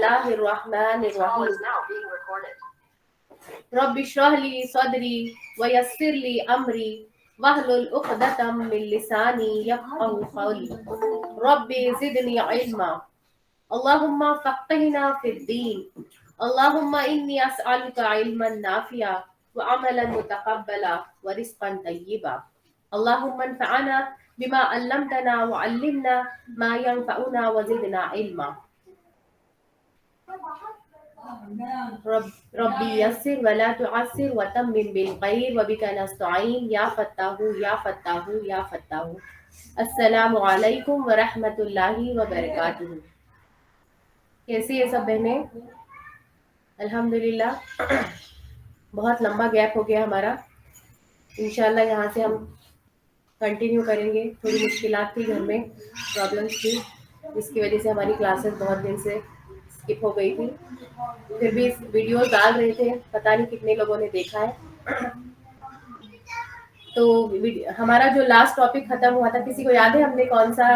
Bismillahir Rahmanir Rahim. Rabbi shrah li sadri wa yassir li amri wahlul 'uqdatam min lisani yafqahu qawli. Rabbi zidni ilma. Allahumma faqqihna fid din. Allahumma inni as'aluka ilman nafi'a wa amalan mutaqabbala wa rizqan tayyiba. Allahumma anfa'na bima 'allamtana wa 'allimna ma yanfa'una wa zidna ilma. ربی یسر ولا تعسر وتمم بالخیر وبک نستعین یا فتاح یا فتاح یا فتاح. السلام علیکم ورحمۃ اللہ وبرکاتہ. کیسی ہے سب بہنیں؟ الحمدللہ. بہت لمبا گیپ ہو گیا ہمارا. انشاءاللہ یہاں سے ہم کنٹینیو کریں گے. تھوڑی مشکلات تھی، گھر میں پرابلمس تھی، جس کی وجہ سے ہماری کلاسز بہت دن سے اسکپ ہو گئی تھی. پھر بھی ویڈیوز ڈال رہے تھے، پتہ نہیں کتنے لوگوں نے دیکھا ہے. تو ہمارا جو لاسٹ ٹاپک ختم ہوا تھا، کسی کو یاد ہے ہم نے کون سا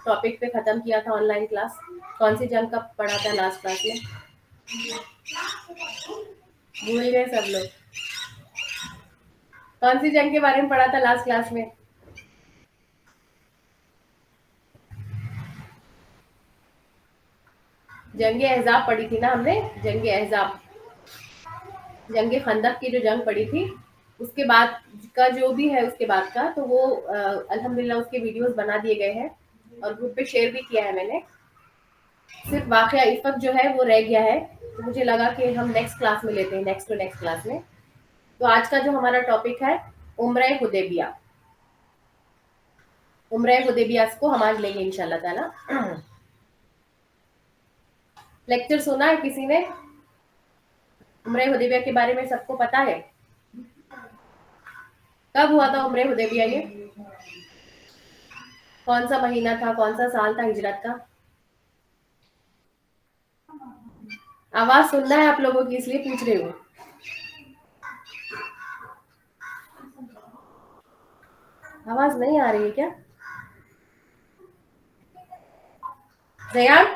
ٹاپک پہ ختم کیا تھا آن لائن کلاس؟ کون سی جنگ کا پڑھا تھا لاسٹ کلاس میں؟ بھول گئے سب لوگ. کون سی جنگ کے بارے میں پڑھا تھا لاسٹ کلاس میں؟ جنگ احزاب پڑھی تھی نا ہم نے. جنگ احزاب، جنگ خندق کی جو جنگ پڑی تھی، اس کے بعد کا جو بھی ہے اس کے بعد کا، تو وہ الحمدللہ اس کے ویڈیوز بنا دیے گئے ہیں اور گروپ پہ شیئر بھی کیا ہے میں نے. صرف واقعہ افق جو ہے وہ رہ گیا ہے، تو مجھے لگا کہ ہم نیکسٹ کلاس میں لیتے ہیں، نیکسٹ کلاس میں. تو آج کا جو ہمارا ٹاپک ہے عمرہ حدیبیہ. عمرہ حدیبیہ کو ہم آج لیں گے انشاءاللہ تعالی. لیکچر سنا ہے کسی نے؟ عمرہ حدیبیہ کے بارے میں سب کو پتا ہے؟ کب ہوا تھا عمرہ حدیبیہ؟ یہ کون سا مہینہ تھا، کون سا سال تھا ہجرت کا؟ آواز سننا ہے آپ لوگوں کی، اس لیے پوچھ رہی ہوں. آواز نہیں آ رہی ہے کیا؟ ریان،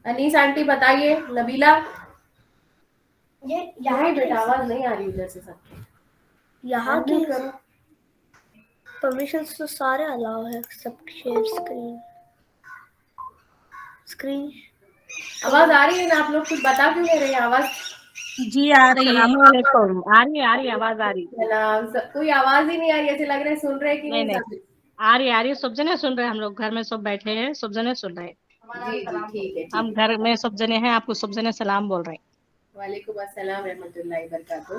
انیس آنٹی بتائیے. نبیلہ، یہاں بیٹا آواز نہیں آ رہی ادھر سے سب کی. یہاں کی پرمیشنز تو سارے الاؤ ہے، سب شیئر اسکرین. آواز آ رہی ہے نا؟ آپ لوگ کچھ بتا کیوں نہیں رہے؟ آواز جی آ رہی ہے. السلام علیکم. آ رہی ہے آواز آ رہی ہے. کوئی آواز ہی نہیں آ رہی، ایسے لگ رہا ہے سن رہے کہ نہیں سب. آ رہی ہے سب جنے سن رہے ہیں. ہم لوگ گھر میں سب بیٹھے ہیں، سب جنے سن رہے ہیں. جی ٹھیک ہے. ہم گھر میں سب جنے ہیں، آپ کو سب جنے سلام بول رہے ہیں. وعلیکم السلام رحمۃ اللہ وبرکاتہ.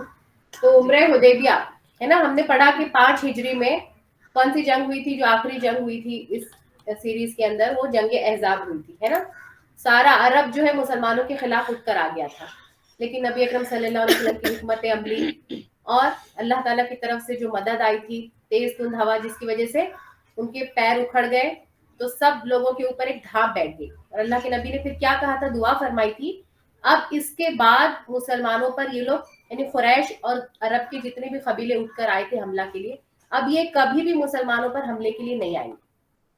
تو عمرہ حدیبیہ ہے نا، ہم نے پڑھا کہ 5 ہجری میں کون سی جنگ ہوئی تھی؟ جو آخری جنگ ہوئی تھی اس سیریز کے اندر، وہ جنگ احزاب ہوئی تھی، ہے نا. سارا عرب جو ہے مسلمانوں کے خلاف اٹھ کر آ گیا تھا، لیکن نبی اکرم صلی اللہ علیہ وسلم کی حکمت عملی اور اللہ تعالیٰ کی طرف سے جو مدد آئی تھی، تیز تند ہوا جس کی وجہ سے ان کے پیر اکھڑ گئے، تو سب لوگوں کے اوپر ایک دھاپ بیٹھ گئی. اور اللہ کے نبی نے پھر کیا کہا تھا؟ دعا فرمائی تھی، اب اس کے بعد مسلمانوں پر یہ لوگ یعنی قریش اور عرب کے جتنے بھی قبیلے اٹھ کر آئے تھے حملہ کے لیے، اب یہ کبھی بھی مسلمانوں پر حملے کے لیے نہیں آئیں،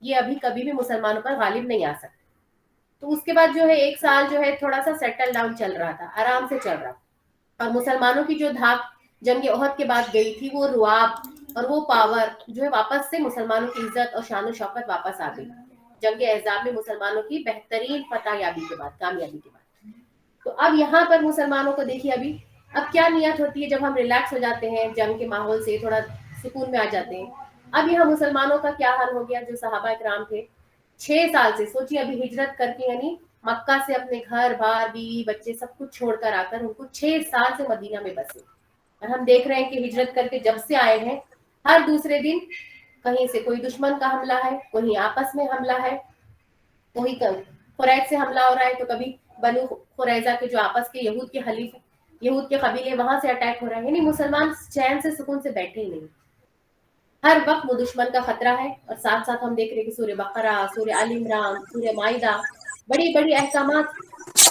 یہ ابھی کبھی بھی مسلمانوں پر غالب نہیں آ سکتے. تو اس کے بعد جو ہے 1 سال جو ہے تھوڑا سا سیٹل ڈاؤن چل رہا تھا، آرام سے چل رہا تھا. اور مسلمانوں کی جو دھاک جنگ احد کے بعد گئی تھی، وہ رعب اور وہ پاور جو ہے واپس سے مسلمانوں کی عزت اور شان و شوکت واپس آ گئی جنگ احزاب میں مسلمانوں کی بہترین فتح یابی کے بعد، کامیابی کے بعد. تو اب یہاں پر مسلمانوں کو دیکھیے اب کیا نیت ہوتی ہے جب ہم ریلیکس ہو جاتے ہیں جنگ کے ماحول سے، تھوڑا سکون میں آ جاتے ہیں. اب یہاں مسلمانوں کا کیا حال ہو گیا؟ جو صحابہ کرام تھے 6 سال سے، سوچیے ابھی ہجرت کر کے یعنی مکہ سے اپنے گھر بار بیوی بچے سب کچھ چھوڑ کر آ کر ان کو 6 سال سے مدینہ میں بسے. اور ہم دیکھ رہے ہیں کہ ہجرت کر کے جب سے آئے ہیں، ہر دوسرے دن کہیں سے کوئی دشمن کا حملہ ہے، کوئی آپس میں حملہ ہے، کوئی قریش سے حملہ ہو رہا ہے، تو کبھی بنو قریظہ کے جو آپس کے یہود کے حلیف، یہود کے قبیلے، وہاں سے اٹیک ہو رہا ہے. یعنی مسلمان چین سے سکون سے بیٹھے ہی نہیں، ہر وقت وہ دشمن کا خطرہ ہے. اور ساتھ ساتھ ہم دیکھ رہے ہیں کہ سورہ بقرہ، سورہ آل عمران، سورہ مائدہ، بڑی بڑی احکامات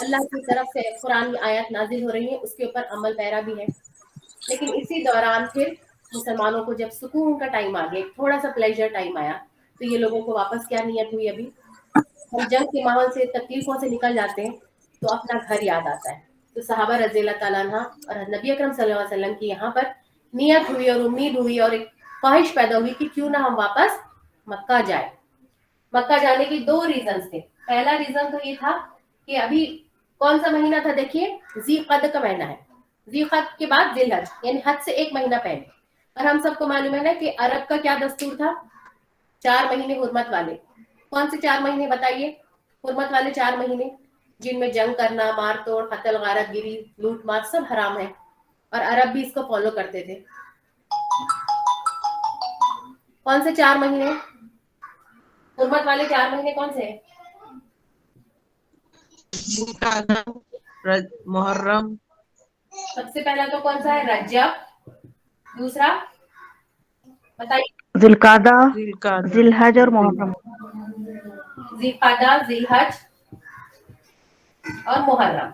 اللہ کی طرف سے قرآن کی آیات نازل ہو رہی ہیں، اس کے اوپر عمل پیرا بھی ہے. لیکن اسی دوران پھر مسلمانوں کو جب سکون کا ٹائم آ گیا، تھوڑا سا پلیجر ٹائم آیا، تو یہ لوگوں کو واپس کیا نیت ہوئی؟ ابھی ہم جنگ کے ماحول سے تکلیفوں سے نکل جاتے ہیں تو اپنا گھر یاد آتا ہے. تو صحابہ رضی اللہ تعالیٰ عنہ اور نبی اکرم صلی اللہ علیہ وسلم کی یہاں پر نیت ہوئی اور امید ہوئی اور ایک خواہش پیدا ہوئی کہ کیوں نہ ہم واپس مکہ جائیں. مکہ جانے کی 2 ریزنز تھے. پہلا ریزن تو یہ تھا کہ ابھی کون سا مہینہ تھا دیکھیے, ذی قعدہ کا مہینہ ہے. ذی قعدہ کے بعد ذی الحج یعنی حج سے 1 مہینہ پہلے. اور ہم سب کو معلوم ہے نا کہ عرب کا کیا دستور تھا, 4 مہینے حرمت والے. کون سے 4 مہینے بتائیے؟ حرمت والے 4 مہینے جن میں جنگ کرنا, مار توڑ, قتل, غارت گیری, لوٹ مار سب حرام ہے, اور عرب بھی اس کو فالو کرتے تھے. کون سے 4 مہینے حرمت والے 4 مہینے کون سے ہیں؟ محرم. سب سے پہلا تو کون سا ہے؟ رجب. دوسرا بتائیے. ذوالقعدہ, ذوالقعدہ, ذی الحج اور محرم. ذی قعدہ, ذی الحج اور محرم,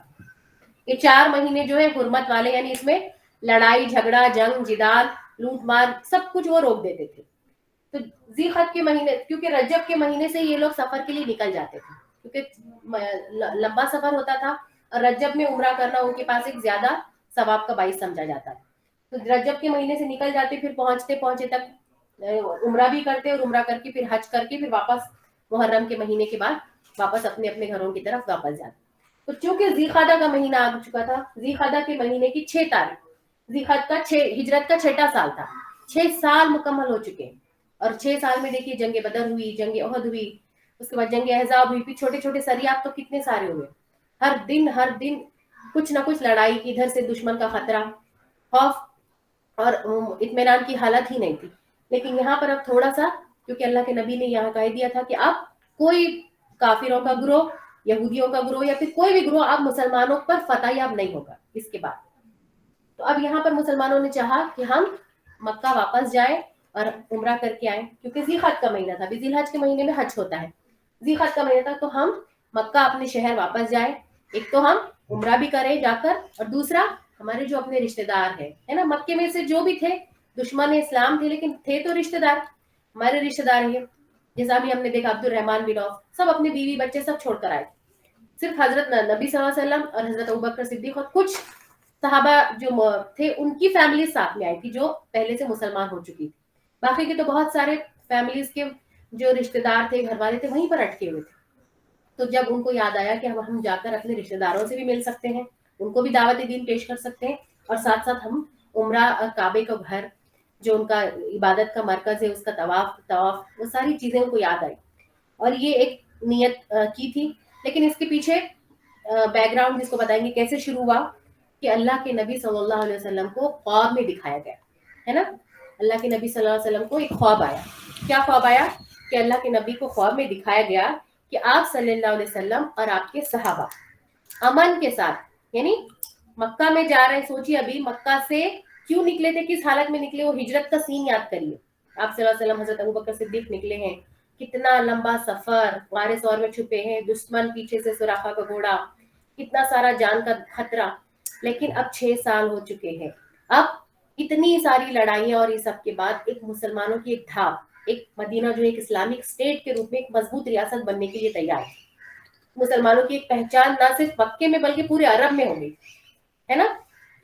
یہ 4 مہینے جو ہے حرمت والے, یعنی اس میں لڑائی جھگڑا, جنگ جدال, لوٹ مار سب کچھ وہ روک دیتے تھے. تو ذی الحج کے مہینے, کیونکہ رجب کے مہینے سے یہ لوگ سفر کے لیے نکل جاتے تھے کیونکہ لمبا سفر ہوتا تھا, اور رجب میں عمرہ کرنا ان کے پاس ایک زیادہ ثواب کا باعث سمجھا جاتا ہے. تو رجب کے مہینے سے نکل جاتے, پھر پہنچے تک عمرہ بھی کرتے, اور عمرہ کر کے پھر حج کر کے پھر واپس محرم کے مہینے کے بعد واپس اپنے اپنے گھروں کی طرف واپس جاتے. تو چونکہ ذی قعدہ کا مہینہ آ چکا تھا, ذی قعدہ کے مہینے کی 6 تاریخ, ذی قعدہ کا ہجرت کا 6واں سال تھا. 6 سال مکمل ہو چکے ہیں, اور 6 سال میں دیکھیے جنگ بدر ہوئی, جنگ احد ہوئی, اس کے بعد جنگ احزاب ہوئی, پھر چھوٹے چھوٹے سریات تو کتنے سارے ہوئے. ہر دن کچھ نہ کچھ لڑائی, ادھر سے دشمن کا خطرہ, خوف اور اطمینان کی حالت ہی نہیں تھی. لیکن یہاں پر اب تھوڑا سا, کیونکہ اللہ کے نبی نے یہاں کہہ دیا تھا کہ اب کوئی کافروں کا گروہ, یہودیوں کا گروہ یا پھر کوئی بھی گروہ اب مسلمانوں پر فتح یاب نہیں ہوگا اس کے بعد. تو اب یہاں پر مسلمانوں نے چاہا کہ ہم مکہ واپس جائیں اور عمرہ کر کے آئیں, کیونکہ ذی الحج کا مہینہ تھا, ذی الحج کے مہینے میں حج ہوتا ہے, ذی الحج کا مہینہ تھا, تو ہم مکہ اپنے شہر واپس جائیں. ایک تو ہم عمرہ بھی کریں جا کر, اور دوسرا ہمارے جو اپنے رشتہ دار ہیں ہے نا, مکے میں سے جو بھی تھے دشمن اسلام تھے لیکن تھے تو رشتہ دار, ہمارے رشتہ دار ہیں. جیسا بھی ہم نے دیکھا عبد الرحمن بن عوف, سب اپنے بیوی بچے سب چھوڑ کر آئے. صرف حضرت نبی صلی اللہ علیہ وسلم اور حضرت ابوبکر صدیق اور کچھ صحابہ جو تھے ان کی فیملی ساتھ میں آئی تھی جو پہلے سے مسلمان ہو چکی تھی. باقی کے تو بہت سارے فیملیز کے جو رشتہ دار تھے, گھر والے تھے, وہیں پر اٹکے ہوئے تھے. تو جب ان کو یاد آیا کہ ہم جا کر اپنے رشتہ داروں سے بھی مل سکتے ہیں, ان کو بھی دعوت دین پیش کر سکتے ہیں, اور ساتھ ساتھ ہم عمرہ, کعبے کا گھر جو ان کا عبادت کا مرکز ہے اس کا طواف وہ ساری چیزیں ان کو یاد آئی, اور یہ ایک نیت کی تھی. لیکن اس کے پیچھے بیک گراؤنڈ جس کو بتائیں گے کیسے شروع ہوا, کہ اللہ کے نبی صلی اللہ علیہ وسلم کو خواب میں دکھایا گیا ہے نا. اللہ کے نبی صلی اللہ علیہ وسلم کو ایک خواب آیا. کیا خواب آیا؟ کہ اللہ کے نبی کو خواب میں دکھایا گیا کہ آپ صلی اللہ علیہ وسلم اور آپ کے صحابہ امن کے ساتھ, یعنی مکہ میں جا رہے ہیں. سوچیے ابھی مکہ سے کیوں نکلے تھے, کس حالت میں نکلے, وہ ہجرت کا سین یاد کریے. آپ صلی اللہ علیہ وسلم حضرت ابوبکر صدیق نکلے ہیں, کتنا لمبا سفر, غار ثور میں چھپے ہیں, دشمن پیچھے سے سوراخا کا گھوڑا, کتنا سارا جان کا خطرہ. لیکن اب 6 سال ہو چکے ہیں, اب اتنی ساری لڑائیاں, اور یہ سب کے بعد ایک مسلمانوں کی ایک دھاپ, ایک مدینہ جو ایک اسلامک اسٹیٹ کے روپ میں ایک مضبوط ریاست بننے کے لیے تیار ہے. مسلمانوں کی ایک پہچان نہ صرف مکے میں بلکہ پورے عرب میں ہو گئی ہے نا,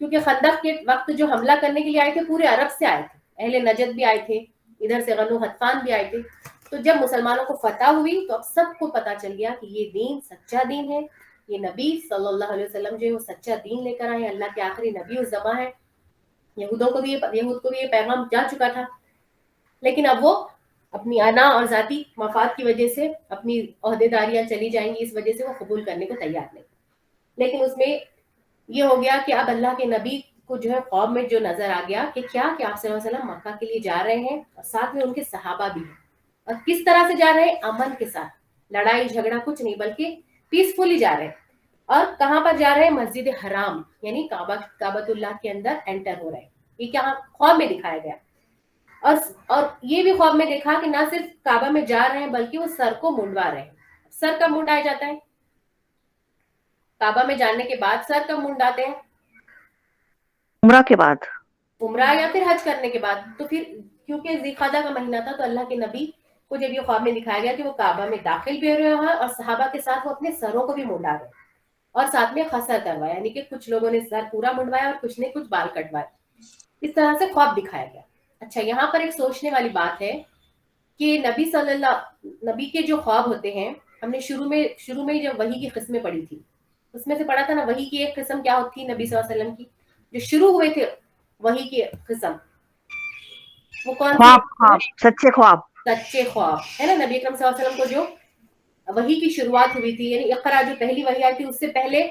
کیونکہ خندق کے وقت جو حملہ کرنے کے لیے آئے تھے پورے عرب سے آئے تھے, اہل نجد بھی آئے تھے, ادھر سے غنو حطفان بھی آئے تھے. تو جب مسلمانوں کو فتح ہوئی تو اب سب کو پتا چل گیا کہ یہ دین سچا دین ہے, یہ نبی صلی اللہ علیہ وسلم جو ہے وہ سچا دین لے کر آئے, اللہ کے آخری نبی الزما ہے. یہود کو بھی یہ پیغام جا چکا تھا, لیکن اب وہ اپنی انا اور ذاتی مفاد کی وجہ سے, اپنی عہدے داریاں چلی جائیں گی, اس وجہ سے وہ قبول کرنے کو تیار نہیں. لیکن اس میں یہ ہو گیا کہ اب اللہ کے نبی کو جو ہے خواب میں جو نظر آ گیا کہ کیا کہ آپ صلی اللہ علیہ وسلم مکہ کے لیے جا رہے ہیں, اور ساتھ میں ان کے صحابہ بھی ہیں. اور کس طرح سے جا رہے ہیں؟ امن کے ساتھ, لڑائی جھگڑا کچھ نہیں, بلکہ پیسفلی جا رہے ہیں. اور کہاں پر جا رہے ہیں؟ مسجد حرام, یعنی کعبۃ اللہ کے اندر انٹر ہو رہے ہیں. یہ کیا خواب میں دکھایا گیا. اور یہ بھی خواب میں دیکھا کہ نہ صرف کعبہ میں جا رہے ہیں بلکہ وہ سر کو منڈوا رہے ہیں. سر کا منڈایا جاتا ہے کعبہ میں جانے کے بعد, سر کا منڈاتے ہیں عمرہ کے بعد, عمرہ یا پھر حج کرنے کے بعد. تو پھر کیونکہ ذی القعدہ کا مہینہ تھا تو اللہ کے نبی को जब ये ख्वाब में दिखाया गया कि वो काबा में दाखिल भी हो रहे हैं और सहाबा के साथ वो अपने सरों को भी मुंडा रहे और साथ में खसर करवाया, यानी कि कुछ लोगों ने सर पूरा मुंडवाया और कुछ ने कुछ बाल कटवाए। इस तरह से ख्वाब दिखाया गया। अच्छा, यहाँ पर एक सोचने वाली बात है कि नबी के जो ख्वाब होते हैं, हमने शुरू में जब वही की किस्में पढ़ी थी उसमें से पढ़ा था ना, वही की एक किस्म क्या होती है नबी सल्लल्लाहु अलैहि वसल्लम की, जो शुरू हुए थे वही की किस्म, वो कौन ख्वाब, सी? ख्वाब, सच्चे ख्वाब। सच्चे ख्वाब है ना। नबी अकरम सल्लल्लाहु अलैहि वसल्लम को जो वही की शुरुआत हुई थी, यानी इक़रा जो पहली वही आई थी, उससे पहले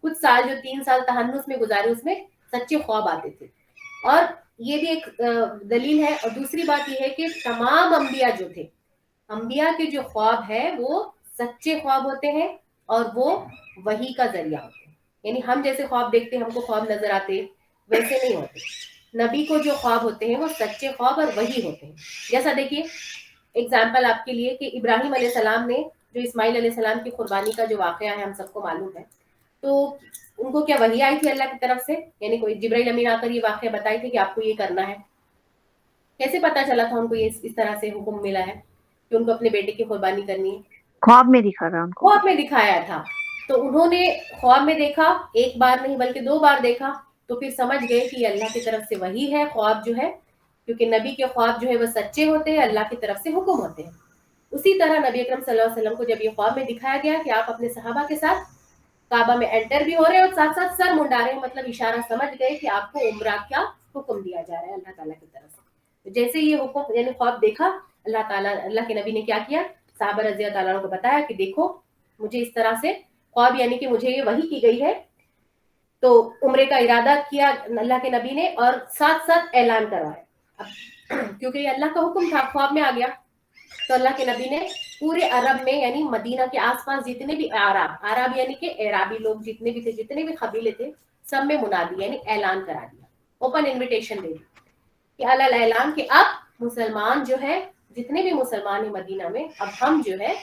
कुछ साल, जो 3 साल तहन्नुस में गुजारे, उसमें सच्चे ख्वाब आते थे। और ये भी एक दलील है। और दूसरी बात ये है कि तमाम अंबिया जो थे, अंबिया के जो ख्वाब है वो सच्चे ख्वाब होते हैं और वो वही का जरिया होते हैं। यानी हम जैसे ख्वाब देखते हैं, हमको ख्वाब नजर आते, वैसे नहीं होते। नबी को जो ख्वाब होते हैं वो सच्चे ख्वाब और वही होते हैं। जैसा देखिए एग्जाम्पल आपके लिए कि इब्राहिम अलैहिस्सलाम ने जो इस्माइल अलैहिस्सलाम की कुर्बानी का जो वाकया है हम सबको मालूम है, तो उनको क्या वही आई थी अल्लाह की तरफ से? यानी कोई जिब्राइल अमीन आकर ये वाकया बताई थी कि आपको ये करना है? कैसे पता चला था उनको ये इस तरह से हुक्म मिला है कि उनको अपने बेटे की कुर्बानी करनी है? ख्वाब में दिखा था उनको। ख्वाब में दिखाया था। तो उन्होंने ख्वाब में देखा, एक बार नहीं बल्कि 2 बार देखा, तो फिर समझ गए कि ये अल्लाह की तरफ से वही है ख्वाब जो है, क्योंकि नबी के ख्वाब जो है वो सच्चे होते हैं, अल्लाह की तरफ से हुक्म होते हैं। उसी तरह नबी अकरम सल्लल्लाहु अलैहि वसल्लम को जब ये ख्वाब में दिखाया गया कि आप अपने सहाबा के साथ काबा में एंटर भी हो रहे हैं और साथ साथ सर मुंडा रहे हैं, मतलब इशारा समझ गए कि आपको उम्रा का हुक्म दिया जा रहा है अल्लाह ताला की तरफ से। तो जैसे ये हुक्म यानी ख्वाब देखा, अल्लाह के नबी ने क्या किया, साहबा रज़ी अल्लाह ताला को बताया कि देखो मुझे इस तरह से ख्वाब, यानी कि मुझे ये वही की गई है। तो उम्रे का इरादा किया अल्लाह के नबी ने और साथ साथ ऐलान करवाया। अब क्योंकि ये अल्लाह का हुक्म था, ख्वाब में आ गया, तो अल्लाह के नबी ने पूरे अरब में यानी मदीना के आसपास जितने भी आराब यानी कि एराबी लोग जितने भी थे, जितने भी कबीले थे, सब में मुनादी यानी ऐलान करा दिया, ओपन इनविटेशन दे दी कि अलल ऐलान कि अब मुसलमान जो है, जितने भी मुसलमान है मदीना में, अब हम जो है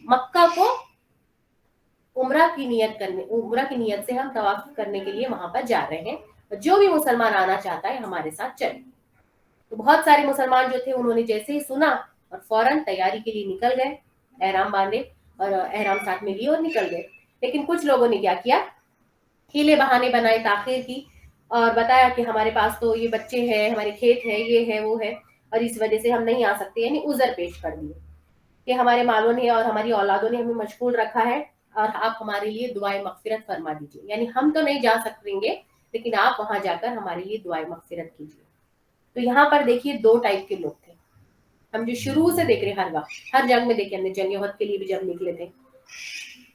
मक्का को उम्रा की नियत से हम तवाफ करने के लिए वहां पर जा रहे हैं। जो भी मुसलमान आना चाहता है हमारे साथ चले। तो बहुत सारे मुसलमान जो थे उन्होंने जैसे ही सुना और फौरन तैयारी के लिए निकल गए, एहराम बांधे और एहराम साथ में लिए और निकल गए। लेकिन कुछ लोगों ने क्या किया, हीले बहाने बनाए, ताखीर की और बताया कि हमारे पास तो ये बच्चे हैं, हमारे खेत है, ये है वो है, और इस वजह से हम नहीं आ सकते, यानी उज़र पेश कर दिए कि हमारे मालों ने और हमारी औलादों ने हमें मशगूल रखा है और आप हमारे लिए दुआए मगफिरत फरमा दीजिए, यानी हम तो नहीं जा सकेंगे लेकिन आप वहां जाकर हमारे लिए दुआए मगफिरत कीजिए। तो यहाँ पर देखिए 2 टाइप के लोग थे, हम जो शुरू से देख रहे हर वक्त, हर जंग में देखे हमने, जंग उहद के लिए भी जब निकले थे,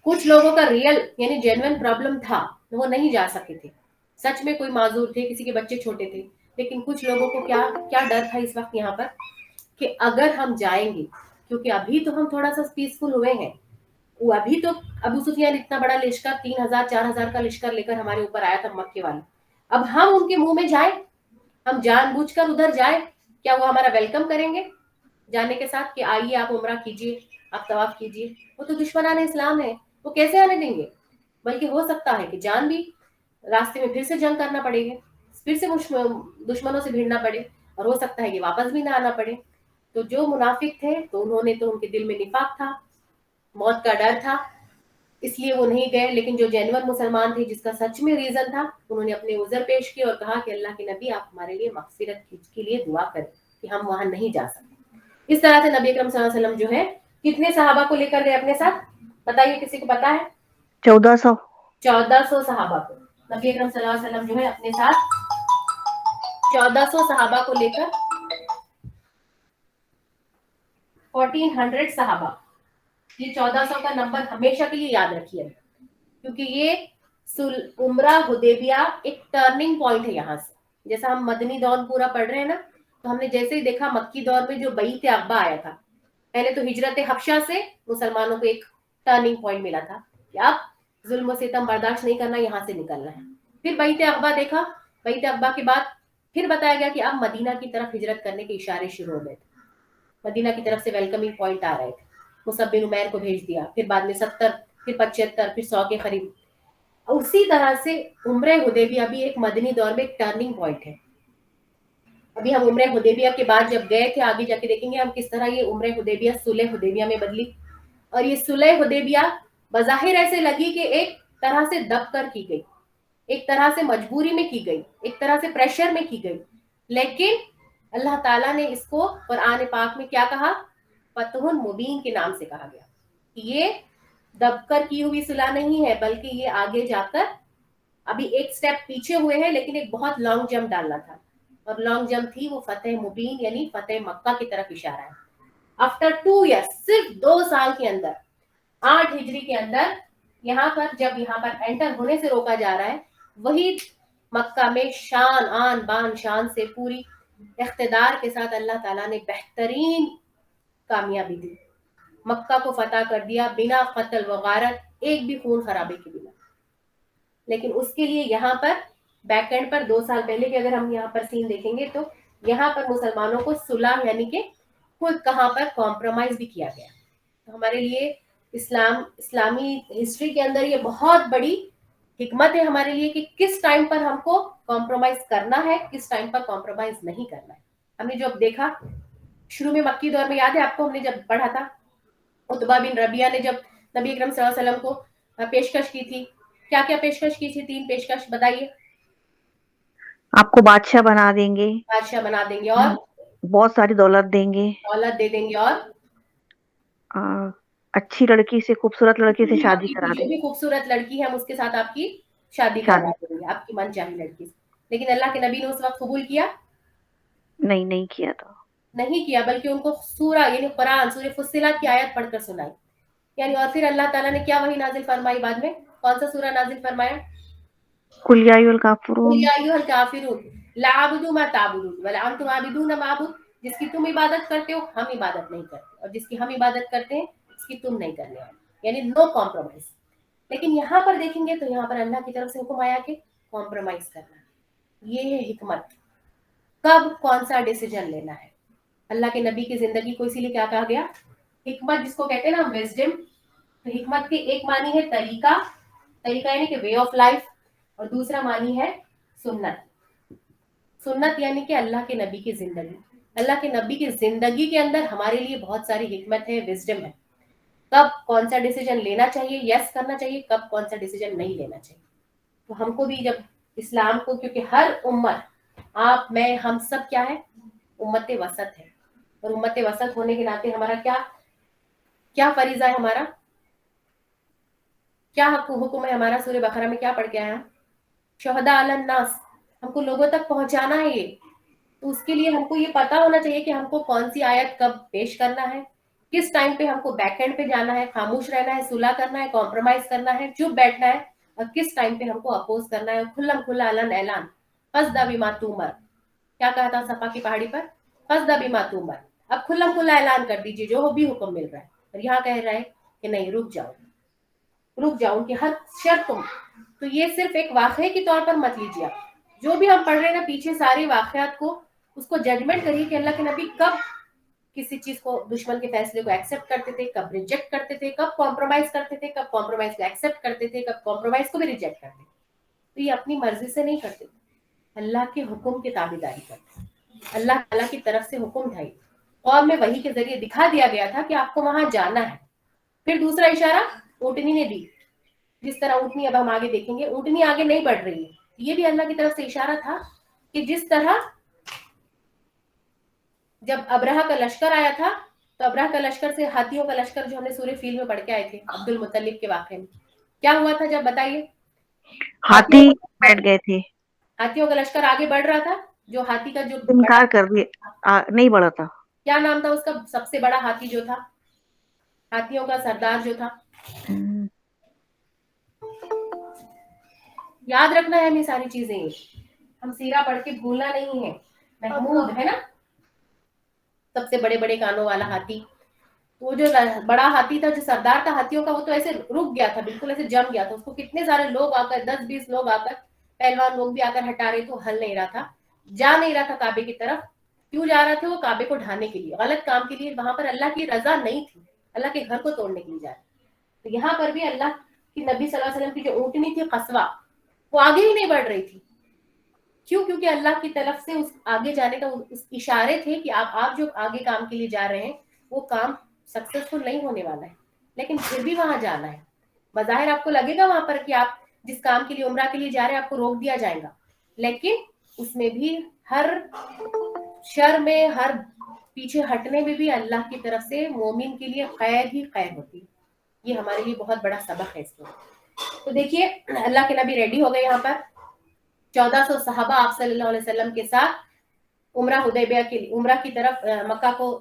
कुछ लोगों का रियल यानी जेन्युइन प्रॉब्लम था, वो नहीं जा सके थे, सच में कोई माजूर थे, किसी के बच्चे छोटे थे। लेकिन कुछ लोगों को क्या क्या डर था इस वक्त यहाँ पर कि अगर हम जाएंगे, क्योंकि अभी तो हम थोड़ा सा पीसफुल हुए हैं, वो अभी तो अबू सुफियान इतना बड़ा लश्कर 3000-4000 का लश्कर लेकर हमारे ऊपर आया था मक्के वाला, अब हम उनके मुंह में जाए, हम जानबूझकर उधर जाए, क्या वो हमारा वेलकम करेंगे जाने के साथ कि आइए आप उम्रा कीजिए, आप तवाफ कीजिए? वो तो दुश्मनाने इस्लाम है, वो कैसे आने देंगे? बल्कि हो सकता है कि जान भी, रास्ते में फिर से जंग करना पड़ेगा, फिर से दुश्मनों से भिड़ना पड़े, और हो सकता है कि वापस भी ना आना पड़े। तो जो मुनाफिक थे तो उन्होंने तो उनके दिल में निफाक था, मौत का डर था, इसलिए वो नहीं गए। लेकिन जो जेन्युइन मुसलमान थे, जिसका सच में रीजन था, उन्होंने अपने उज़र पेश किए और कहा कि अल्लाह के नबी आप हमारे लिए मगफिरत के लिए दुआ करें कि हम वहां नहीं जा सकते। इस तरह से नबी अकरम सल्लल्लाहु अलैहि वसल्लम जो है कितने सहाबा को लेकर गए अपने साथ, बताइए, किसी को पता है? 1400। 1400 सहाबा को नबी अकरम सल्लल्लाहु अलैहि वसल्लम जो है अपने साथ 1400 सहाबा को लेकर 1400 सहाबा, ये 1400 का नंबर हमेशा के लिए याद रखिए, क्योंकि ये उम्रा हुदैबिया एक टर्निंग पॉइंट है। यहाँ से जैसा हम मदनी दौर पूरा पढ़ रहे हैं ना, तो हमने जैसे ही देखा मक्की दौर में जो बैत अक़बा आया था, पहले तो हिजरत हबशा से मुसलमानों को एक टर्निंग पॉइंट मिला था कि अब जुल्म सितम बर्दाश्त नहीं करना, यहाँ से निकलना है। फिर बैत अक़बा देखा, बैत अक़बा के बाद फिर बताया गया कि अब मदीना की तरफ हिजरत करने के इशारे शुरू हो गए थे, मदीना की तरफ से वेलकमिंग पॉइंट आ रहे थे, मुसअब बिन उमैर को भेज दिया, फिर बाद में 70, फिर 75, फिर 100 के करीब। उसी तरह से उम्रे हुदैबिया भी एक मदनी दौर में एक टर्निंग पॉइंट है। अभी हम उम्र हुदैबिया के बाद जब गए थे, आगे जाके देखेंगे हम किस तरह ये उम्र हुदैबिया सुलह हुदैबिया में बदली। और ये सुलह हुदैबिया बज़ाहिर ऐसे लगी कि एक तरह से दब कर की गई, एक तरह से मजबूरी में की गई, एक तरह से प्रेशर में की गई, लेकिन अल्लाह ताला ने इसको कुरान पाक में क्या कहा, फतहुन मुबीन के नाम से कहा गया कि ये दबकर की हुई सुलह नहीं है, बल्कि ये आगे जाकर अभी एक स्टेप पीछे हुए हैं, लेकिन एक बहुत लॉन्ग जंप डालना था, और लॉन्ग जंप थी वो फतेह मुबीन यानी फतेह मक्का की तरफ इशारा है। आफ्टर 2 ईयर्स, सिर्फ 2 साल के अंदर, 8 हिजरी के अंदर, यहाँ पर जब यहाँ पर एंटर होने से रोका जा रहा है, वही मक्का में शान आन बान शान से पूरी इख्तिदार के साथ अल्लाह ताला ने बेहतरीन कामयाबी दी, मक्का को फतह कर दिया बिना कत्ल व गारत, एक भी खून खराबे के बिना। लेकिन उसके लिए यहाँ पर बैक एंड पर 2 साल पहले के अगर हम यहाँ पर सीन देखेंगे तो यहाँ पर मुसलमानों को सुलह यानी कि खुद कहाँ पर कॉम्प्रोमाइज भी किया गया। तो हमारे लिए इस्लामी हिस्ट्री के अंदर ये बहुत बड़ी हिकमत है हमारे लिए कि किस टाइम पर हमको कॉम्प्रोमाइज करना है, किस टाइम पर कॉम्प्रोमाइज नहीं करना है। हमने जो अब देखा शुरू में मक्की दौर में, याद है आपको, हमने जब पढ़ा था उतबा बिन रबिया ने जब नबी अकरम सल्लल्लाहु अलैहि वसल्लम को पेशकश की थी, क्या क्या पेशकश की थी? 3 पेशकश बताइए। आपको बादशाह बना देंगे, बादशाह बना देंगे, और बहुत सारी दौलत देंगे, दौलत दे देंगे, और आ, अच्छी लड़की से, खूबसूरत लड़की से शादी करा जो देंगे, भी खूबसूरत लड़की है हम उसके साथ आपकी शादी शादी। करवा देंगे, आपकी मनचाही लड़की से। लेकिन अल्लाह के नबी ने उस वक्त कबूल किया नहीं किया था। नहीं किया, बल्कि उनको सूरा यानी कुरान सूरह फुस्सिलत की आयत पढ़कर सुनाई। यानी और फिर अल्लाह ताला ने क्या वही नाजिल फरमाई बाद में? कौन सा सूरा नाजिल फरमाया? कुल या अय्युहल काफिरून, कुल या अय्युहल काफिरून ला अअबुदु मा ताबुदून वला अंतुम आबिदून मा अअबुद। जिसकी तुम इबादत करते हो हम इबादत नहीं करते, और जिसकी हम इबादत करते हैं उसकी तुम नहीं करने वाले, यानी नो कॉम्प्रोमाइज। लेकिन यहाँ पर देखेंगे तो यहाँ पर अल्लाह की तरफ से हुक्म आया कि कॉम्प्रोमाइज करना। ये है हिकमत, कब कौन सा डिसीजन लेना है। अल्लाह के नबी की जिंदगी को इसीलिए क्या कहा गया? हिकमत, जिसको कहते हैं ना विजडम। तो हिकमत की एक मानी है तरीका, तरीका यानी कि वे ऑफ लाइफ, और दूसरा मानी है सुन्नत। सुन्नत यानी कि अल्लाह के नबी की जिंदगी। अल्लाह के नबी की जिंदगी के अंदर हमारे लिए बहुत सारी हिकमत है, विजडम है। कब कौन सा डिसीजन लेना चाहिए, यस करना चाहिए, कब कौन सा डिसीजन नहीं लेना चाहिए। तो हमको भी जब इस्लाम को, क्योंकि हर उम्मत, आप मैं हम सब क्या है, उम्मत वसत है, और उम्मत वसत होने के नाते हमारा क्या क्या फरीजा है, हमारा क्या हुक्म है हमारा? सूरह बकरा में क्या पढ़ के आया? शुहदा अलन नास, हमको लोगों तक पहुंचाना है ये। तो उसके लिए हमको ये पता होना चाहिए कि हमको कौन सी आयत कब पेश करना है, किस टाइम पे हमको बैक एंड पे जाना है, खामोश रहना है, सुलह करना है, कॉम्प्रोमाइज करना है, चुप बैठना है, और किस टाइम पे हमको अपोज करना है। खुल्लम खुल्ला अलन ऐलान फसदा बिमा तुमर, क्या कहा था सफा की पहाड़ी पर? फसदा बिमा तुमर, अब खुल्लम खुल्ला ऐलान कर दीजिए जो भी हुक्म मिल रहा है। और यहाँ कह रहा है कि नहीं, रुक जाओ उनकी हर शर्त तुम। तो ये सिर्फ एक वाक़े के तौर पर मत लीजिए आप, जो भी हम पढ़ रहे हैं ना पीछे सारे वाक़यात को, उसको जजमेंट करिए कि अल्लाह के नबी कब किसी चीज को, दुश्मन के फैसले को एक्सेप्ट करते थे, कब रिजेक्ट करते थे, कब कॉम्प्रोमाइज करते थे, कब कॉम्प्रोमाइज को एक्सेप्ट करते थे, कब कॉम्प्रोमाइज को भी रिजेक्ट करते थे। तो ये अपनी मर्जी से नहीं करते थे, अल्लाह के हुक्म की ताबेदारी करते थे। अल्लाह ताला की तरफ से हुक्म था, कौम में वही के जरिए दिखा दिया गया था कि आपको वहां जाना है। फिर दूसरा इशारा ऊँटनी ने दी, जिस तरह ऊँटनी, अब हम आगे देखेंगे, ऊँटनी आगे नहीं बढ़ रही है, ये भी अल्लाह की तरफ से इशारा था कि जिस तरह जब अब्रहा का लश्कर आया था, तो अब्रहा का लश्कर से हाथियों का लश्कर, जो हमने सूरह फील में पढ़ के आए थे अब्दुल मुत्तलिब के वाक़े में, क्या हुआ था जब बताइए? हाथी बैठ गए थे, हाथियों का लश्कर आगे बढ़ रहा था, जो हाथी का जो इनकार कर दिए, नहीं बढ़ा था। क्या नाम था उसका? सबसे बड़ा हाथी जो था, हाथियों का सरदार जो था, याद रखना है हमें सारी चीजें, हम सीरा पढ़ के भूलना नहीं है। महमूद है ना, सबसे बड़े बड़े कानों वाला हाथी। वो जो बड़ा हाथी था, जो सरदार था हाथियों का, वो तो ऐसे रुक गया था, बिल्कुल ऐसे जम गया था। उसको कितने सारे लोग आकर, 10-20 लोग आकर, पहलवान लोग भी आकर हटा रहे, तो हल नहीं रहा था, जा नहीं रहा था काबे की तरफ। क्यों जा रहा था? वो काबे को ढाने के लिए, गलत काम के लिए। वहां पर अल्लाह की रजा नहीं थी, अल्लाह के घर को तोड़ने के लिए जा रहा। तो यहाँ पर भी अल्लाह की नबी सल्लल्लाहु अलैहि वसल्लम की जो ऊँटनी थी कस्वा, वो आगे ही नहीं बढ़ रही थी। क्यों? क्योंकि अल्लाह की तरफ से उस आगे जाने का उस इशारे थे कि आप जो आगे काम के लिए जा रहे हैं वो काम सक्सेसफुल नहीं होने वाला है, लेकिन फिर भी वहां जाना है। बज़ाहिर आपको लगेगा वहां पर कि आप जिस काम के लिए उम्रा के लिए जा रहे हैं आपको रोक दिया जाएगा, लेकिन उसमें भी हर शर में, हर पीछे हटने में भी अल्लाह की तरफ से मोमिन के लिए खैर ही खैर होती है। ये हमारे लिए बहुत बड़ा सबक है इसमें। तो देखिए अल्लाह के नबी रेडी हो गए यहाँ पर, 1400 सहाबा आप सल्लल्लाहु अलैहि वसल्लम के साथ उम्रा हुदैबिया के लिए, उम्रा की तरफ,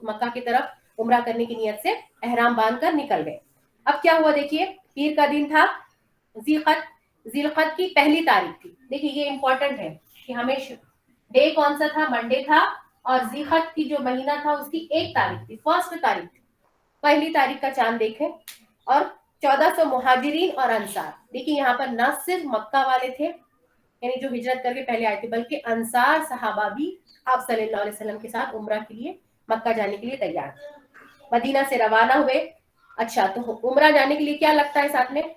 मक्का की तरफ उम्रा करने की नियत से एहराम बांध कर निकल गए। अब क्या हुआ देखिए, पीर का दिन था, जिलकद की पहली तारीख थी। देखिए ये इंपॉर्टेंट है कि हमें डे कौन सा था, मंडे था, और जिलकद की जो महीना था उसकी 1 तारीख थी, फर्स्ट तारीख थी, पहली तारीख का चांद देखें। और 1400 मुहाजिरीन और अंसार, देखिए यहाँ पर न सिर्फ मक्का वाले थे यानी जो हिजरत करके पहले आए थे, बल्कि अंसार सहाबा भी आप सल्लल्लाहु अलैहि वसल्लम के साथ उम्रा के लिए मक्का जाने के लिए तैयार थे। मदीना से रवाना हुए। अच्छा, तो उम्रा जाने के लिए क्या लगता है साथ में?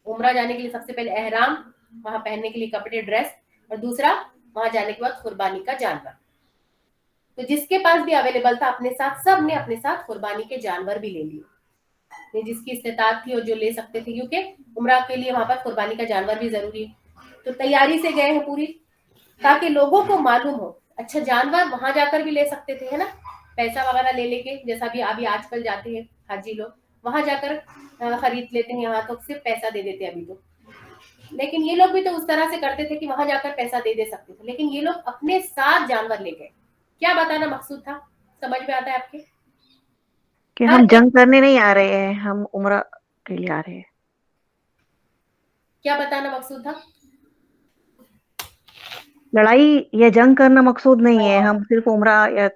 उम्रा जाने के लिए सबसे पहले एहराम, वहां पहनने के लिए कपड़े, ड्रेस, और दूसरा वहां जाने के बाद कुर्बानी का जानवर। तो जिसके पास भी अवेलेबल था अपने साथ, सब ने अपने साथ कुर्बानी के जानवर भी ले लिए, जिसकी इस्तेताअत थी और जो ले सकते थे, क्योंकि उम्रा के लिए वहां पर कुर्बानी का जानवर भी जरूरी है। तो तैयारी से गए हैं पूरी, ताकि लोगों को मालूम हो। अच्छा, जानवर वहां जाकर भी ले सकते थे, है ना, पैसा वगैरह ले लेके, जैसा भी अभी आजकल जाते हैं हाजी लोग, वहां जाकर खरीद लेते हैं, यहाँ तो सिर्फ पैसा दे देते हैं अभी तो। लेकिन ये लोग भी तो उस तरह से करते थे कि वहां जाकर पैसा दे सकते थे, लेकिन ये लोग अपने साथ जानवर ले गए। क्या बताना मकसूद था, समझ में आता है आपके? कि हम जंग करने नहीं आ रहे हैं, हम उम्रा के लिए आ रहे हैं। क्या बताना मकसूद था? लड़ाई या जंग करना मकसूद नहीं है, हम सिर्फ उम्रा या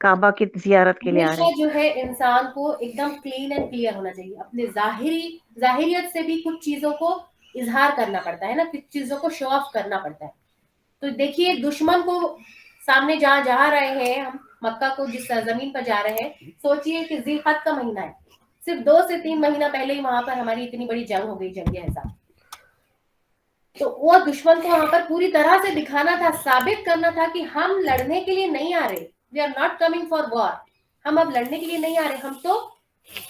काबा की जियारत के लिए आ रहे हमेशा जो है इंसान को एकदम क्लीन एंड क्लियर होना चाहिए। अपने जाहिरियत से भी कुछ चीजों को इजहार करना पड़ता है ना, कुछ चीजों को शो ऑफ करना पड़ता है। तो देखिए दुश्मन को सामने जहाँ जा रहे हैं हम, मक्का को जिस जमीन पर जा रहे हैं, सोचिए कि जिलकद का महीना है, सिर्फ 2 से 3 महीना पहले ही वहां पर हमारी इतनी बड़ी जंग हो गई, जंग अहज़ाब। तो वो दुश्मन को वहां पर पूरी तरह से दिखाना था, साबित करना था कि हम लड़ने के लिए नहीं आ रहे, we are not coming for war, हम अब लड़ने के लिए नहीं आ रहे, हम तो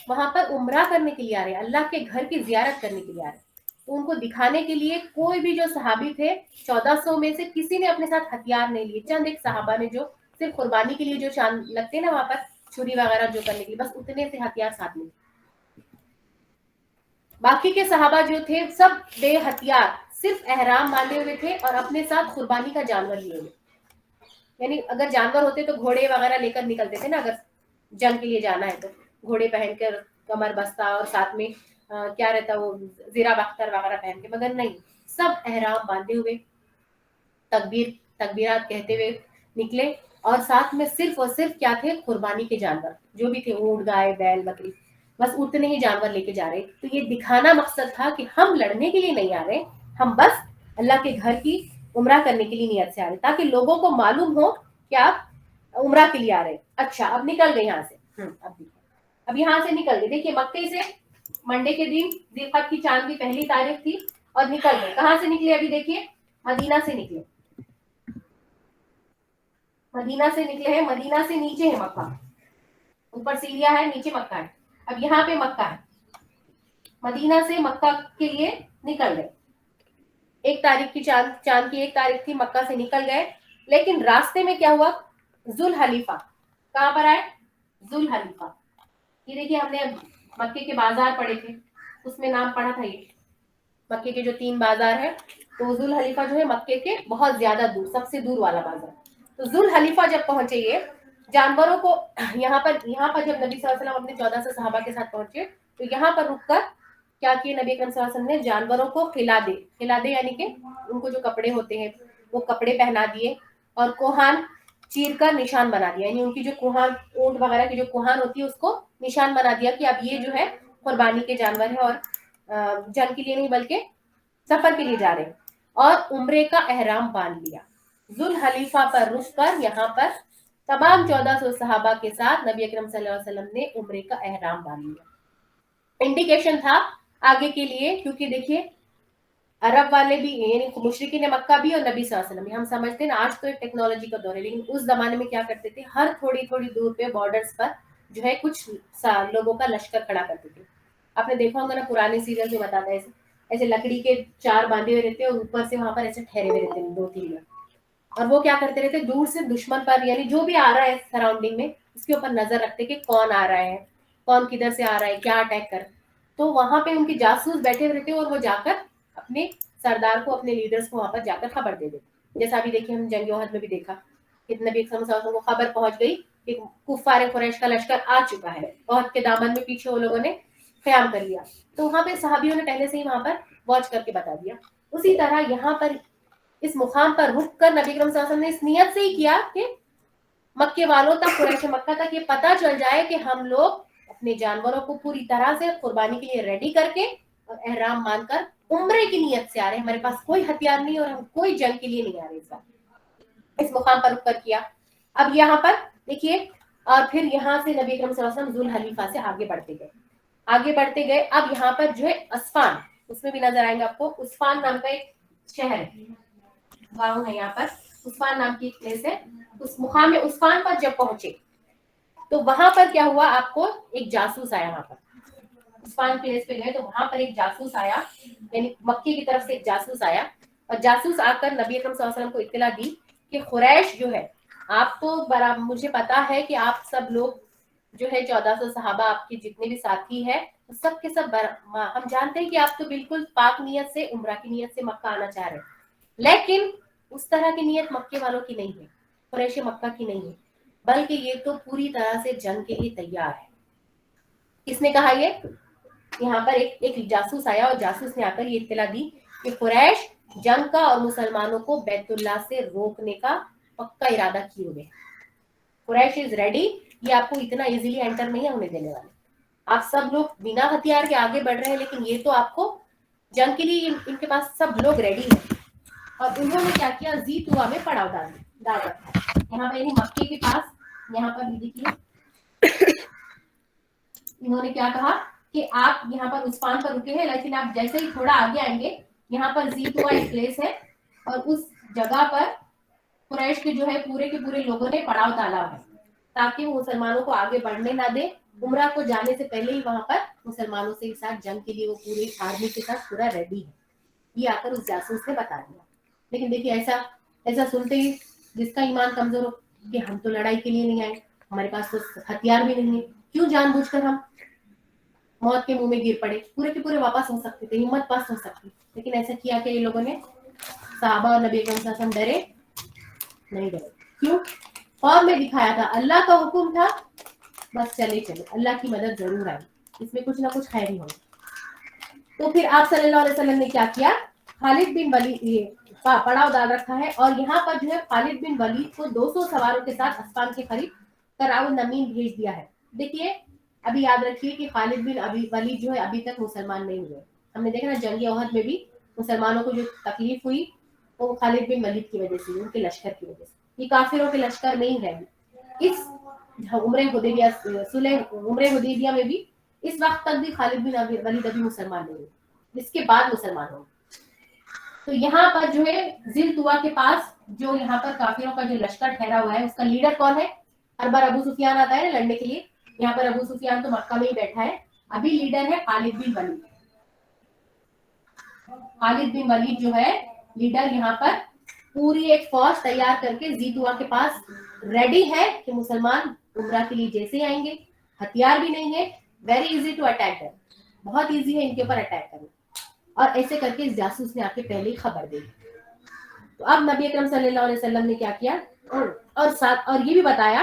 वहां पर उम्रा करने के लिए आ रहे हैं, अल्लाह के घर की जियारत करने के लिए आ रहे हैं। तो उनको दिखाने के लिए कोई भी जो सहाबी थे, 1400 में से किसी ने अपने साथ हथियार नहीं लिए। चंद एक सहाबा ने जो सिर्फ कुर्बानी के लिए जो चांद लगते हैं ना वहां पर, छुरी वगैरह जो करने के लिए, बस उतने से हथियार साथ में। बाकी के सहाबा जो थे सब बेहथियार, सिर्फ एहराम बांधे हुए थे और अपने साथ कुर्बानी का जानवर लिए हुए। यानी अगर जानवर होते तो घोड़े वगैरह लेकर निकलते थे ना, अगर जंग के लिए जाना है तो घोड़े पहनकर, कमर बस्ता, और साथ में क्या रहता वो जीरा बख्तर वगैरह पहन के, मगर नहीं, सब एहराम बांधे हुए, तकबीरात कहते हुए निकले, और साथ में सिर्फ और सिर्फ क्या थे, कुर्बानी के जानवर जो भी थे, ऊंट, गाय, बैल, बकरी, बस उतने ही जानवर लेके जा रहे। तो ये दिखाना मकसद था कि हम लड़ने के लिए नहीं आ रहे, हम बस अल्लाह के घर की उम्रा करने के लिए नियत से आ रहे, ताकि लोगों को मालूम हो कि आप उम्रा के लिए आ रहे। अच्छा, अब निकल गए यहाँ से, अब यहाँ से निकल गए। देखिए मक्के से मंडे के दिन जिलकद की चांद की पहली तारीख थी, और निकल गए। कहाँ से निकले? अभी देखिए मदीना से निकले, मदीना से निकले हैं। मदीना से नीचे है मक्का, ऊपर सीरिया है, नीचे मक्का है। अब यहाँ पे मक्का है, मदीना से मक्का के लिए निकल गए। 1 तारीख की चांद की 1 तारीख थी, मक्का से निकल गए। लेकिन रास्ते में क्या हुआ, जुल हलीफा, कहाँ पर आए, जुल हलीफा। ये देखिए हमने मक्के के बाजार पढ़े थे, उसमें नाम पढ़ा था ये, मक्के के जो 3 बाजार है, तो जुल हलीफा जो है मक्के के बहुत ज्यादा दूर, सबसे दूर वाला बाजार। तो जुल हलीफा जब पहुंचे, ये जानवरों को यहाँ पर जब नबी सल्लल्लाहु अलैहि वसल्लम अपने 1400 सहाबा के साथ पहुंचे, तो यहाँ पर रुककर क्या किए नबी अकरम सल्लल्लाहु अलैहि वसल्लम ने, जानवरों को खिला दे यानी कि उनको जो कपड़े होते हैं वो कपड़े पहना दिए, और कोहान चीर कर निशान बना दिया, यानी उनकी जो कोहान, ऊंट वगैरह की जो कोहान होती है उसको निशान बना दिया कि अब ये जो है कुर्बानी के जानवर है, और जंग के लिए नहीं बल्कि सफर के लिए जा रहे हैं। और उम्रे का एहराम बांध लिया। जुल हलीफा पर रुख कर यहाँ पर तमाम 1400 सहाबा के साथ नबी अकरम सल्लल्लाहु अलैहि वसल्लम ने उम्रे का एहराम बांध लिया। इंडिकेशन था आगे के लिए, क्योंकि देखिए अरब वाले भी, यानी मुशरिकीन मक्का भी और नबी सल्लल्लाहु अलैहि वसल्लम भी, हम समझते हैं ना आज तो एक टेक्नोलॉजी का दौर है, लेकिन उस जमाने में क्या करते थे, हर थोड़ी थोड़ी दूर पे बॉर्डर्स पर जो है कुछ लोगों का लश्कर खड़ा करते थे। आपने देखा होगा ना पुराने सीरियल में बताता है, ऐसे ऐसे लकड़ी के 4 बांधे हुए रहते हैं और ऊपर से वहां पर ऐसे ठहरे हुए रहते हैं 2-3 लोग, और वो क्या करते रहते, दूर से दुश्मन पर यानी जो भी आ रहा है सराउंडिंग में उसके ऊपर नजर रखते कि कौन आ रहा है, कौन किधर से आ रहा है, क्या अटैक कर। तो वहां पे उनके जासूस बैठे हुए रहते और वो जाकर अपने सरदार को, अपने लीडर्स को वहां पर जाकर खबर दे देते। जैसा अभी देखिए हम जंग ओहद में भी देखा कि नबी अकरम सल्लल्लाहु अलैहि वसल्लम को खबर पहुंच गई कि कुफार कुरैश का लश्कर आ चुका है, ओहद के दामन में पीछे वो लोगों ने क़याम कर लिया। तो वहां पे सहाबियों ने पहले से ही वहां पर वॉच करके बता दिया। उसी तरह यहाँ पर इस मुकाम पर रुक कर नबी अकरम सल्लल्लाहु अलैहि वसल्लम ने इस नियत से ही किया कि मक्के वालों तक, कुरैश मक्का तक ये पता चल जाए कि हम लोग अपने जानवरों को पूरी तरह से कुर्बानी के लिए रेडी करके और एहराम मानकर उम्रे की नियत से आ रहे हैं, हमारे पास कोई हथियार नहीं और हम कोई जंग के लिए नहीं आ रहे। इस बार इस मुकाम पर रुक कर किया। अब यहाँ पर देखिए, और फिर यहाँ से नबी अकरम सल्लल्लाहु अलैहि वसल्लम जुल हलीफा से आगे बढ़ते गए, आगे बढ़ते गए। अब यहाँ पर जो है अस्फान, उसमें भी नजर आएंगे आपको, उस्फान नाम का एक शहर है, गाँव है यहाँ पर, उस्फान नाम की एक प्लेस है। उस मुकाम में उस्फान पर जब पहुंचे तो वहां पर क्या हुआ, आपको एक जासूस आया। वहां पर उस्फान प्लेस पे गए तो वहां पर एक जासूस आया, यानी मक्के की तरफ से एक जासूस आया, और जासूस आकर नबी अकरम सल्लल्लाहु अलैहि वसल्लम को इत्तला दी कि कुरैश जो है, आप तो बराबर, मुझे पता है कि आप सब लोग जो है 1400 सहाबा, आपके जितने भी साथी हैं सब के सब हम जानते हैं कि आप तो बिल्कुल पाक नियत से, उम्रा की नियत से मक्का आना चाह रहे हैं, लेकिन उस तरह की नियत मक्के वालों की नहीं है, कुरैश मक्का की नहीं है, बल्कि ये तो पूरी तरह से जंग के लिए तैयार है। किसने कहा ये? यहाँ पर एक जासूस आया और जासूस ने आकर ये इत्तला दी कि कुरैश जंग का और मुसलमानों को बैतुल्लाह से रोकने का पक्का इरादा किए हुए। कुरैश इज रेडी, ये आपको इतना इजीली एंटर नहीं होने देने वाले। आप सब लोग बिना हथियार के आगे बढ़ रहे हैं, लेकिन ये तो आपको जंग के लिए इनके पास सब लोग रेडी है। और उन्होंने क्या किया, जी तुआ में पड़ाव डाल रखा। यहाँ पर मक्के के पास, यहाँ पर देखिए इन्होंने क्या कहा कि आप यहाँ पर उस्फान पर रुके हैं, लेकिन आप जैसे ही थोड़ा आगे आएंगे, यहाँ पर जी तुआ एक प्लेस है और उस जगह पर कुरैश के जो है पूरे के पूरे लोगों ने पड़ाव डाला है ताकि वो मुसलमानों को आगे बढ़ने ना दे। उम्रा को जाने से पहले ही वहां पर मुसलमानों से साथ जंग के लिए वो पूरी आर्मी के साथ पूरा रेडी है। ये आकर उस जासूस ने बता दिया। लेकिन देखिए ऐसा सुनते ही जिसका ईमान कमजोर हो कि हम तो लड़ाई के लिए नहीं आए, हमारे पास तो हथियार भी नहीं है, क्यों जानबूझकर हम मौत के मुंह में गिर पड़े, पूरे के पूरे वापस हो सकते थे, हिम्मत पास हो सकती। लेकिन ऐसा किया कि ये लोगों ने, सहाबा और नबी अकरम सल्लल्लाहु अलैहि वसल्लम डरे नहीं, डरे क्यों? फॉर्म में दिखाया था, अल्लाह का हुक्म था, बस चले चले, अल्लाह की मदद जरूर आई, इसमें कुछ ना कुछ खैर ही होगा। तो फिर आप सल्लल्लाहु अलैहि वसल्लम ने क्या किया, खालिद बिन वलीद, ये पड़ाव डाल रखा है और यहाँ पर जो है खालिद बिन वलीद को 200 सवारों के साथ अस्फान के करीब कराउ नमीन भेज दिया है। देखिए अभी याद रखिए कि खालिद बिन वलीद जो है अभी तक मुसलमान नहीं हुए। हमने देखा ना जंग ओहद में भी मुसलमानों को जो तकलीफ हुई वो खालिद बिन वलीद की वजह से, उनके लश्कर की वजह से। ये काफिरों के लश्कर नहीं है। इस उम्रे हुदैबिया में भी इस वक्त तक भी खालिद बिन वलीद अभी मुसलमान नहीं हुए, इसके बाद मुसलमान होंगे। तो यहाँ पर जो है जिल तुआ के पास जो यहाँ पर काफिरों का जो लश्कर ठहरा हुआ है, उसका लीडर कौन है? हर बार अबू सुफियान आता है ना लड़ने के लिए, यहाँ पर अबू सुफियान तो मक्का में ही बैठा है। अभी लीडर है खालिद बिन वलीद। खालिद बिन वलीद जो है लीडर, यहाँ पर पूरी एक फौज तैयार करके जी तुआ के पास रेडी है कि मुसलमान उम्रा के लिए जैसे आएंगे, हथियार भी नहीं है, वेरी इजी टू अटैक है, बहुत इजी है इनके ऊपर अटैक करना। और ऐसे करके इस जासूस ने आके पहले ही खबर दी। तो अब नबी अकरम सल्लल्लाहु अलैहि वसल्लम ने क्या किया और साथ और ये भी बताया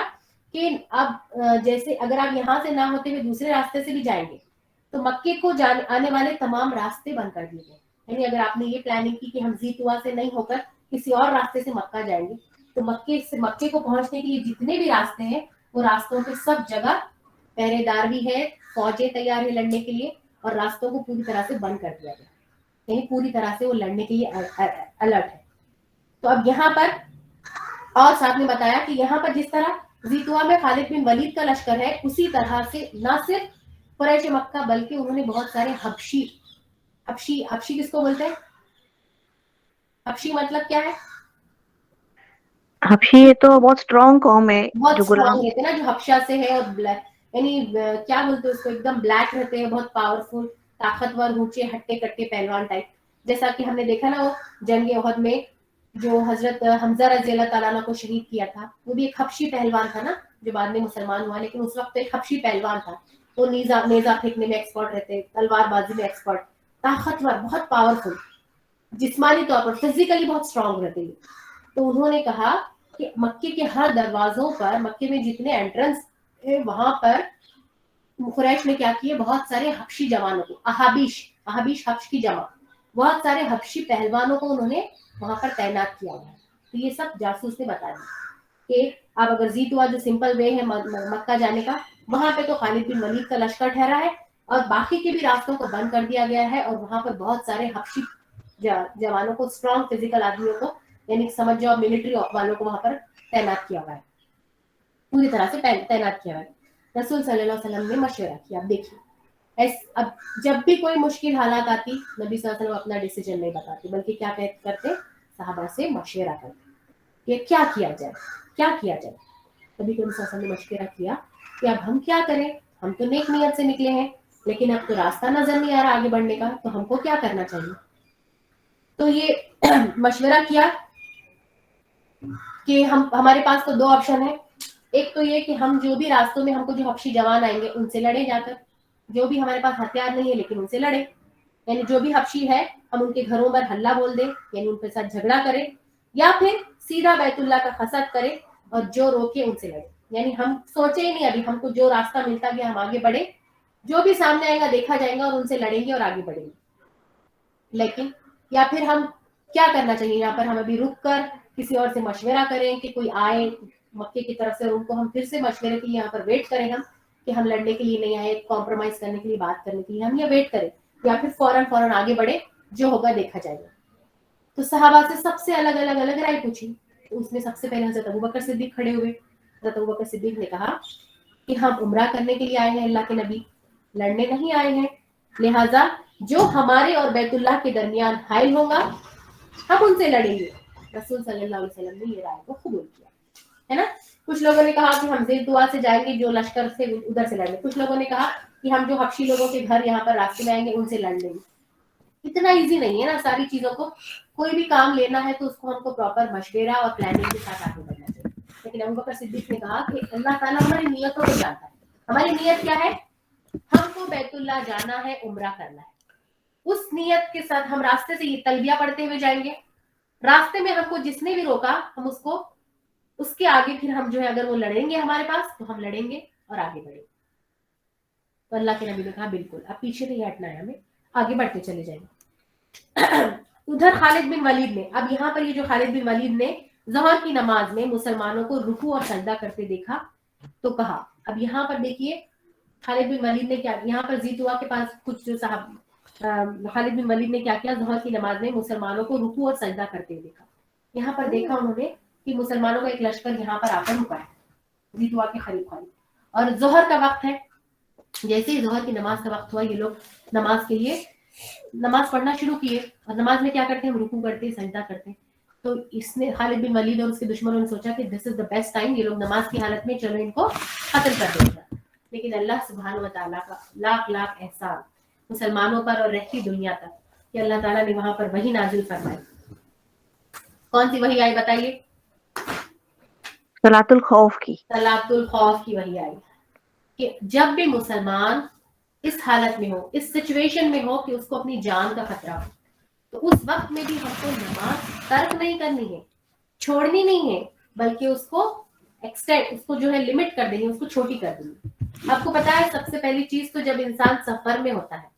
कि अब जैसे अगर आप यहाँ से ना होते हुए दूसरे रास्ते से भी जाएंगे तो मक्के को आने वाले तमाम रास्ते बंद कर दिए गए। यानी अगर आपने ये प्लानिंग की कि हम जी तुआ से नहीं होकर किसी और रास्ते से मक्का जाएंगे, तो मक्के को पहुंचने के लिए जितने भी रास्ते हैं वो रास्तों पे सब जगह पहरेदार भी है, फौजें तैयार है लड़ने के लिए, और रास्तों को पूरी तरह से बंद कर दिया गया, यानी पूरी तरह से वो लड़ने के लिए अलर्ट है। तो अब यहाँ पर और साथ में बताया कि यहाँ पर जिस तरह जी तुआ में खालिद बिन वलीद का लश्कर है, उसी तरह से न सिर्फ कुरैश मक्का बल्कि उन्होंने बहुत सारे हबशी किसको बोलते हैं? हबशी मतलब क्या है? हबशी ये तो बहुत स्ट्रॉन्ग कौम है बहुत जो गुलाम। स्ट्रांग रहते हैं ना, जो हबशा से है, और ब्लैक यानी क्या बोलते हैं उसको, एकदम ब्लैक रहते हैं, बहुत पावरफुल, ताकतवर, ऊंचे हट्टे कट्टे पहलवान टाइप। जैसा कि हमने देखा ना वो जंग ओहद में जो हजरत हमजा रजी अल्लाह ताला अन्हु को शहीद किया था, वो भी एक हबशी पहलवान था ना, जो बाद में मुसलमान हुआ, लेकिन उस वक्त एक हबशी पहलवान था। वो नेजा फेंकने में एक्सपर्ट रहते, तलवारबाजी में एक्सपर्ट, ताकतवर, बहुत पावरफुल, जिस्मानी तौर पर फिजिकली बहुत स्ट्रांग रहते हैं। तो उन्होंने कहा कि मक्के के हर दरवाजों पर, मक्के में जितने एंट्रेंस है वहां पर कुरैश ने क्या किए, बहुत सारे हबशी जवानों को, अहाबीश हब्श की जमा, बहुत सारे हबशी पहलवानों को उन्होंने वहां पर तैनात किया हुआ है। तो ये सब जासूस ने बताया कि अब अगर जीत हुआ, जो सिंपल वे है मक्का जाने का, वहां पे तो खालिद बिन वलीद का लश्कर ठहरा है, और बाकी के भी रास्तों को बंद कर दिया गया है, और वहां पर बहुत सारे हबशी जवानों को, स्ट्रॉन्ग फिजिकल आदमियों को, यानी समझ जाओ मिलिट्री वालों को वहां पर तैनात किया हुआ है, पूरी तरह से तैनात किया हुआ है। रसूल सल्लल्लाहु अलैहि वसल्लम ने मशवरा किया। अब देखिए, अब जब भी कोई मुश्किल हालात आती, नबी सल्लल्लाहु अलैहि वसल्लम अपना डिसीजन नहीं बताते, बल्कि क्या करते, सहाबा से मशवरा करते कि क्या किया जाए, क्या किया जाए। नबी करीम सल्लल्लाहु अलैहि वसल्लम ने मशवरा किया कि अब हम क्या करें, हम तो नेक नियत से निकले हैं, लेकिन अब तो रास्ता नजर नहीं आ रहा आगे बढ़ने का, तो हमको क्या करना चाहिए। तो ये मशवरा किया कि हमारे पास तो दो ऑप्शन है। एक तो ये कि हम जो भी रास्तों में हमको जो हबशी जवान आएंगे उनसे लड़े जाकर, जो भी हमारे पास हथियार नहीं है लेकिन उनसे लड़े, यानी जो भी हबशी है हम उनके घरों पर हल्ला बोल दें, यानी उनके साथ झगड़ा करें, या फिर सीधा बैतुल्लाह का खसद करें और जो रोके उनसे लड़े। यानी हम सोचे ही नहीं, अभी हमको जो रास्ता मिलता गया हम आगे बढ़े, जो भी सामने आएगा देखा जाएगा और उनसे लड़ेंगे और आगे बढ़ेंगे। लेकिन या फिर हम क्या करना चाहिए, यहाँ पर हम अभी रुक कर किसी और से मशवरा करें कि कोई आए मक्के की तरफ से, और उनको हम फिर से मशवरे के लिए यहाँ पर वेट करें, हम कि हम लड़ने के लिए नहीं आए, कॉम्प्रोमाइज करने के लिए, बात करने के लिए, हम ये वेट करें, या फिर फौरन आगे बढ़े, जो होगा देखा जाएगा। तो सहाबा से सबसे अलग अलग राय पूछी। तो उसमें सबसे पहले हजरत अबू बकर सिद्दीक खड़े हुए। हजरत अबू बकर सिद्दीक ने कहा कि हम उम्रा करने के लिए आए हैं अल्लाह के नबी, लड़ने नहीं आए हैं, लिहाजा जो हमारे और बैतुल्लाह के दरमियान हाइल होगा हम उनसे लड़ेंगे। रसूल सल्लल्लाहु अलैहि वसल्लम ने ये राय को कबूल किया, है ना। कुछ लोगों ने कहा कि हम ज़ेद दुआ से जाएंगे, जो लश्कर से उधर से लड़ेंगे। कुछ लोगों ने कहा कि हम जो हबशी लोगों के घर यहाँ पर रास्ते में आएंगे उनसे लड़ लेंगे। इतना इजी नहीं है ना सारी चीजों को, कोई भी काम लेना है तो उसको हमको प्रॉपर मशवरा और प्लानिंग के साथ आगे बढ़ना चाहिए। लेकिन अबू बकर सिद्दीक ने कहा कि अल्लाह ताला हमारी नियतों को जानता है, हमारी नियत क्या है, हमको बैतुल्लाह जाना है, उम्रा करना है। उस नियत के साथ हम रास्ते से ये तलबिया पढ़ते हुए जाएंगे, रास्ते में हमको जिसने भी रोका हम उसको, उसके आगे फिर हम जो है अगर वो लड़ेंगे हमारे पास तो हम लड़ेंगे और आगे बढ़ेंगे। तो अल्लाह के नबी ने कहा बिल्कुल, अब पीछे नहीं हटना है, हमें आगे बढ़ते चले जाएंगे। उधर खालिद बिन वलीद ने, अब यहाँ पर ये जो खालिद बिन वलीद ने ज़ोहर की नमाज में मुसलमानों को रुकू और सजदा करते देखा तो कहा, अब यहाँ पर देखिए खालिद बिन वलीद ने क्या, यहाँ पर जीत हुआ के पास कुछ जो साहब, खालिद बिन वलीद ने क्या किया, ज़ोहर की नमाज में मुसलमानों को रुकू और सजदा करते देखा। यहाँ पर देखा उन्होंने कि मुसलमानों का एक लश्कर यहाँ पर आकर रुका है, जीत हुआ के करीब करीब, और जोहर का वक्त है। जैसे ही जोहर की नमाज का वक्त हुआ, ये लोग नमाज के लिए नमाज पढ़ना शुरू किए, और नमाज में क्या करते हैं, हम रुकू करते हैं, सजदा करते हैं। तो इसने खालिद बिन वलीद और उसके दुश्मनों ने सोचा कि this is the best time, ये लोग नमाज की हालत में, चलो इनको कत्ल कर देगा। लेकिन अल्लाह सुब्हान व तआला का लाख लाख एहसान मुसलमानों पर और रहती दुनिया तक कि अल्लाह ताला ने वहां पर वही नाजिल फरमाई। कौन सी वही आई बताइए? सलातुल खौफ की, सलातुल खौफ की वही आई कि जब भी मुसलमान इस हालत में हो, इस सिचुएशन में हो कि उसको अपनी जान का खतरा हो, तो उस वक्त में भी हमको नमाज तर्क नहीं करनी है, छोड़नी नहीं है, बल्कि उसको एक्सटेंड, उसको जो है लिमिट कर देनी, उसको छोटी कर देनी। आपको पता है सबसे पहली चीज तो जब इंसान सफर में होता है,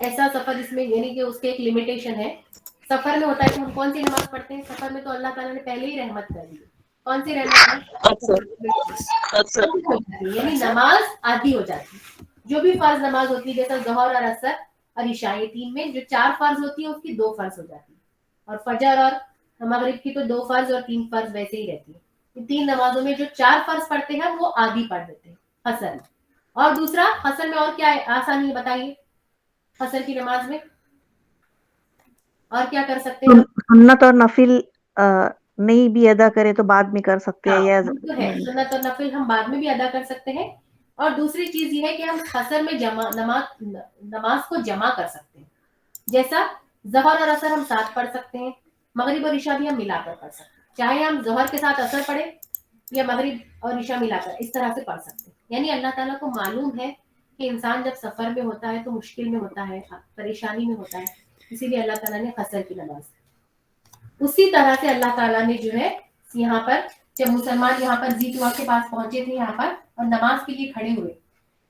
ऐसा सफर जिसमें यानी कि उसके एक लिमिटेशन है, सफर में होता है तो हम कौन सी नमाज पढ़ते हैं, सफर में तो अल्लाह ताला ने पहले ही रहमत कर दी। कौन सी रहमत है? यानी नमाज आधी हो जाती है। जो भी फर्ज नमाज होती है, जैसा जोहर और असर और इशा, ये तीन में जो 4 फर्ज होती है उसकी 2 फर्ज हो जाती है, और फजर और मगरिब की तो 2 फर्ज और 3 फर्ज वैसे ही रहती है। इन 3 नमाजों में जो 4 फर्ज पढ़ते हैं वो आधी पढ़ देते हैं फसर में। और दूसरा फसर में और क्या है आसानी बताइए, फसर की नमाज में اور کیا کر سکتے ہیں ہم؟ سنت اور نفل نہیں بھی ادا کرے تو بعد میں کر سکتے ہیں، ہاں یا تو ہے، سنت اور نفل ہم بعد میں بھی ادا کر سکتے ہیں. اور دوسری چیز یہ ہے کہ ہم قصر میں نماز کو جمع کر سکتے ہیں. جیسا ظہر اور اثر ہم ساتھ پڑھ سکتے ہیں، مغرب اور عشاء بھی ہم ملا کر پڑھ سکتے ہیں. چاہے ہم ظہر کے ساتھ اثر پڑھیں یا مغرب اور عشاء ملا کر اس طرح سے پڑھ سکتے ہیں. یعنی اللہ تعالیٰ کو معلوم ہے کہ انسان جب سفر میں ہوتا ہے تو مشکل میں ہوتا ہے، پریشانی میں ہوتا ہے، اسی لیے اللہ تعالیٰ نے قصر کی نماز. اسی طرح سے اللہ تعالیٰ نے جو ہے یہاں پر جب مسلمان یہاں پر ذی طوا کے پاس پہنچے تھے یہاں پر اور نماز کے لیے کھڑے ہوئے،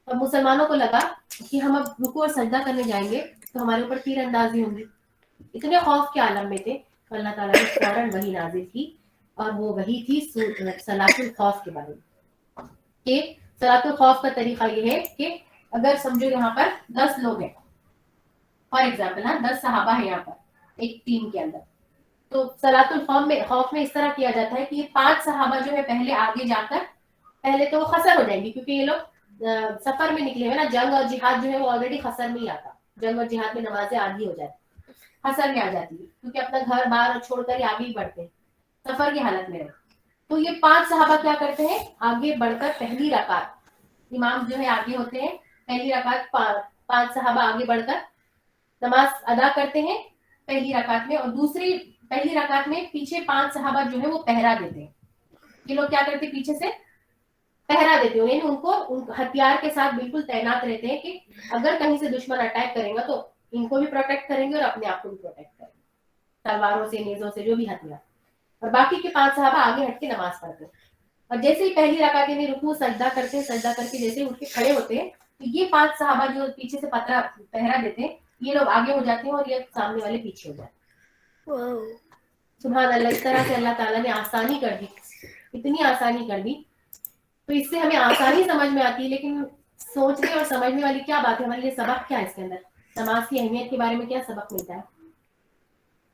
اب مسلمانوں کو لگا کہ ہم اب رکوع اور سجدہ کرنے جائیں گے تو ہمارے اوپر تیر اندازی ہوں گی. اتنے خوف کے عالم میں تھے تو اللہ تعالیٰ نے فوراً وحی نازل کی، اور وہ وحی تھی صلاۃ الخوف کے بارے میں. کہ صلاۃ الخوف کا طریقہ یہ ہے کہ اگر سمجھو یہاں پر 10 لوگ ہیں، فار ایگزامپل 10 صحابہ ہیں یہاں پر ایک ٹیم کے اندر، تو صلاۃ خوف میں اس طرح کیا جاتا ہے کہ یہ 5 صحابہ جو ہے پہلے آگے جا کر پہلے تو وہ خسر ہو جائیں گی، کیونکہ یہ لوگ سفر میں نکلے ہوئے نا. جنگ اور جہاد جو ہے وہ آلریڈی خسر میں ہی آتا، جنگ اور جہاد میں نمازیں آدھی ہو جاتی، خسر میں آ جاتی ہے، کیونکہ اپنا گھر بار چھوڑ کر آگے ہی بڑھتے ہیں سفر کی حالت میں رہے. تو یہ 5 صحابہ کیا کرتے ہیں، آگے بڑھ کر پہلی رکعت، امام جو ہے آگے ہوتے ہیں، پہلی رکعت 5 صحابہ آگے بڑھ کر نماز ادا کرتے ہیں پہلی رکعت میں، اور دوسری پہلی رکعت میں پیچھے 5 صحابہ جو ہے وہ پہرا دیتے ہیں. یہ لوگ کیا کرتے ہیں، پیچھے سے پہرا دیتے ہیں، یعنی ان کو ہتھیار کے ساتھ بالکل تعینات رہتے ہیں کہ اگر کہیں سے دشمن اٹیک کرے گا تو ان کو بھی پروٹیکٹ کریں گے اور اپنے آپ کو بھی پروٹیکٹ کریں گے، تلواروں سے، نیزوں سے، جو بھی ہتھیار. اور باقی کے 5 صحابہ آگے ہٹ کے نماز پڑھتے ہیں. اور جیسے ہی پہلی رکعت میں رکوع سجدہ کرتے ہیں، سجدہ کر کے جیسے اٹھ کے کھڑے ہوتے ہیں تو یہ 5 صحابہ جو پیچھے سے پہرا دیتے ہیں یہ لوگ آگے ہو جاتے ہیں اور یہ سامنے والے پیچھے ہو جاتے ہیں. واو. سبحان اللہ. اس طرح سے اللہ تعالیٰ نے آسانی کر دی، اتنی آسانی کر دی. تو اس سے ہمیں آسانی سمجھ میں آتی ہے، لیکن سوچنے اور سمجھنے والی کیا بات ہے، ہمارے لیے سبق کیا ہے اس کے اندر، نماز کی اہمیت کے بارے میں کیا سبق ملتا ہے.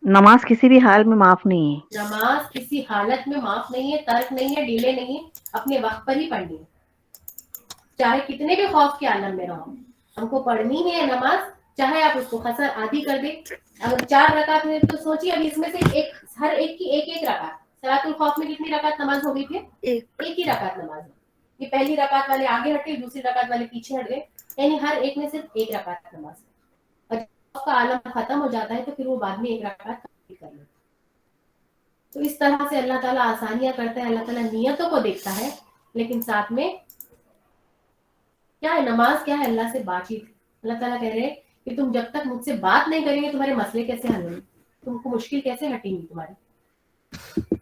نماز کسی بھی حال میں معاف نہیں ہے. نماز کسی حالت میں معاف نہیں ہے، ترک نہیں ہے، ڈیلے نہیں ہے، اپنے وقت پر ہی پڑھنی ہے، چاہے کتنے بھی خوف کے عالم میں رہو ہم کو پڑھنی ہے نماز. چاہے آپ اس کو خسر آدھی کر دیں، اگر 4 رکعت میں تو سوچیے اب اس میں سے ہر ایک کی ایک رکعت. صلاۃ الخوف میں کتنی رکعت نماز ہو گئی تھی، ایک ہی رکعت نماز ہے. یہ پہلی رکعت والے آگے ہٹے، دوسری رکعت والے پیچھے ہٹ گئے، یعنی ہر ایک میں صرف ایک رکعت نماز. اور جب خوف کا عالم ختم ہو جاتا ہے تو پھر وہ بعد میں ایک رکعت کر لیتا. تو اس طرح سے اللہ تعالیٰ آسانیاں کرتا ہے. اللہ تعالیٰ نیتوں کو دیکھتا ہے، لیکن ساتھ میں کیا ہے، نماز کیا ہے، اللہ سے بات چیت. اللہ تعالیٰ کہہ رہے ہیں کہ تم جب تک مجھ سے بات نہیں کریں گے تمہارے مسئلے کیسے حل ہوں گے، تم کو مشکل کیسے ہٹیں گی تمہاری.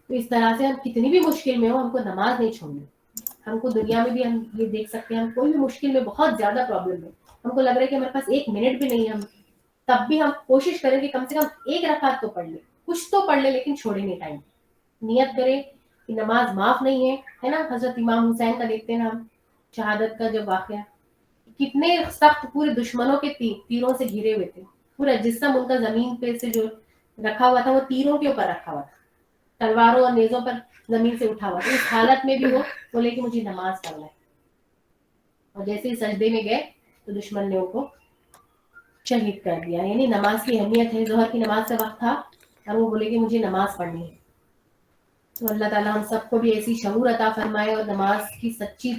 تو اس طرح سے ہم کتنی بھی مشکل میں ہو ہم کو نماز نہیں چھوڑنی. ہم کو دنیا میں بھی ہم یہ دیکھ سکتے ہیں، ہم کوئی بھی مشکل میں بہت زیادہ پرابلم ہے، ہم کو لگ رہا ہے کہ ہمارے پاس 1 منٹ بھی نہیں ہے، ہم تب بھی ہم کوشش کریں کہ کم سے کم 1 رکعت تو پڑھ لیں، کچھ تو پڑھ لیں، لیکن چھوڑیں نہیں ٹائم. نیت کریں کہ نماز معاف نہیں ہے نا. حضرت امام حسین کا دیکھتے ہیں ہم، شہادت کا جب واقعہ، کتنے سخت پورے دشمنوں کے تیروں سے گھرے ہوئے تھے، پورا جسم ان کا زمین پہ سے جو رکھا ہوا تھا وہ تیروں کے اوپر رکھا ہوا تھا، تلواروں اور نیزوں پر زمین سے اٹھا ہوا تھا. اس حالت میں بھی وہ بولے کہ مجھے نماز پڑھنا ہے. اور جیسے ہی سجدے میں گئے تو دشمن نے ان کو شہید کر دیا. یعنی نماز کی اہمیت ہے. ظہر کی نماز کا وقت تھا اور وہ بولے کہ مجھے نماز پڑھنی ہے. تو اللہ تعالیٰ ہم سب کو بھی ایسی شعور عطا فرمائے اور نماز کی سچی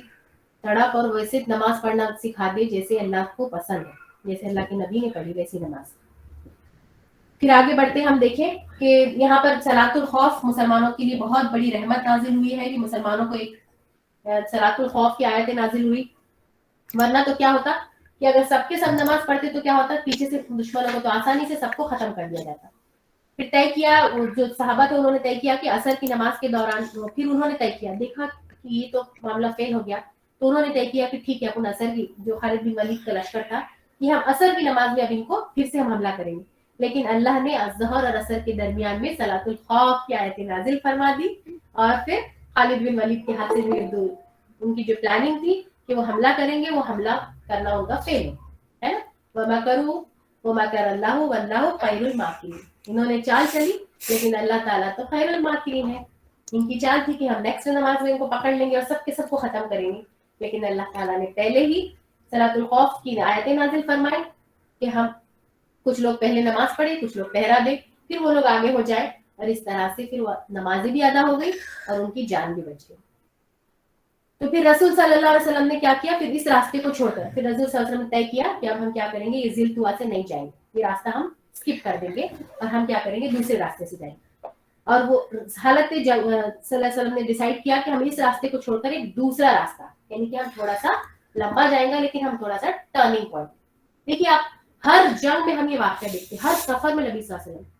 تڑپ اور ویسے نماز پڑھنا سکھا دے جیسے اللہ کو پسند ہے، جیسے اللہ کے نبی نے پڑھی ویسی نماز. پھر آگے بڑھتے ہم دیکھیں کہ یہاں پر صلاۃ الخوف مسلمانوں کے لیے بہت بڑی رحمت نازل ہوئی ہے کہ مسلمانوں کو ایک صلاۃ الخوف کی آیتیں نازل ہوئی. ورنہ تو کیا ہوتا کہ اگر سب کے سب نماز پڑھتے تو کیا ہوتا، پیچھے سے دشمنوں کو تو آسانی سے سب کو ختم کر دیا جاتا. پھر طے کیا، جو صحابہ تھے انہوں نے طے کیا کہ عصر کی نماز کے دوران، پھر انہوں نے طے کیا، دیکھا کہ یہ تو معاملہ فیل ہو گیا تو انہوں نے طے کیا کہ ٹھیک ہے اپن عصر کی، جو خالد بن ولید کا لشکر تھا، کہ ہم عصر کی نماز میں اب ان کو پھر سے ہم حملہ کریں گے. لیکن اللہ نے ظہر اور عصر کے درمیان میں صلاۃ الخوف کی آیتیں نازل فرما دی، اور پھر خالد بن ولید کے ہاتھ سے ان کی جو پلاننگ تھی کہ وہ حملہ کریں گے، وہ حملہ کرنا ان کا فیل ہے نا. وَمَكَرُوا وَمَكَرَ اللَّهُ وَاللَّهُ خَيْرُ الْمَاكِرِينَ. انہوں نے چال چلی لیکن اللہ تعالیٰ تو خیر الماکرین ہے. ان کی چال تھی کہ ہم نیکسٹ نماز میں ان کو پکڑ لیں گے اور سب کے سب کو ختم کریں گے، لیکن اللہ تعالیٰ نے پہلے ہی صلاۃ الخوف کی آیتیں نازل فرمائی کہ ہم کچھ لوگ پہلے نماز پڑھیں، کچھ لوگ پہرا دیں، پھر وہ لوگ آگے ہو جائے, اور اس طرح سے پھر نمازیں بھی ادا ہو گئی اور ان کی جان بھی بچ گئی. تو پھر رسول صلی اللہ علیہ وسلم نے کیا کیا, پھر اس راستے کو چھوڑ کر پھر رسول صلی اللہ علیہ وسلم نے طے کیا کہ اب ہم کیا کریں گے, یہ ذی الطوا سے نہیں جائیں گے, یہ راستہ ہم اسکپ کر دیں گے اور ہم کیا کریں گے, دوسرے راستے سے جائیں گے. اور وہ حالت صلی اللہ علیہ وسلم نے ڈیسائیڈ کیا کہ ہم اس راستے کو چھوڑ کر ایک دوسرا راستہ, یعنی کہ ہم تھوڑا سا لمبا جائیں گا لیکن ہم تھوڑا سا ٹرننگ پوائنٹ. دیکھیے آپ ہر جنگ میں ہم یہ واقعہ دیکھتے ہیں, ہر سفر میں نبی صلی اللہ علیہ وسلم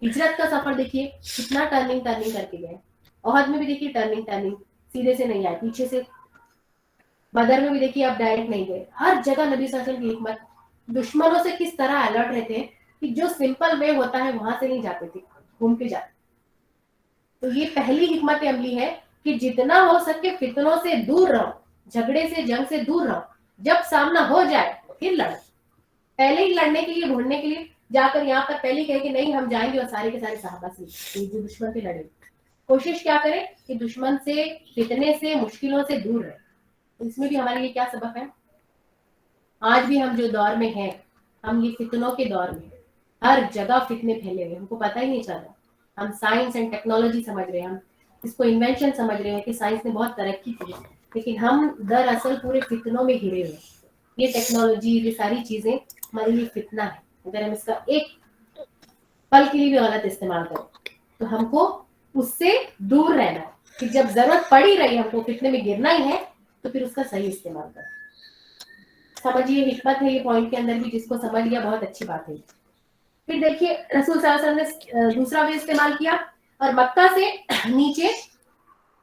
ہجرت کا سفر دیکھیے کتنا ٹرننگ کر کے گئے. احد میں بھی دیکھیے ٹرننگ سیدھے سے نہیں آئے, پیچھے سے. بدر میں بھی دیکھیے آپ ڈائریکٹ نہیں گئے. ہر جگہ نبی صلی اللہ علیہ وسلم کی حکمت, دشمنوں سے کس طرح الرٹ رہتے ہیں کہ جو سمپل وے ہوتا ہے وہاں سے نہیں جاتے تھے, گھوم کے جاتے. تو یہ پہلی حکمت عملی ہے کہ جتنا ہو سکے فتنوں سے دور رہو, جھگڑے سے جنگ سے دور رہو. جب سامنا ہو جائے پھر لڑو. پہلے ہی لڑنے کے لیے ڈھونڈنے کے لیے جا کر یہاں پر پہلے کہے کہ نہیں ہم جائیں گے اور سارے کے سارے صحابہ سے جو دشمن سے لڑے. کوشش کیا کریں کہ دشمن سے, فتنے سے, مشکلوں سے دور رہے. اس میں بھی ہمارے لیے کیا سبق ہے, آج بھی ہم جو دور میں ہیں ہم یہ فتنوں کے دور میں, ہر جگہ فتنے پھیلے ہوئے, ہم کو پتہ ہی نہیں چل رہا. ہم سائنس اینڈ ٹیکنالوجی سمجھ رہے ہیں, ہم اس کو انوینشن سمجھ رہے ہیں کہ سائنس نے بہت ترقی کی, لیکن ہم دراصل پورے فتنوں میں گھرے ہوئے. یہ ٹیکنالوجی, یہ ساری چیزیں ہمارے لیے فتنہ ہے. اگر ہم اس کا ایک پل کے لیے بھی غلط استعمال کریں تو ہم کو اس سے دور رہنا ہے, کہ جب ضرورت پڑی رہی ہم کو فتنے میں گرنا ہی ہے تو پھر اس کا صحیح استعمال کریں. سمجھیے حکمت ہے یہ پوائنٹ کے اندر بھی, جس کو سمجھ لیا بہت اچھی بات ہے. پھر دیکھیے رسول صلی اللہ علیہ وسلم نے دوسرا بھی استعمال کیا, اور مکہ سے نیچے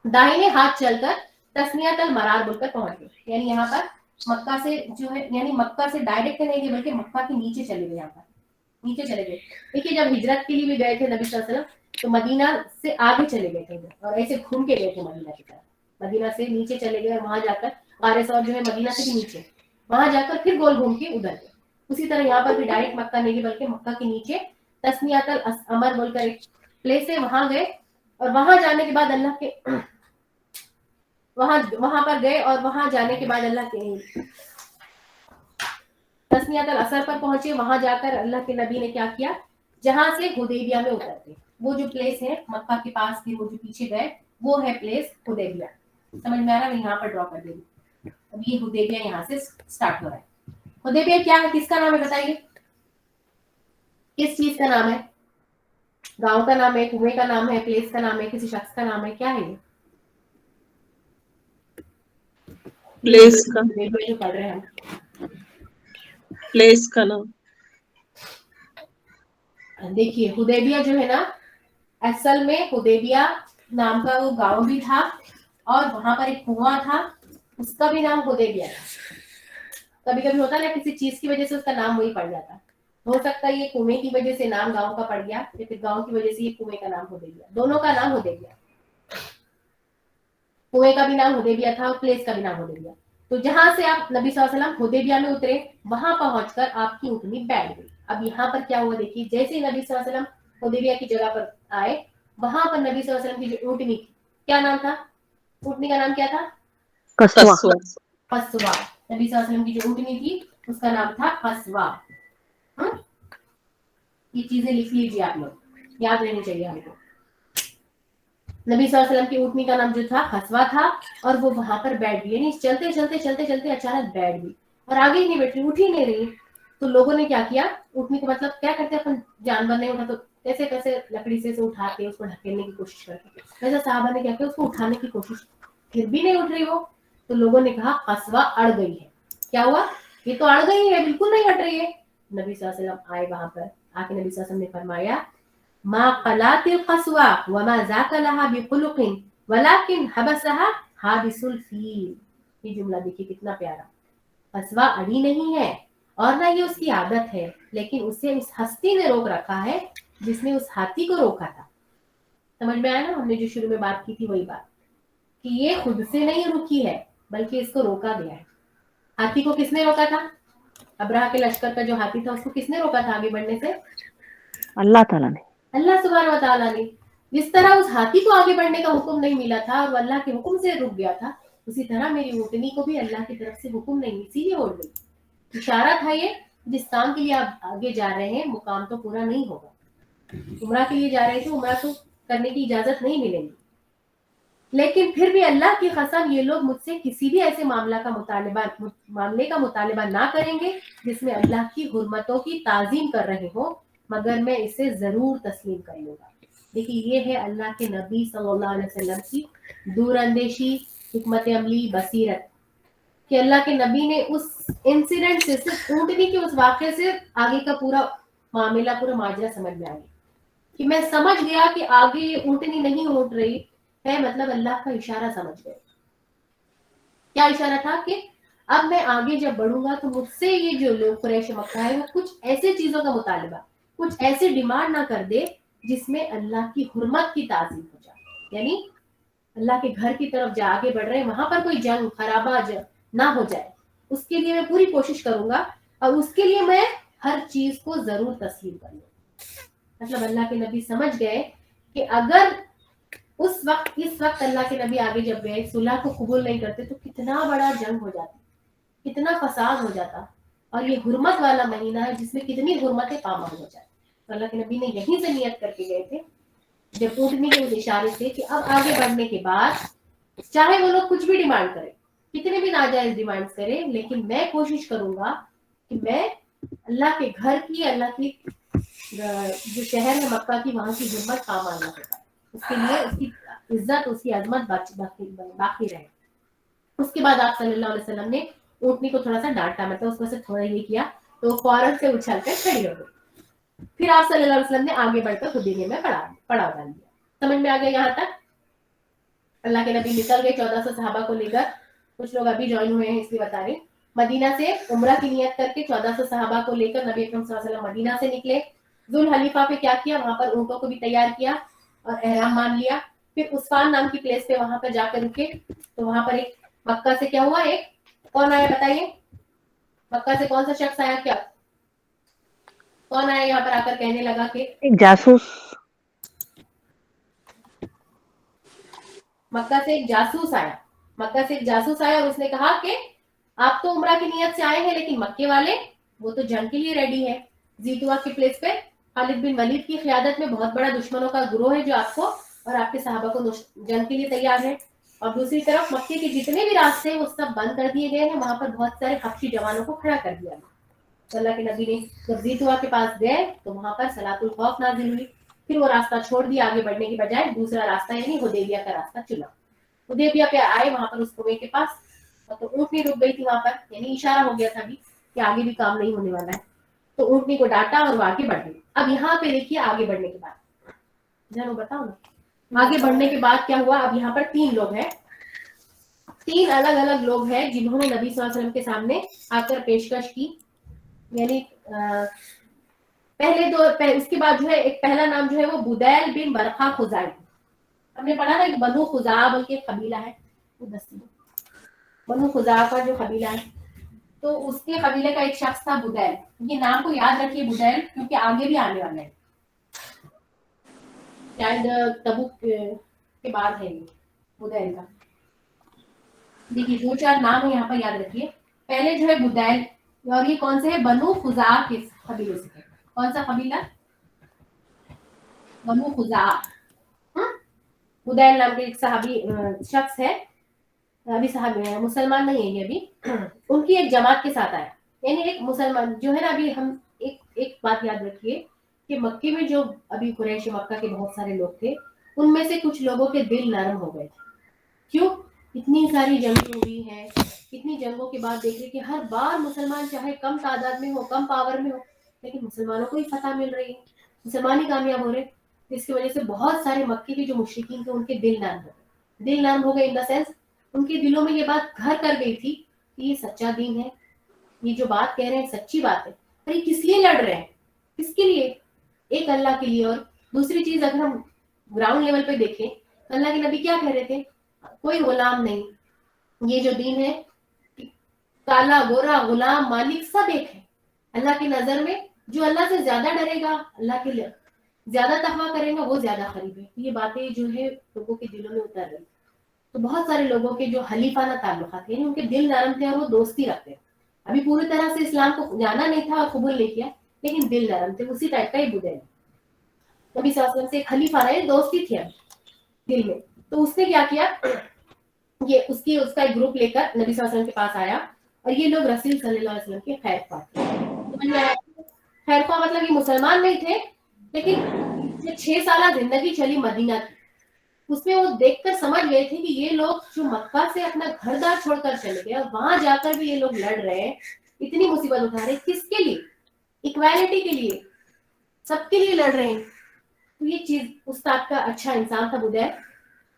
داہنے ہاتھ چل کر تسنیۃ المرار بول کر پہنچ گئے. یعنی یہاں پر مکہ سے جو ہے, یعنی مکہ سے ڈائریکٹ نہیں گئے بلکہ مکہ کے نیچے چلے گئے. یہاں پر نیچے چلے گئے. دیکھیے جب ہجرت کے لیے بھی گئے تھے نبی صلی اللہ علیہ وسلم تو مدینہ سے آگے چلے گئے تھے اور ایسے گھوم کے گئے تھے مدینہ کی طرف. مدینہ سے نیچے چلے گئے اور وہاں جا کر غار ثور جو ہے مدینہ سے بھی نیچے, وہاں جا کر پھر گول گھوم کے ادھر گئے. اسی طرح یہاں پر بھی ڈائریکٹ مکہ نہیں گئے بلکہ مکہ کے نیچے تسنیۃ الامر بول کر ایک پلیس ہے وہاں گئے. اور وہاں جانے کے بعد اللہ کے وہاں پر گئے اور وہاں جانے کے بعد اللہ کے تسنیۃ الاثر پر پہنچے. وہاں جا کر اللہ کے نبی نے کیا کیا, جہاں سے حدیبیہ میں اترتے, وہ جو پلیس ہے مکہ کے پاس کی, وہ جو پیچھے گئے وہ ہے پلیس حدیبیہ. سمجھ میں آ رہا, میں یہاں پر ڈرا کر دے گی. اب یہ حدیبیہ یہاں سے سٹارٹ ہو رہا ہے. حدیبیہ کیا ہے, کس کا نام ہے بتائیے, کس چیز کا نام ہے؟ گاؤں کا نام ہے, کنویں کا نام ہے, پلیس کا نام ہے, کسی شخص کا نام ہے, کیا ہے یہ؟ پلیس کا, حدیبیہ جو پڑھ رہے ہیں ہم, پلیس کا نام. دیکھیے حدیبیہ جو ہے نا, اصل میں حدیبیہ نام کا وہ گاؤں بھی تھا اور وہاں پر ایک کنواں تھا, اس کا بھی نام حدیبیہ تھا. کبھی کبھی ہوتا ہے نا کسی چیز کی وجہ سے اس کا نام وہی پڑ جاتا ہے. ہو سکتا ہے یہ کنویں کی وجہ سے نام گاؤں کا پڑ گیا, یا پھر گاؤں کی وجہ سے یہ کنویں کا نام حدیبیہ, دونوں کا نام حدیبیہ. کنویں کا بھی نام حدیبیہ تھا اور پلیس کا بھی نام حدیبیہ. تو جہاں سے آپ نبی صلی اللہ علیہ وسلم حدیبیہ میں اترے, وہاں پہنچ کر آپ کی اونٹنی بیٹھ گئی. اب یہاں پر کیا ہوا دیکھیے, جیسے ہی نبی صلی اللہ علیہ وسلم حدیبیہ کی جگہ پر آئے, وہاں پر نبی صلی اللہ علیہ وسلم کی جو اونٹنی تھی, کیا نام تھا اونٹنی کا نام, کیا تھا؟ قصوہ. قصوہ. نبی صلی اللہ علیہ وسلم کی جو اونٹنی تھی اس کا نام تھا قصوہ. یہ چیزیں لکھ لیجیے آپ لوگ, یاد رہنی چاہیے ہم کو. نبی صلی اللہ علیہ وسلم کی اونٹنی کا نام جو تھا قصوہ تھا, اور وہ وہاں پر بیٹھ گئی. یعنی چلتے چلتے چلتے چلتے اچانک بیٹھ گئی اور آگے ہی نہیں بیٹھ رہی, اٹھ ہی نہیں رہی. تو لوگوں نے کیا کیا, اٹھنے کو مطلب کیا کرتے, اپن جانور نہیں اٹھا تو کیسے کیسے لکڑی سے اٹھاتے, اس کو ڈھکیلنے کی کوشش کرتے, ویسے صحابہ نے کیا کیا, اس کو اٹھانے کی کوشش, پھر بھی نہیں اٹھ رہی وہ. تو لوگوں نے کہا قصوہ اڑ گئی ہے. کیا ہوا, یہ تو اڑ گئی ہے, بالکل نہیں ہٹ رہی ہے. نبی صلی اللہ علیہ وسلم آئے وہاں پر, آ کے نبی صلی اللہ علیہ وسلم نے فرمایا ما قلات القصوى وما ذاك لها بخلق ولكن حبسها حابس الفيل. یہ جملہ دیکھیے کتنا پیارا. قصوہ اڑی نہیں ہے اور نہ یہ اس کی عادت ہے, لیکن اسے اس ہستی نے روک رکھا ہے جس نے اس ہاتھی کو روکا تھا. سمجھ میں آیا نا, ہم نے جو شروع میں بات کی تھی وہی بات, کہ یہ خود سے نہیں رکی ہے بلکہ اس کو روکا گیا ہے. ہاتھی کو کس نے روکا تھا؟ ابرہہ کے لشکر کا جو ہاتھی تھا اس کو کس نے روکا تھا آگے بڑھنے سے؟ اللہ تعالیٰ نے. اللہ سبحانہ و تعالیٰ نے. جس طرح اس ہاتھی کو آگے بڑھنے کا حکم نہیں ملا تھا اور وہ اللہ کے حکم سے رک گیا تھا, اسی طرح میری اونٹنی کو بھی اللہ کی طرف سے حکم نہیں, اسی لیے اڑ گئی. اشارہ تھا یہ, جس کام کے لیے آپ آگے جا رہے ہیں مقام تو پورا نہیں ہوگا. उमरा के लिए जा रहे थे, उमरा तो करने की इजाजत नहीं मिलेगी, लेकिन फिर भी अल्लाह की कसम ये लोग मुझसे किसी भी ऐसे मामले का मुतालबा ना करेंगे जिसमें अल्लाह की हुर्मतों की ताजीम कर रहे हो, मगर मैं इसे जरूर तस्लीम कर लूंगा। देखिए ये है अल्लाह के नबी सल्लल्लाहु अलैहि वसल्लम की दूरअंदेशी, हिकमत अमली, बसीरत, कि अल्लाह के नबी ने उस इंसिडेंट से, सिर्फ ऊँटनी के उस वाक्य से आगे का पूरा मामला, पूरा माजरा समझ में आ गया, कि मैं समझ गया कि आगे ये ऊँटनी नहीं उठ रही है, मतलब अल्लाह का इशारा समझ गए। क्या इशारा था कि अब मैं आगे जब बढ़ूंगा तो मुझसे ये जो लोग कुरैश मक्का है वो कुछ ऐसे चीजों का मुतालिबा, कुछ ऐसे डिमांड ना कर दे जिसमें अल्लाह की हुर्मत की ताजीम हो जाए, यानी अल्लाह के घर की तरफ जा आगे बढ़ रहे हैं, वहां पर कोई जंग खराबा ना हो जाए, उसके लिए मैं पूरी कोशिश करूंगा, और उसके लिए मैं हर चीज को जरूर तस्लीम कर लूंगा। मतलब अल्लाह के नबी समझ गए कि अगर उस वक्त, इस वक्त अल्लाह के नबी आगे जब गए, सुलह को कबूल नहीं करते तो कितना बड़ा जंग हो जाता, कितना फसाद हो जाता, और ये हुर्मत वाला महीना है जिसमें कितनी हुर्मतें पामाल हो जाए। तो अल्लाह के नबी ने यहीं से नियत करके गए थे, जब ऊँटनी के उस इशारे से, कि अब आगे बढ़ने के बाद चाहे वो लोग कुछ भी डिमांड करें, कितने भी नाजायज डिमांड करें, लेकिन मैं कोशिश करूंगा कि मैं अल्लाह के घर की, अल्लाह की जो शहर है मक्का की, वहां की हुर्मत पामाल ना हो पाए, उसके लिए उसकी इज्जत, उसकी अजमत बाकी रहे। उसके बाद आप सल्लल्लाहु अलैहि वसल्लम ने ऊँटनी को थोड़ा सा डांटा, मतलब उसमें से थोड़ा ये किया तो फौरन से उछल कर खड़ी हो गई। फिर आप सल्लल्लाहु अलैहि वसल्लम ने आगे बढ़कर हुदैबिया में पड़ाव डाल दिया। समझ में आ गया यहाँ तक? अल्लाह के नबी निकल गए 1400 सहाबा को लेकर, कुछ लोग अभी ज्वाइन हुए हैं इसलिए बता रही, मदीना से उम्रा की नियत करके 1400 सहाबा को लेकर नबी अकरम सल्लल्लाहु अलैहि वसल्लम मदीना से निकले। जुल हलीफा पे क्या किया, वहां पर ऊँटों को भी तैयार किया और एहराम मान लिया। फिर उस्फान नाम की प्लेस पे वहां पर जाकर रुके, तो वहां पर एक मक्का से क्या हुआ, एक कौन आया बताइए, मक्का से कौन सा शख्स आया, क्या कौन आया यहाँ पर आकर कहने लगा कि एक जासूस। मक्का से एक जासूस आया, मक्का से एक जासूस आया और उसने कहा कि आप तो उम्रा की नियत से आए हैं, लेकिन मक्के वाले वो तो जंग के लिए रेडी है। जीतुआ की प्लेस पे खालिद बिन वलीद की क़ियादत में बहुत बड़ा दुश्मनों का गिरोह है जो आपको और आपके सहाबा को जंग के लिए तैयार है। और दूसरी तरफ मक्के के जितने भी रास्ते हैं वो सब बंद कर दिए गए हैं, वहां पर बहुत सारे हबशी जवानों को खड़ा कर दिया गया। अल्लाह के नबी ने जब जीतुआ के पास गए तो वहां पर सलातुल खौफ नाजिल हुई। फिर वो रास्ता छोड़ दिया, आगे बढ़ने की बजाय दूसरा रास्ता यानी हुदैबिया का रास्ता चुना। हुदैबिया पे आए, वहां पर उस कुएं के पास, तो ऊँटनी रुक गई थी वहां पर, यानी इशारा हो गया था अभी कि आगे भी काम नहीं होने वाला है। तो ऊँटनी को डांटा और वो आगे बढ़ गई। अब यहाँ पे देखिए आगे बढ़ने के बाद, जरा बताओ ना, आगे बढ़ने के बाद क्या हुआ। अब यहाँ पर 3 लोग हैं, 3 अलग अलग लोग हैं जिन्होंने नबी सल्लल्लाहु अलैहि वसल्लम के सामने आकर पेशकश की, यानी उसके बाद जो है एक पहला नाम जो है वो बुदैल बिन बरखा खुजाई। हमने पढ़ा ना कि बनु खुजा बल्कि कबीला है, बनु खुजा का जो कबीला है, तो उसके कबीले का एक शख्स था बुदैल। ये नाम को याद रखिए बुदैल, क्योंकि आगे भी आने वाला है, शायद तबूक के बाद है ये बुदैल का। देखिए 2-4 नाम है यहाँ पर, याद रखिए। पहले जो है बुदैल, और ये कौन से है, बनु खुजा के कबीले से है। कौन सा कबीला, बनु खुजा। बुदैल नाम के एक सहाबी शख्स है, अभी साहब मुसलमान नहीं है ये अभी, उनकी एक जमात के साथ आया, यानी एक मुसलमान जो है ना। अभी हम एक बात याद रखिए कि मक्के में जो अभी कुरैश मक्का के बहुत सारे लोग थे, उनमें से कुछ लोगों के दिल नरम हो गए थे। क्यों, इतनी सारी जंगें हुई हैं, इतनी जंगों के बाद देख रहे कि हर बार मुसलमान चाहे कम तादाद में हो, कम पावर में हो, लेकिन मुसलमानों को ही फतह मिल रही है, मुसलमान ही कामयाब हो रहे। इसकी वजह से बहुत सारे मक्के के जो मुशरिकीन थे उनके दिल नरम हो गए। दिल नरम हो गए इन द सेंस, उनके दिलों में ये बात घर कर गई थी कि ये सच्चा दीन है, ये जो बात कह रहे हैं सच्ची बात है। अरे किस लिए लड़ रहे हैं, किसके लिए, एक अल्लाह के लिए। और दूसरी चीज अगर हम ग्राउंड लेवल पे देखें, अल्लाह के नबी क्या कह रहे थे, कोई गुलाम नहीं, ये जो दीन है काला गोरा गुलाम मालिक सब एक है अल्लाह की नजर में। जो अल्लाह से ज्यादा डरेगा, अल्लाह के लिए ज्यादा तकवा करेगा, वो ज्यादा करीब है। ये बातें जो है लोगों के दिलों में उतर रही। तो बहुत सारे लोगों के जो हलीफाना ताल्लुकात यानी उनके दिल नरम थे और वो दोस्ती रखते हैं। अभी पूरी तरह से इस्लाम को जाना नहीं था और कबूल नहीं किया, लेकिन दिल नरम थे। उसी टाइप का ये बुदैल। नबी सल्लल्लाहु अलैहि वसल्लम से खलीफा रहे, दोस्ती थी अभी दिल में। तो उसने क्या किया, ये उसका एक ग्रुप लेकर नबी सल्लल्लाहु अलैहि वसल्लम के पास आया और ये लोग रसूल सल्लल्लाहु अलैहि वसल्लम के खैर ख्वाह थे। समझ में आया? खैर ख्वाह मतलब ये मुसलमान नहीं थे, लेकिन जो 6 साल जिंदगी चली मदीना की, उसमें वो देखकर समझ गए थे कि ये लोग जो मक्का से अपना घर दार छोड़कर चले गए और वहां जाकर भी ये लोग लड़ रहे हैं, इतनी मुसीबत उठा रहे हैं, किसके लिए? इक्वालिटी के लिए, सबके लिए लड़ रहे हैं। तो ये चीज उस्ताद का अच्छा इंसान था बुदैल।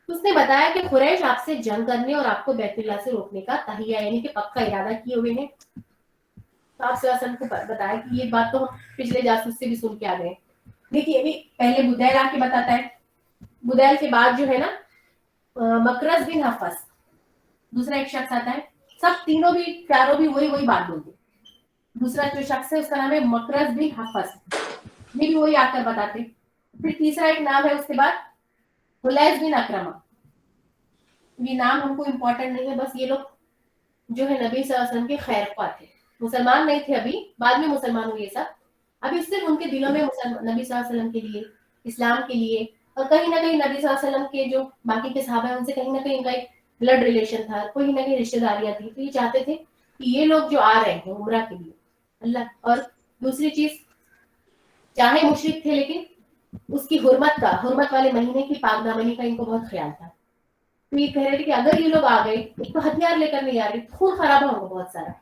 उसने बताया कि कुरैश आपसे जंग करने और आपको बैतुल्लाह से रोकने का तहिया यानी कि पक्का इरादा किए हुए हैं। तो आप सल्लल्लाहु को बताया कि ये बात तो हम पिछले जासूस से भी सुन के आ गए। देखिए अभी पहले बुदैल आके बताता है, बुदैल के बाद जो है ना मकरस बिन हफस दूसरा एक शख्स आता है, सब तीनों भी चारों भी वही बात बोलते। दूसरा जो शख्स है उसका नाम है मकरस बिन हफस, ये भी वही आकर बताते। फिर तीसरा एक नाम है उसके बाद हुलैस बिन अकरमा। ये नाम हमको इम्पोर्टेंट नहीं है, बस ये लोग जो है नबी सल्लल्लाहु अलैहि वसल्लम के खैर ख्वाह थे, मुसलमान नहीं थे अभी, बाद में मुसलमान हुए सब। अभी सिर्फ उनके दिलों में नबी सल्लल्लाहु अलैहि वसल्लम के लिए, इस्लाम के लिए, और कहीं ना कहीं नबी सल्लल्लाहु अलैहि वसल्लम के जो बाकी के सहाबा हैं उनसे कहीं ना कहीं इनका एक ब्लड रिलेशन था, कोई ना कहीं रिश्तेदारियां थी। तो ये चाहते थे कि ये लोग जो आ रहे हैं उम्रा के लिए अल्लाह, और दूसरी चीज चाहे मुशरिक थे लेकिन उसकी हुर्मत वाले महीने की पाकदामनी का इनको बहुत ख्याल था। तो ये कह रहे थे कि अगर ये लोग आ गए, एक तो हथियार लेकर नहीं आ रहे, खून खराबा होगा बहुत सारा,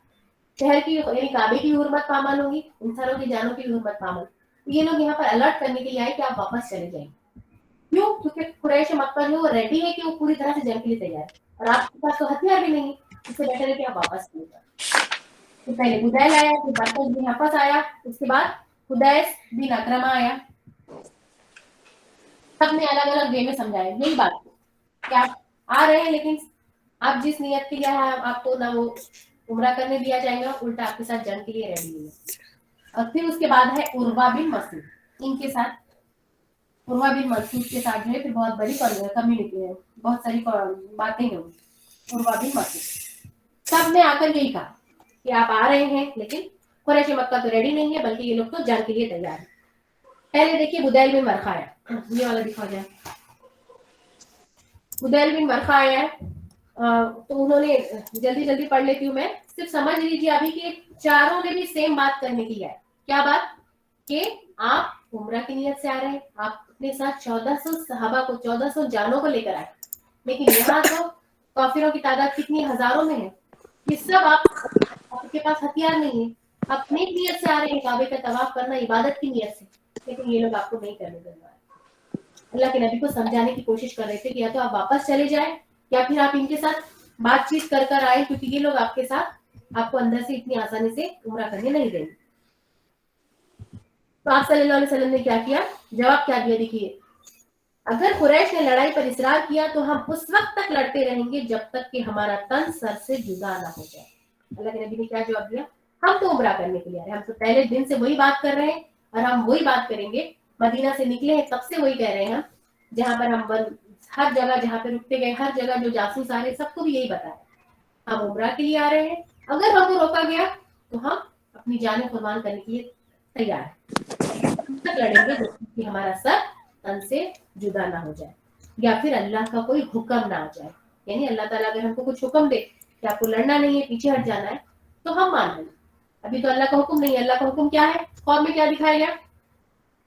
शहर की यानी काबे की हुर्मत पामाल होगी, इंसानों की जानों की हुर्मत पामाल। तो ये लोग यहाँ पर अलर्ट करने के लिए आए कि आप वापस चले जाएं। क्यों? क्योंकि कुरैश मक्का जो वो रेडी है कि वो पूरी तरह से जंग के लिए तैयार है, और आपके पास तो हथियार भी नहीं है, इससे बेटर है कि आप वापस चले जाओ। तो पहले बुदैल आया, फिर बरकत बिन हफस आया, उसके बाद हुदैस बिन अकरमा आया। सबने अलग अलग वे में समझाया यही बात कि आप आ रहे हैं, लेकिन आप जिस नियत के लिए आए आपको ना वो उम्रा करने दिया जाएगा, उल्टा आपके साथ जंग के लिए रेडी नहीं है। और फिर उसके बाद है उर्वा बिन मसूद, इनके साथ उर्वा बिन मसूद के साथ जो है फिर बहुत बड़ी कम्युनिटी है, बहुत सारी बातें हैं। उर्वा बिन मसूद सब ने आकर यही कहा कि आप आ रहे हैं, लेकिन कुरैश मक्का तो रेडी नहीं है, बल्कि ये लोग तो जंग के लिए तैयार है। पहले देखिए बुदैल बिन मरखा आया, ये वाला दिखा जाए। बुदैल बिन मरखा आया है, तो उन्होंने जल्दी जल्दी पढ़ लेती हूँ मैं, सिर्फ समझ लीजिए अभी कि चारों ने भी सेम बात करने की है। क्या बात? कि आप उम्रा की नियत से आ रहे हैं, आप अपने साथ 1400 सहाबा को 1400 जानों को लेकर आए, लेकिन यहाँ तो काफिरों की तादाद कितनी हजारों में है, ये सब आपके पास हथियार नहीं है, आप नेक नियत से आ रहे हैं काबे का तवाफ करना इबादत की नियत से, लेकिन ये लोग आपको नहीं करने देने वाले। अल्लाह के नबी को समझाने की कोशिश कर रहे थे कि या तो आप वापस चले जाएं या फिर आप इनके साथ बातचीत कर आए, क्योंकि ये लोग आपके साथ आपको अंदर से इतनी आसानी से उम्रा करने नहीं देंगे। तो आप सल्लल्लाहु अलैहि वसल्लम ने क्या किया, जवाब क्या दिया? देखिए, अगर कुरैश ने लड़ाई पर इसरार किया तो हम उस वक्त तक लड़ते रहेंगे जब तक कि हमारा तन सर से जुदा ना हो जाए। अल्लाह के नबी ने क्या जवाब दिया? हम तो उम्रा करने के लिए आ रहे हैं, हम तो पहले दिन से वही बात कर रहे हैं और हम वही बात करेंगे, मदीना से निकले हैं तब से वही कह रहे हैं हम, जहां पर हम हर जगह जहां पे रुकते गए, हर जगह जो जासूस आ रहे सबको भी यही बताया, हम उम्रा के लिए आ रहे हैं, अगर हमको रोका गया तो हम अपनी जान कुर्बान करने के लिए तैयार है, तब तक लड़ेंगे जब तक कि हमारा सर तन से जुदा ना हो जाए या फिर अल्लाह का कोई हुक्म ना आ जाए। यानी अल्लाह ताला अगर हमको कुछ हुक्म दे कि आपको लड़ना नहीं है, पीछे हट जाना है, तो हम मान लें। अभी तो अल्लाह का हुक्म नहीं है। अल्लाह का हुक्म क्या है? ख्वाब में क्या दिखाया गया?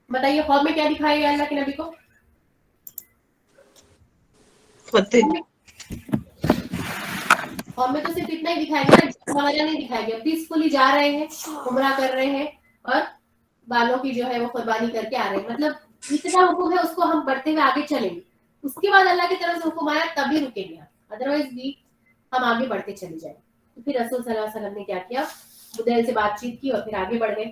बताइए, ख्वाब में क्या दिखाया गया अल्लाह के नबी को? ख्वाब में तो सिर्फ इतना ही दिखाया गया, वगैरह नहीं दिखाया गया, पीसफुली जा रहे हैं, उम्रा कर रहे हैं और बालों की जो है वो कुर्बानी करके आ रहे हैं। मतलब इतना हुक्म है, उसको हम बढ़ते हुए आगे चलेंगे, उसके बाद अल्लाह की तरफ से हुक्म आया तभी रुकेंगे, अदरवाइज भी हम आगे बढ़ते चले जाएंगे। तो फिर रसूल सल्लल्लाहु अलैहि वसल्लम ने क्या किया, बुदैल से बातचीत की और फिर आगे बढ़ गए।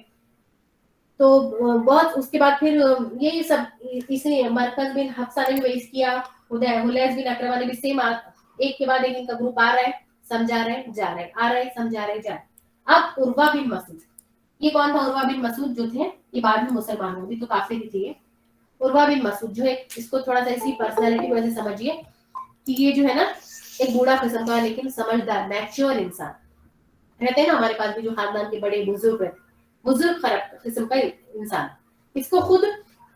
तो बहुत उसके बाद फिर यही सब इसने मरकज बिन हफ्सा ने भी वही किया, हुलैस बिन अकरमा ने भी सेम, एक के बाद एक इनका ग्रुप आ रहा है, समझा रहे हैं, जा रहे हैं, आ रहे हैं, समझा रहे हैं, जा रहे हैं। अब उर्वा बिन मसूद, ये कौन था? उर्वा बिन मसूद जो थे ये बाद में मुसलमान हुए, तो काफिर ही थे। उर्वा बिन मसूद जो है, इसको थोड़ा सा इसी पर्सनालिटी की वजह से समझिए कि ये जो है ना एक बूढ़ा किस्म का लेकिन समझदार मैच्योर इंसान रहते हैं ना हमारे पास भी, जो खानदान के बड़े बुजुर्ग खरब किस्म का इंसान, इसको खुद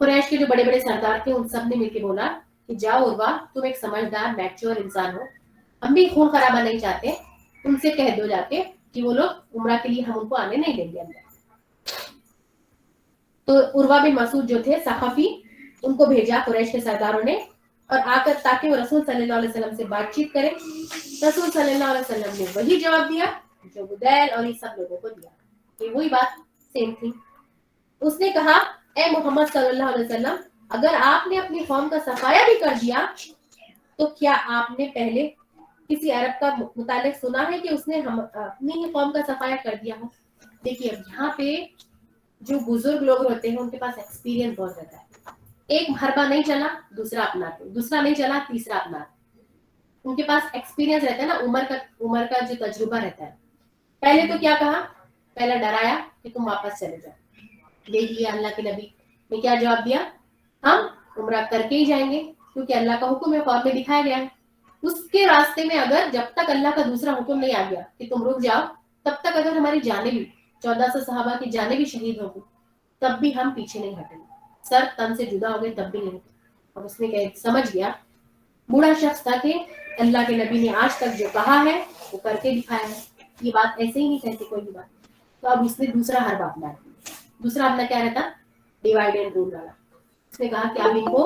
कुरैश के जो बड़े बड़े सरदार थे उन सब ने मिलकर बोला कि जाओ उर्वा, तुम एक समझदार मैच्योर इंसान हो, हम भी खून खराबा नहीं चाहते, उनसे कह दो जाके कि वो लोग उम्रा के लिए हम उनको आने नहीं देंगे अंदर। तो उर्वा बिन मसूद जो थे सकाफी, उनको भेजा कुरैश के सरदारों ने, और आकर ताकि वो रसूल सल्लल्लाहु अलैहि वसल्लम से बातचीत करें। रसूल सल्लल्लाहु अलैहि वसल्लम ने वही जवाब दिया जो बुदैल और ये सब लोगों को दिया, ये वही बात सेम थी। उसने कहा, ए मोहम्मद सल्लल्लाहु अलैहि वसल्लम, अगर आपने अपनी कौम का सफाया भी कर दिया तो क्या आपने पहले किसी अरब का मुतालिक सुना है कि उसने हम अपनी ही कौम का सफाया कर दिया हो? देखिए अब यहाँ पे जो बुजुर्ग लोग होते हैं उनके पास एक्सपीरियंस बहुत रहता है। एक हरबा नहीं चला दूसरा अपनाते, दूसरा नहीं चला तीसरा अपनाते। उनके पास एक्सपीरियंस रहता है ना, उम्र का जो तजुर्बा रहता है। पहले तो क्या कहा, पहला डराया कि तुम वापस चले जाओ। देखिए अल्लाह के नबी ने क्या जवाब दिया, हम उम्रा करके ही जाएंगे क्योंकि अल्लाह का हुक्म है, ख्वाब में दिखाया गया है। उसके रास्ते में अगर जब तक अल्लाह का दूसरा हुक्म नहीं आ गया कि तुम रुक जाओ, तब तक अगर हमारी जाने भी 1400 सहाबा की जाने भी शहीद होगी तब भी हम पीछे नहीं हटेंगे, सर तन से जुदा हो गए तब भी नहीं। और उसने समझ गया, बूढ़ा शख्स था कि अल्लाह के नबी ने आज तक जो कहा है वो करके दिखाया है, ये बात ऐसे ही नहीं कहती कोई भी बात। तो अब उसने दूसरा हरबा अपनाया। दूसरा अपना क्या रहता, डिवाइड एंड रूल वाला। उसने कहा कि अब इनको,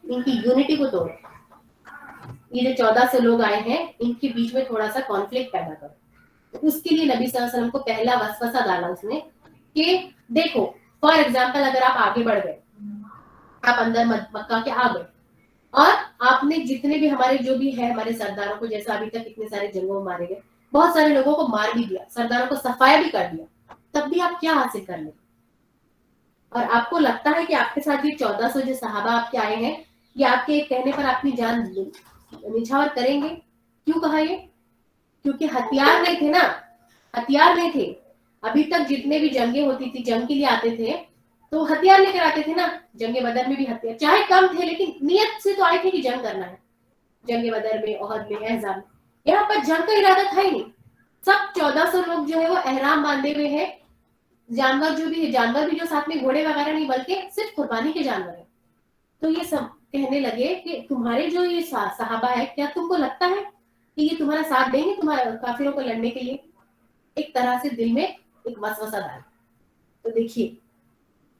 इनकी यूनिटी को तोड़ो, ये जो 1400 लोग आए हैं इनके बीच में थोड़ा सा कॉन्फ्लिक्ट पैदा करो। तो उसके लिए नबी सल्लल्लाहु अलैहि वसल्लम को पहला वसवसा डाला उसने कि देखो फॉर एग्जाम्पल अगर आप आगे बढ़ गए, आप अंदर मक्का के आ गए और आपने जितने भी हमारे जो भी है हमारे सरदारों को, जैसा अभी तक इतने सारे जंगों में मारे गए, बहुत सारे लोगों को मार भी दिया, सरदारों को सफाया भी कर दिया, तब भी आप क्या हासिल कर ले? और आपको लगता है कि आपके साथ ये 1400 जो सहाबा आपके आए हैं ये आपके एक कहने पर अपनी जान निछावर करेंगे? क्यों कहा ये? क्योंकि हथियार नहीं थे ना, हथियार नहीं थे। अभी तक जितने भी जंगे होती थी, जंग के लिए आते थे तो हथियार लेकर आते थे ना। जंगे बदर में भी हथियार चाहे कम थे लेकिन नियत से तो आए थे कि जंग करना है। जंगे बदर में, ओहद में, एहज़ाब में, यहाँ पर जंग का इरादा था ही नहीं। सब 1400 लोग जो है वो एहराम बांधे हुए हैं, जानवर जो भी है, जानवर भी जो साथ में घोड़े वगैरह नहीं बल्कि सिर्फ कुर्बानी के जानवर है। तो ये सब कहने लगे कि तुम्हारे जो ये सहाबा है, क्या तुमको लगता है कि ये तुम्हारा साथ देंगे तुम्हारे काफिरों को लड़ने के लिए? एक तरह से दिल में एक वसवसा डाला। तो देखिए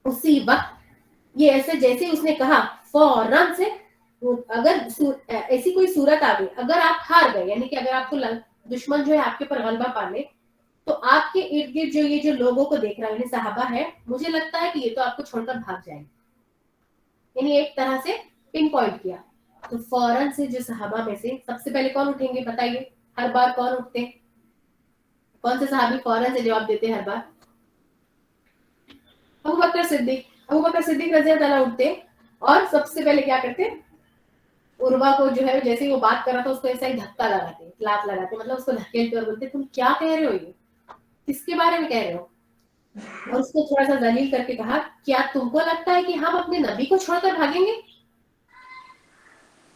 उसी वक्त ये ऐसे जैसे उसने कहा फौरन से, अगर ऐसी कोई सूरत आ गई, अगर आप हार गए यानी कि अगर आपको दुश्मन जो है आपके ऊपर गलबा पा ले, तो आपके इर्द गिर्द जो ये जो लोगों को देख रहा है सहाबा है, मुझे लगता है कि ये तो आपको छोड़कर भाग जाएंगे। यानी एक तरह से पिन पॉइंट किया। तो फौरन से जो सहाबा में से सबसे पहले कौन उठेंगे बताइए? हर बार कौन उठते हैं? कौन से सहाबी फौरन से जवाब देते हैं हर बार? अबू बकर सिद्दीक। अबू बकर सिद्दीक रज़ी अल्लाह तआला उठते और सबसे पहले क्या करते, उर्वा को जो है जैसे ही वो बात कर रहा था उसको ऐसा ही धक्का लगाते, लात लगाते, मतलब उसको धकेलते और बोलते तुम क्या कह रहे हो, ये किसके बारे में कह रहे हो? और उसको थोड़ा सा जलील करके कहा, क्या तुमको लगता है कि हम अपने नबी को छोड़कर भागेंगे?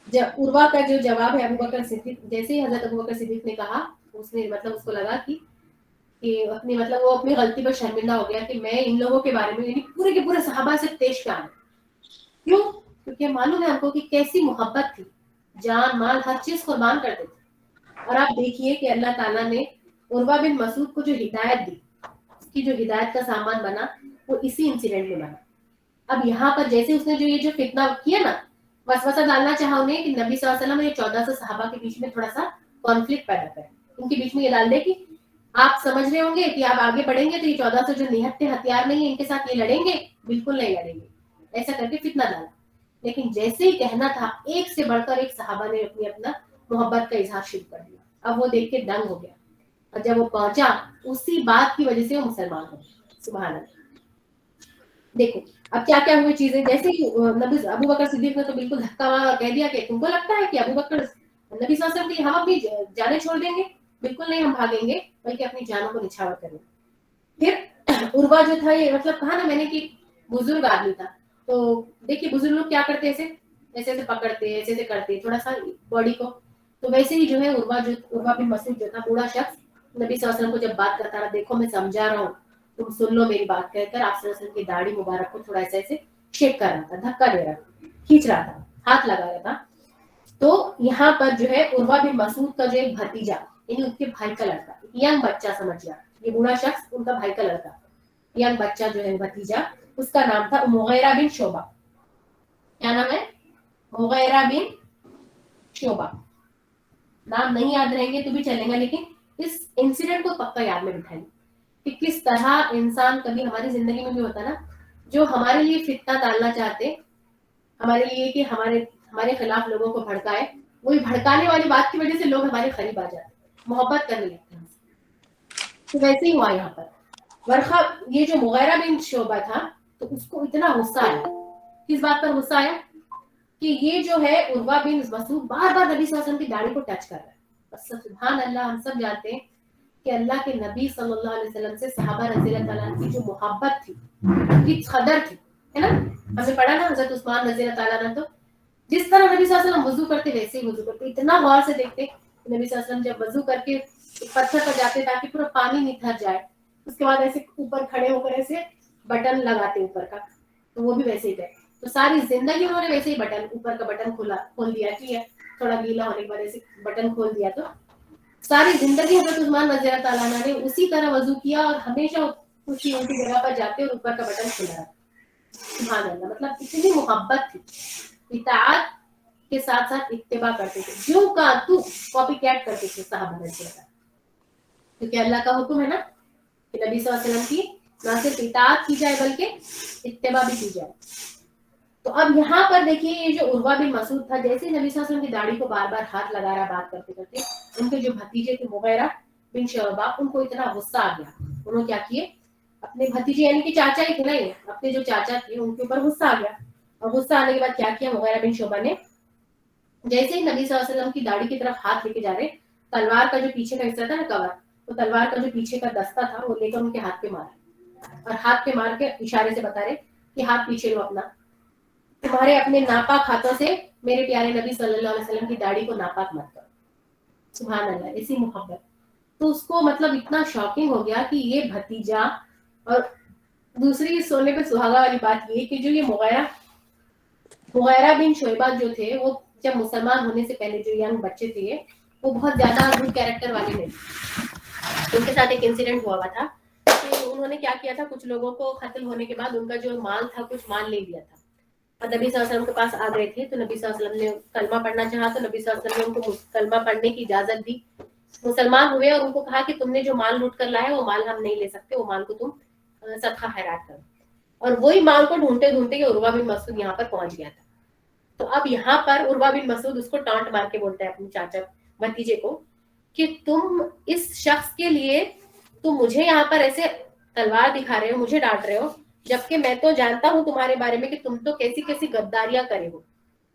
जब उर्वा का जो जवाब है अबू बकर सिद्दीक, जैसे ही हजरत अबू बकर सिद्दीक ने कहा, उसने मतलब उसको लगा कि अपनी मतलब वो अपनी गलती पर शर्मिंदा हो गया कि मैं इन लोगों के बारे में यानी पूरे के पूरे सहाबा से पेश क्या है। क्यों? क्योंकि मालूम है हमको कि कैसी मोहब्बत थी, जान माल हर चीज कुर्बान करते थे। और आप देखिए कि अल्लाह ताला ने उर्वा बिन मसूद को जो हिदायत दी, उसकी जो हिदायत का सामान बना वो इसी इंसिडेंट में बना। अब यहाँ पर जैसे उसने जो ये जो फितना किया ना, वसवसा डालना चाहा उन्हें कि नबी सल्लल्लाहु अलैहि वसल्लम ये 1400 सहाबा के बीच में थोड़ा सा कॉन्फ्लिक्ट पैदा करे, उनके बीच में ये डाल दे कि आप समझ रहे होंगे कि आप आगे बढ़ेंगे तो ये 1400 जो निहत्ते हथियार नहीं है इनके साथ ये लड़ेंगे, बिल्कुल नहीं लड़ेंगे, ऐसा करके फितना डाला। लेकिन जैसे ही कहना था, एक से बढ़कर एक सहाबा ने अपना मोहब्बत का इजहार शुरू कर दिया। अब वो देख के दंग हो गया और जब वो पहुंचा उसी बात की वजह से वो मुसलमान हो गए। सुभान अल्लाह। देखो अब क्या क्या हुई चीजें, जैसे ही नबी अबू बकर सिद्दीक ने तो बिल्कुल धक्का मारा, कह दिया कि तुमको लगता है कि अबू बकर नबी सल्लल्लाहु अलैहि वसल्लम की हम अपनी जानें छोड़ देंगे? बिल्कुल नहीं, हम भागेंगे बल्कि अपनी जानों को निछावर करेंगे। फिर उर्वा जो था ये मतलब कहा ना मैंने कि बुजुर्ग आदमी था, तो देखिए बुजुर्ग लोग क्या करते, ऐसे ऐसे ऐसे पकड़ते, ऐसे ऐसे करते थोड़ा सा बॉडी को। तो वैसे ही जो है उर्वा बिन मसूद जो था बूढ़ा शख्स, नबी सल्लल्लाहु अलैहि वसल्लम को जब बात करता रहा, देखो मैं समझा रहा हूँ तुम सुन लो मेरी बात, कहकर आप सल्लल्लाहु अलैहि वसल्लम की दाढ़ी मुबारक को थोड़ा ऐसे ऐसे शेक कर रहा था, धक्का दे रहा था, खींच रहा था, हाथ लगा रहा था। तो यहाँ पर जो है उर्वा बिन मसूद का जो एक भतीजा, यानी उसके भाई का लड़का, यंग बच्चा समझिए, ये बूढ़ा शख्स उनका भाई का लड़का, यंग बच्चा जो है भतीजा, उसका नाम था मुगैरा बिन शोबा। क्या नाम है? मुगैरा बिन शोबा। नाम नहीं याद रहेंगे तो भी चलेगा, लेकिन इस इंसिडेंट को पक्का याद में बिठाइए कि किस तरह इंसान कभी हमारी जिंदगी में भी होता ना, जो हमारे लिए फितना डालना चाहते, हमारे लिए कि हमारे हमारे खिलाफ लोगों को भड़काए, वही भड़काने वाली बात की वजह से लोग हमारे करीब आ जाते, मोहब्बत करने लगते हैं। तो वैसे ही हुआ यहाँ पर। वर्षा, ये जो मुगैरा बिन शोबा था, तो उसको इतना गुस्सा आया। किस बात पर गुस्सा आया? कि ये जो है उर्वा बिन मसूद बार बार नबी सल्लल्लाहु अलैहि वसल्लम की दाढ़ी को टच कर रहा है। बस सुभान अल्लाह, हम सब जानते हैं कि अल्लाह के नबी सल्लल्लाहु अलैहि वसल्लम से सहाबा रज़ी अल्लाह तआला की जो मोहब्बत थी, की कदर थी, है ना। हमने पढ़ा ना हज़रत उस्मान रज़ी अल्लाह तआला ने, तो जिस तरह नबी सल्लल्लाहु अलैहि वसल्लम वुजू करते वैसे ही वुजू करते, इतना गौर से देखते। नबी सल्लल्लाहु अलैहि वसल्लम जब वुजू करके पत्थर पर जाते ताकि पूरा पानी निथर जाए, उसके बाद ऐसे ऊपर खड़े होकर ऐसे बटन लगाते ऊपर का, तो वो भी वैसे ही थे। तो सारी जिंदगी उन्होंने वैसे ही बटन, ऊपर का बटन खोल दिया, ठीक है, थोड़ा गीला होने के बाद ऐसे बटन खोल दिया। तो सारी जिंदगी हजरत उस्मान रज़ी अल्लाह तआला ने उसी तरह वजू किया और हमेशा उसी उनकी जगह पर जाते और ऊपर का बटन खुला रहा। सुभान अल्लाह, मतलब इतनी मोहब्बत थी, इताअत के साथ साथ इत्तिबा करते थे, जो का तू कॉपी कैट करते थे सहाबा रज़ी अल्लाह, क्योंकि अल्लाह का हुक्म है ना कि नबी सल्लल्लाहु अलैहि वसल्लम की ना सिर्फ इताअत की जाए बल्कि इत्तिबा भी की जाए। तो अब यहाँ पर देखिए, ये जो उर्वा बिन मसूद था, जैसे नबी सल्लल्लाहु अलैहि वसल्लम की दाढ़ी को बार बार हाथ लगा रहा, बात करते करते, उनके जो भतीजे थे मुगैरा बिन शोबा, उनको इतना गुस्सा आ गया, उन्होंने क्या किए, अपने भतीजे यानी कि चाचा ही थे ना, ये अपने जो चाचा थे उनके ऊपर गुस्सा आ गया। और गुस्सा आने के बाद क्या किया मुगैरा बिन शोबा ने, जैसे ही नबी सल्लल्लाहु अलैहि वसल्लम की दाढ़ी की तरफ हाथ लेके जा रहे, तलवार का जो पीछे का हिस्सा था ना कवर, तो तलवार का जो पीछे का दस्ता था वो लेकर उनके हाथ पे मारा, और हाथ पे मार के इशारे से बता रहे कि हाथ पीछे लो अपना, तुम्हारे अपने नापाक हाथों से मेरे प्यारे नबी सल्लल्लाहु अलैहि वसल्लम की दाढ़ी को नापाक मत करो। सुभान अल्लाह, ऐसी मोहब्बत। तो उसको मतलब इतना शॉकिंग हो गया कि ये भतीजा, और दूसरी सोने पे सुहागा वाली बात ये कि जो ये मुगैरा बिन शोबा जो थे, वो जब मुसलमान होने से पहले जो यंग बच्चे थे, वो बहुत ज्यादा गुड कैरेक्टर वाले नहीं। उनके साथ एक इंसिडेंट हुआ था कि उन्होंने क्या किया था, कुछ लोगों को कत्ल होने के बाद उनका जो माल था, कुछ माल ले लिया था, और नबी सल्लल्लाहु अलैहि वसल्लम के पास आ गए थे। तो नबी सल्लल्लाहु अलैहि वसल्लम ने कलमा पढ़ना चाहा, तो नबी सल्लल्लाहु अलैहि वसल्लम ने उनको कलमा पढ़ने की इजाजत दी, मुसलमान हुए, और उनको कहा कि तुमने जो माल लूट कर लाया है वो माल हम नहीं ले सकते, वो माल को तुम सदका खैरात करो। और वही माल को ढूंढते ढूंढते उर्वा बिन मसूद यहाँ पर पहुंच गया था। तो अब यहाँ पर उर्वा बिन मसूद उसको टांट मार के बोलता है अपने चाचा भतीजे को कि तुम इस शख्स के लिए तुम मुझे यहाँ पर ऐसे तलवार दिखा रहे हो, मुझे डांट रहे हो, जबकि मैं तो जानता हूँ तुम्हारे बारे में कि तुम तो कैसी कैसी गद्दारियां करे हो।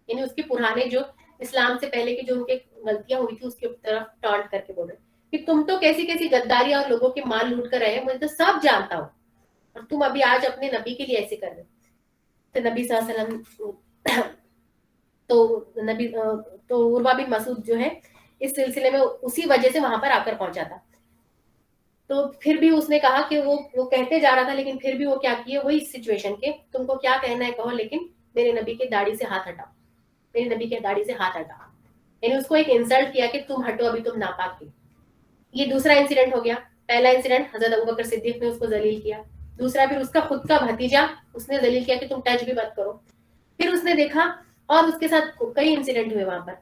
यानी उसके पुराने जो इस्लाम से पहले की जो उनके गलतियां हुई थी उसके तरफ टांट करके बोल रहे कि तुम तो कैसी कैसी गद्दारियां और लोगों के माल लूट कर रहे हो, मुझे तो सब जानता हूँ, और तुम अभी आज अपने नबी के लिए ऐसे कर रहे हो। तो नबी सल्लल्लाहु अलैहि वसल्लम तो उर्वा बिन मसूद जो है इस सिलसिले में उसी वजह से वहां पर आकर पहुंचा था। तो फिर भी उसने कहा कि वो कहते जा रहा था, लेकिन फिर भी वो क्या किए, वही सिचुएशन के, तुमको क्या कहना है कहो, लेकिन मेरे नबी के दाढ़ी से हाथ हटाओ, मेरे नबी के दाढ़ी से हाथ हटाओ। यानी उसको एक इंसल्ट किया कि तुम हटो, अभी तुम नापाक थे। ये दूसरा इंसिडेंट हो गया। पहला इंसिडेंट हजरत अबू बकर सिद्दीक ने उसको जलील किया, दूसरा फिर उसका खुद का भतीजा उसने जलील किया कि तुम टच भी मत करो। फिर उसने देखा, और उसके साथ कई इंसिडेंट हुए वहां पर,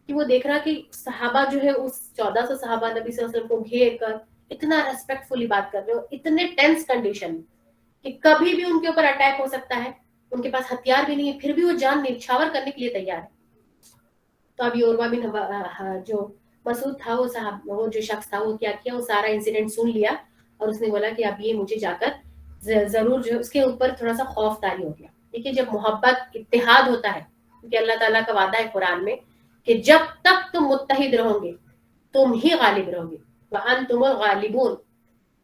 कि वो देख रहा कि सहाबा जो है उस 1400 सहाबा नबी सल्लल्लाहु अलैहि वसल्लम को घेर कर इतना रेस्पेक्टफुली बात कर रहे हो, इतने टेंस कंडीशन में कि कभी भी उनके ऊपर अटैक हो सकता है, उनके पास हथियार भी नहीं है, फिर भी वो जान न्यौछावर करने के लिए तैयार है। तो अब उर्वा बिन जो मसूद था, वो जो शख्स था, वो क्या किया, वो सारा इंसिडेंट सुन लिया, और उसने बोला कि अब ये मुझे जाकर जरूर जो उसके ऊपर थोड़ा सा खौफ तारी हो गया। देखिए, जब मोहब्बत इत्तेहाद होता है, क्योंकि अल्लाह ताला का वादा है कुरान में कि जब तक तुम मुत्तहिद रहोगे तुम ही गालिब रहोगे, व अंतुमुल गालिबून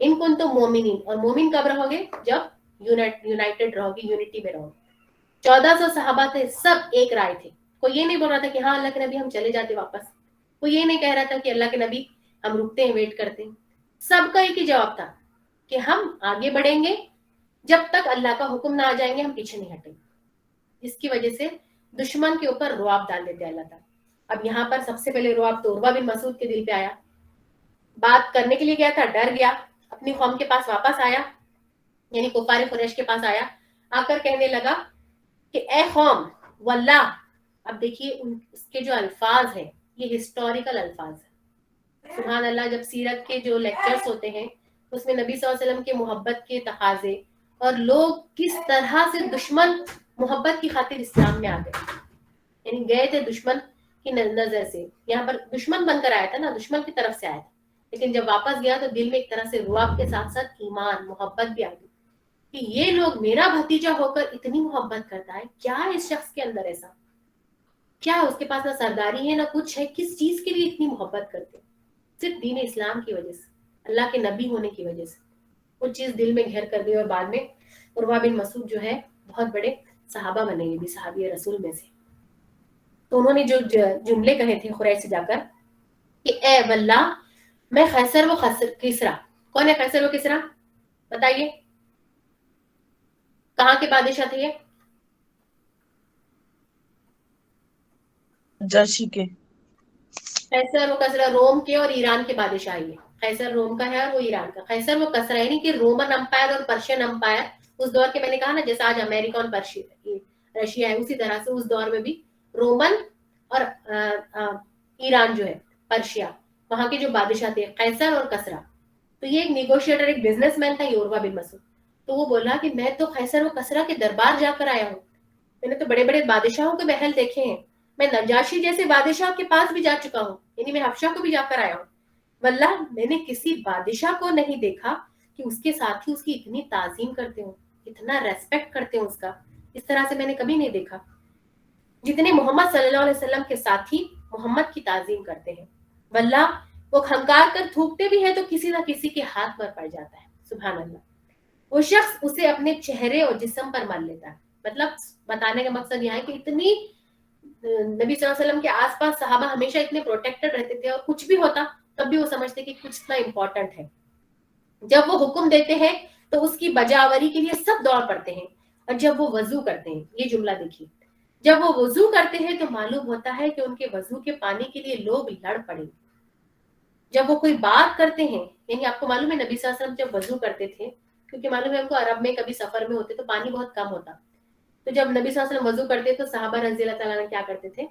इन कुंतुम मोमिनीन, और मोमिन कब रहोगे, जब यूनाइटेड रहोगे, यूनिटी में रहोगे। 1400 सहाबा थे, सब एक राय थे। कोई ये नहीं बोल रहा था कि हाँ अल्लाह के नबी हम चले जाते वापस, कोई ये नहीं कह रहा था कि अल्लाह के नबी हम रुकते हैं, वेट करते हैं। सबका एक ही जवाब था कि हम आगे बढ़ेंगे, जब तक अल्लाह का हुक्म ना आ जाएंगे हम पीछे नहीं हटेंगे। جس کی وجہ سے دشمن کے اوپر رعب ڈال دیتے اللہ تعالیٰ. اب یہاں پر سب سے پہلے رعب تو عروہ بن مسعود کے دل پہ آیا. بات کرنے کے لیے گیا تھا, ڈر گیا, اپنی قوم کے پاس واپس آیا, یعنی کفار قریش کے پاس آیا, آ کر کہنے لگا کہ اے قوم واللہ. اب دیکھیے اس کے جو الفاظ ہیں یہ ہسٹوریکل الفاظ ہیں. سبحان اللہ, جب سیرت کے جو لیکچرز ہوتے ہیں اس میں نبی صلی اللہ علیہ وسلم کے محبت کے تقاضے اور لوگ کس طرح سے دشمن محبت کی خاطر اسلام میں آ گئے, یعنی گئے تھے دشمن کی نظر سے, یہاں پر دشمن بن کر آیا تھا نا, دشمن کی طرف سے آیا تھا, لیکن جب واپس گیا تو دل میں ایک طرح سے رعب کے ساتھ ساتھ ایمان محبت بھی آ گئی کہ یہ لوگ میرا بھتیجا ہو کر اتنی محبت کرتا ہے, کیا ہے اس شخص کے اندر ایسا, کیا اس کے پاس نہ سرداری ہے نہ کچھ ہے, کس چیز کے لیے اتنی محبت کرتے ہیں؟ صرف دین اسلام کی وجہ سے, اللہ کے نبی ہونے کی وجہ سے وہ چیز دل میں گھیر کر دی. اور بعد میں عروہ بن مسعود جو ہے بہت بڑے صحابہ بنے, یہ بھی صحابی رسول میں سے. تو انہوں نے جو جملے کہے تھے قریش سے جا کر کہ اے واللہ میں قیصر و کسریٰ. کون ہے قیصر و کسریٰ بتائیے, کہاں کے بادشاہ تھے یہ؟ جاشی کے. قیصر و کسریٰ روم کے اور ایران کے بادشاہ ہیں. قیصر روم کا ہے اور وہ ایران کا. قیصر و کسریٰ یعنی کہ رومن امپائر اور پرشین امپائر اس دور کے, میں نے کہا نا جیسے آج امریکہ اور رشیا ہے, اسی طرح سے اس دور میں بھی رومن اور ایران جو ہے پرشیا, وہاں کے جو بادشاہ تھے قیصر اور کسریٰ. تو یہ ایک نیگوشیٹر, ایک بزنس مین تھا یہ عروہ بن مسعود. تو وہ بولا کہ میں تو قیصر و کسریٰ کے دربار جا کر آیا ہوں, میں نے تو بڑے بڑے بادشاہوں کے محل دیکھے ہیں, میں نجاشی جیسے بادشاہ کے پاس بھی جا چکا ہوں, یعنی میں حبشہ کو بھی جا کر آیا ہوں. واللہ میں نے کسی بادشاہ کو نہیں دیکھا کہ اس کے ساتھی اس کی اتنی تعظیم کرتے ہوں, اتنا ریسپیکٹ کرتے ہوں اس کا, اس طرح سے میں نے کبھی نہیں دیکھا جتنے محمد صلی اللہ علیہ وسلم کے ساتھی محمد کی تعظیم کرتے ہیں. واللہ وہ کھنکار کر تھوکتے بھی ہیں تو کسی نہ کسی کے ہاتھ پر پڑ جاتا ہے. سبحان اللہ. وہ شخص اسے اپنے چہرے اور جسم پر مل لیتا ہے. مطلب بتانے کا مقصد یہ ہے کہ اتنی نبی صلی اللہ علیہ وسلم کے آس پاس صحابہ ہمیشہ اتنے پروٹیکٹڈ رہتے تھے, اور کچھ بھی ہوتا تب بھی وہ سمجھتے کہ کچھ اتنا امپورٹنٹ ہے. جب وہ حکم دیتے ہیں تو اس کی بجاوری کے لیے سب دوڑ پڑتے ہیں, اور جب وہ وضو کرتے ہیں, یہ جملہ دیکھیے, جب وہ وضو کرتے ہیں تو معلوم ہوتا ہے کہ ان کے وضو کے پانی کے لیے لوگ لڑ پڑیں. جب وہ کوئی بات کرتے ہیں, یعنی آپ کو معلوم ہے نبی صلی اللہ علیہ وسلم جب وضو کرتے تھے, کیونکہ معلوم ہے ہم کو عرب میں کبھی سفر میں ہوتے تو پانی بہت کم ہوتا, تو جب نبی صلی اللہ علیہ وسلم وضو کرتے تو صحابہ رضی اللہ تعالیٰ نے کیا کرتے تھے,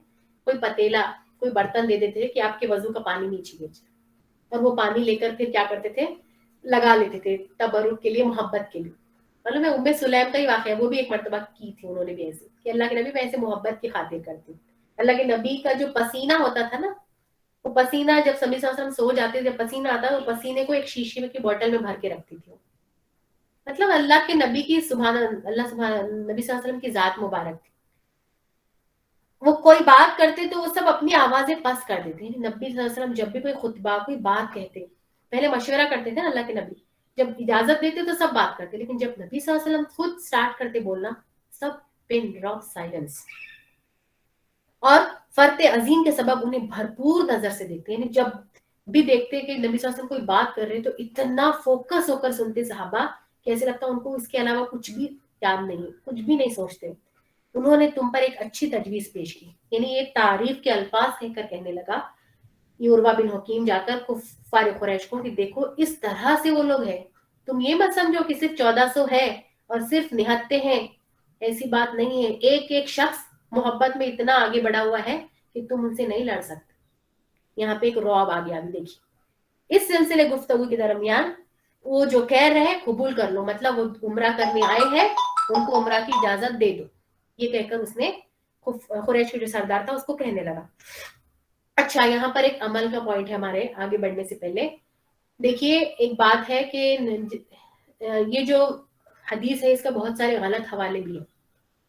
کوئی پتیلا کوئی برتن دے دیتے تھے کہ آپ کے وضو کا پانی نیچے گر جائے, اور وہ پانی لے کر پھر کیا کرتے تھے, لگا لیتے تھے تبرک کے لیے, محبت کے لیے. معلوم ہے ام سلیم کا ہی واقعہ ہے, وہ بھی ایک مرتبہ کی تھی انہوں نے بھی ایسے کہ اللہ کے نبی میں ایسے محبت کی خاطر کرتی ہوں. اللہ کے نبی کا جو پسینہ ہوتا تھا نا, وہ پسینہ جب نبی صلی اللہ علیہ وسلم سو جاتے, جب پسینہ آتا تو پسینے کو ایک شیشے میں کی بوٹل میں بھر کے رکھتی تھی. مطلب اللہ کے نبی کی سبحان اللہ, سبحان نبی صلی اللہ علیہ وسلم کی ذات مبارک تھی. وہ کوئی بات کرتے تو وہ سب اپنی آوازیں پس کر دیتے. نبی صلی اللہ علیہ وسلم جب بھی کوئی خطبہ کوئی بات کہتے, پہلے مشورہ کرتے تھے نا اللہ کے نبی, جب اجازت دیتے تو سب بات کرتے, لیکن جب نبی صلی اللہ علیہ وسلم خود سٹارٹ کرتے بولنا, سب پن ڈراپ سائلنس. اور فرت عظیم کے سبب انہیں بھرپور نظر سے دیکھتے, یعنی جب بھی دیکھتے کہ نبی صلی اللہ علیہ وسلم کوئی بات کر رہے تو اتنا فوکس ہو کر سنتے صحابہ کہ ایسے لگتا ان کو اس کے علاوہ کچھ بھی یاد نہیں, کچھ بھی نہیں سوچتے. انہوں نے تم پر ایک اچھی تجویز پیش کی, یعنی ایک تعریف کے الفاظ کہہ کر کہنے لگا یہ عروہ بن حکیم جا کر کفار قریش کو کہ دیکھو اس طرح سے وہ لوگ ہیں, تم یہ مت سمجھو کہ صرف 1400 ہے اور صرف نہتے ہیں, ایسی بات نہیں ہے. ایک ایک شخص محبت میں اتنا آگے بڑھا ہوا ہے کہ تم ان سے نہیں لڑ سکتے. یہاں پہ ایک رعب آ گیا. ابھی دیکھیے اس سلسلے گفتگو کے درمیان وہ جو کہہ رہے ہیں قبول کر لو, مطلب وہ عمرہ کرنے آئے ہیں, ان کو عمرہ کی اجازت دے دو, یہ کہہ کر اس نے قریش کے جو سردار تھا اس کو کہنے لگا. اچھا یہاں پر ایک عمل کا پوائنٹ ہے ہمارے آگے بڑھنے سے پہلے. دیکھیے ایک بات ہے کہ یہ جو حدیث ہے اس کا بہت سارے غلط حوالے بھی ہیں.